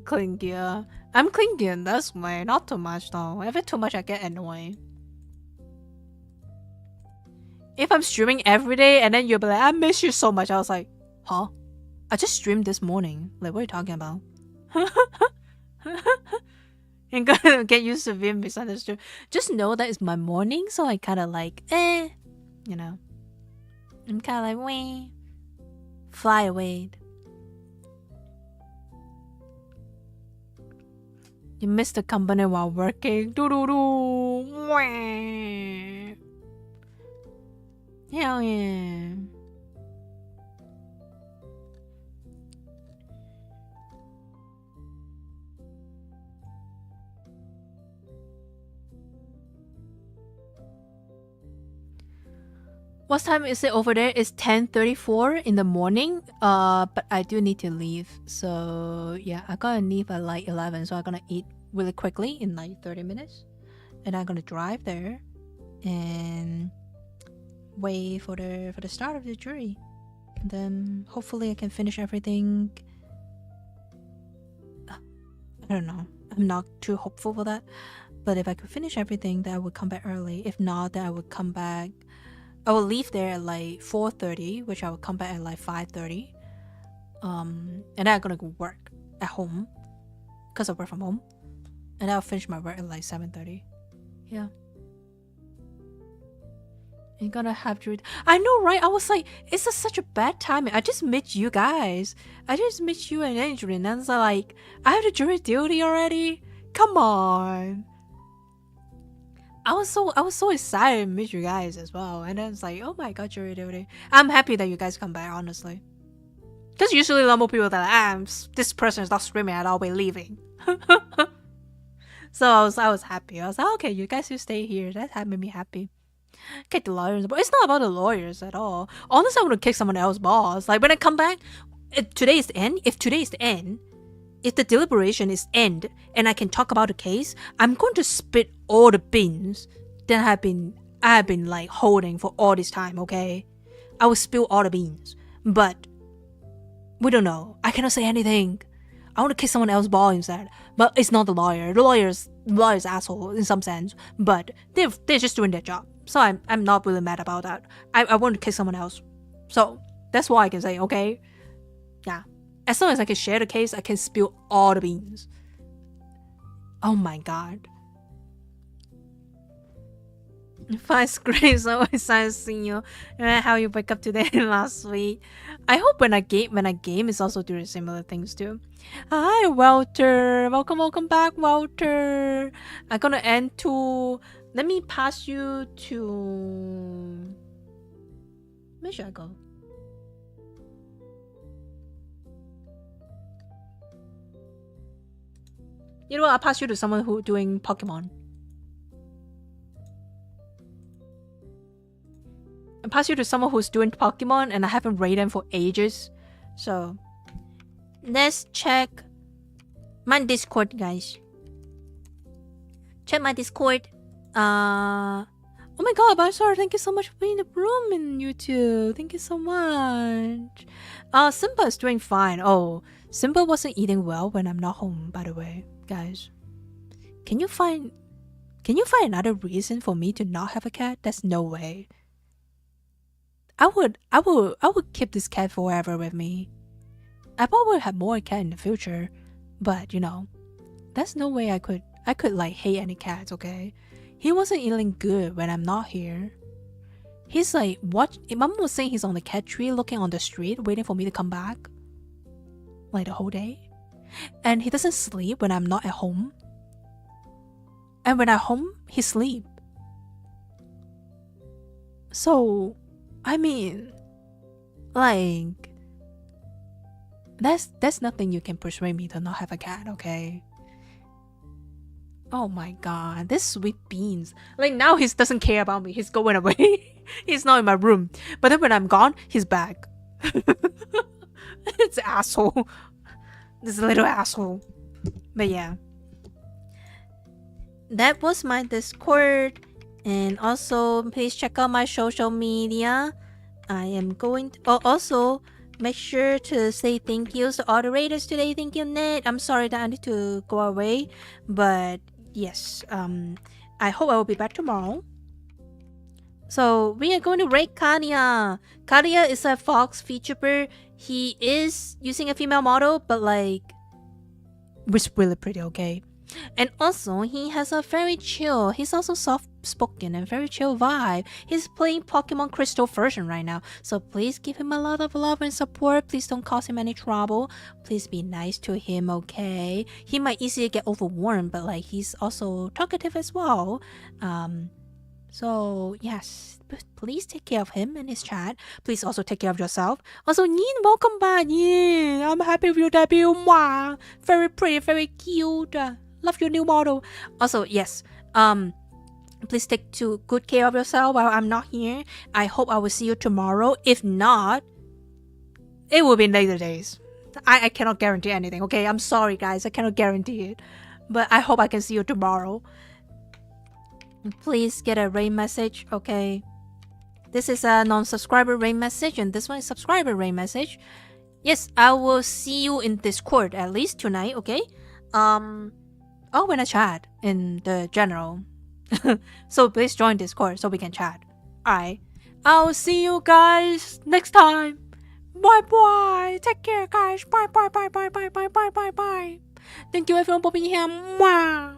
Clingy. I'm clingy in this way. Not too much though. If it's too much, I get annoyed. If I'm streaming every day and then you'll be like, I miss you so much. I was like, huh? I just streamed this morning. Like, what are you talking about? I'm gonna get used to being misunderstood. Just know that it's my morning, so I kind of like, you know. I'm kind of like, wee. Fly away. You missed the company while working. Doo-doo-doo. Wah. Hell yeah. What time is it over there? It's 10:34 in the morning. But I do need to leave. So yeah, I gotta leave at like 11. So I'm gonna eat really quickly in like 30 minutes. And I'm gonna drive there and wait for the start of the jury. And then hopefully I can finish everything. I don't know. I'm not too hopeful for that. But if I could finish everything, then I would come back early. If not, then I would come back. I will leave there at like 4:30, which I will come back at like 5:30. And then I'm gonna go work at home, cause I work from home. And I'll finish my work at like 7:30. Yeah. You're gonna have to. I know, right? I was like, it's such a bad timing. I just met you guys. I just met you and Adrian, and it's like, I have the jury duty already. Come on. I was so excited to meet you guys as well, and then it's like, oh my god, jury duty. I'm happy that you guys come back, honestly. Because usually a lot more people that this person is not screaming at all, we're leaving. So I was happy. I was like, okay, you guys will stay here. That made me happy. Kick the lawyers, but it's not about the lawyers at all. Honestly, I want to kick someone else's balls. Like when I come back, if today is the end, if the deliberation is end, and I can talk about the case, I'm going to spit all the beans that I have been like holding for all this time. Okay, I will spill all the beans, but we don't know. I cannot say anything. I want to kick someone else's ball instead, but it's not the lawyer. The lawyer's asshole in some sense, but they're just doing their job. So I'm not really mad about that. I want to kick someone else. So that's what I can say, okay? Yeah. As long as I can share the case, I can spill all the beans. Oh my god. Fast Grace, always nice seeing you. How you wake up today and last week. I hope when I game is also doing similar things too. Hi Walter. Welcome back, Walter. I'm gonna end to let me pass you to where should I go? You know what, I'll pass you to someone who doing Pokemon. I pass you to someone who's doing Pokemon and I haven't rated them for ages. So let's check my Discord, guys. Check my Discord. Oh my god, Barsar, thank you so much for being in the room and you too. Thank you so much. Simba is doing fine. Oh, Simba wasn't eating well when I'm not home, by the way. Guys. Can you find another reason for me to not have a cat? There's no way. I would keep this cat forever with me. I probably have more cat in the future, but you know, there's no way I could like hate any cats, okay? He wasn't eating good when I'm not here. He's like, what? Mom was saying he's on the cat tree looking on the street waiting for me to come back. Like the whole day. And he doesn't sleep when I'm not at home. And when I'm home, he sleep. So, I mean, like, that's nothing you can persuade me to not have a cat, okay? Oh my god, this sweet beans. Like now he doesn't care about me. He's going away. He's not in my room. But then when I'm gone, he's back. It's an asshole. This little asshole. But yeah. That was my Discord. And also, please check out my social media. I am going to also make sure to say thank yous to all the raiders today. Thank you, Ned. I'm sorry that I need to go away. But yes, I hope I will be back tomorrow. So we are going to raid Kanya. Kanya is a fox feature bird. He is using a female model, but like, was really pretty, okay? And also, he has a very chill, he's also soft-spoken and very chill vibe. He's playing Pokemon Crystal version right now. So please give him a lot of love and support. Please don't cause him any trouble. Please be nice to him, okay? He might easily get overwhelmed, but like, he's also talkative as well. So yes, please take care of him and his chat. Please also take care of yourself. Also, Yin, welcome back. Yin, I'm happy with your debut. Mwah. Very pretty, very cute. Love your new model. Also, yes, please take good care of yourself while I'm not here. I hope I will see you tomorrow. If not, it will be in later days. I cannot guarantee anything, okay? I'm sorry, guys. I cannot guarantee it. But I hope I can see you tomorrow. Please get a raid message, okay? This is a non-subscriber raid message, and this one is subscriber raid message. Yes, I will see you in Discord at least tonight, okay? Oh, when I chat in the general. So please join Discord so we can chat. Alright. I'll see you guys next time. Bye bye. Take care, guys. Bye bye bye bye bye bye bye bye bye. Thank you everyone for being here. Mwah.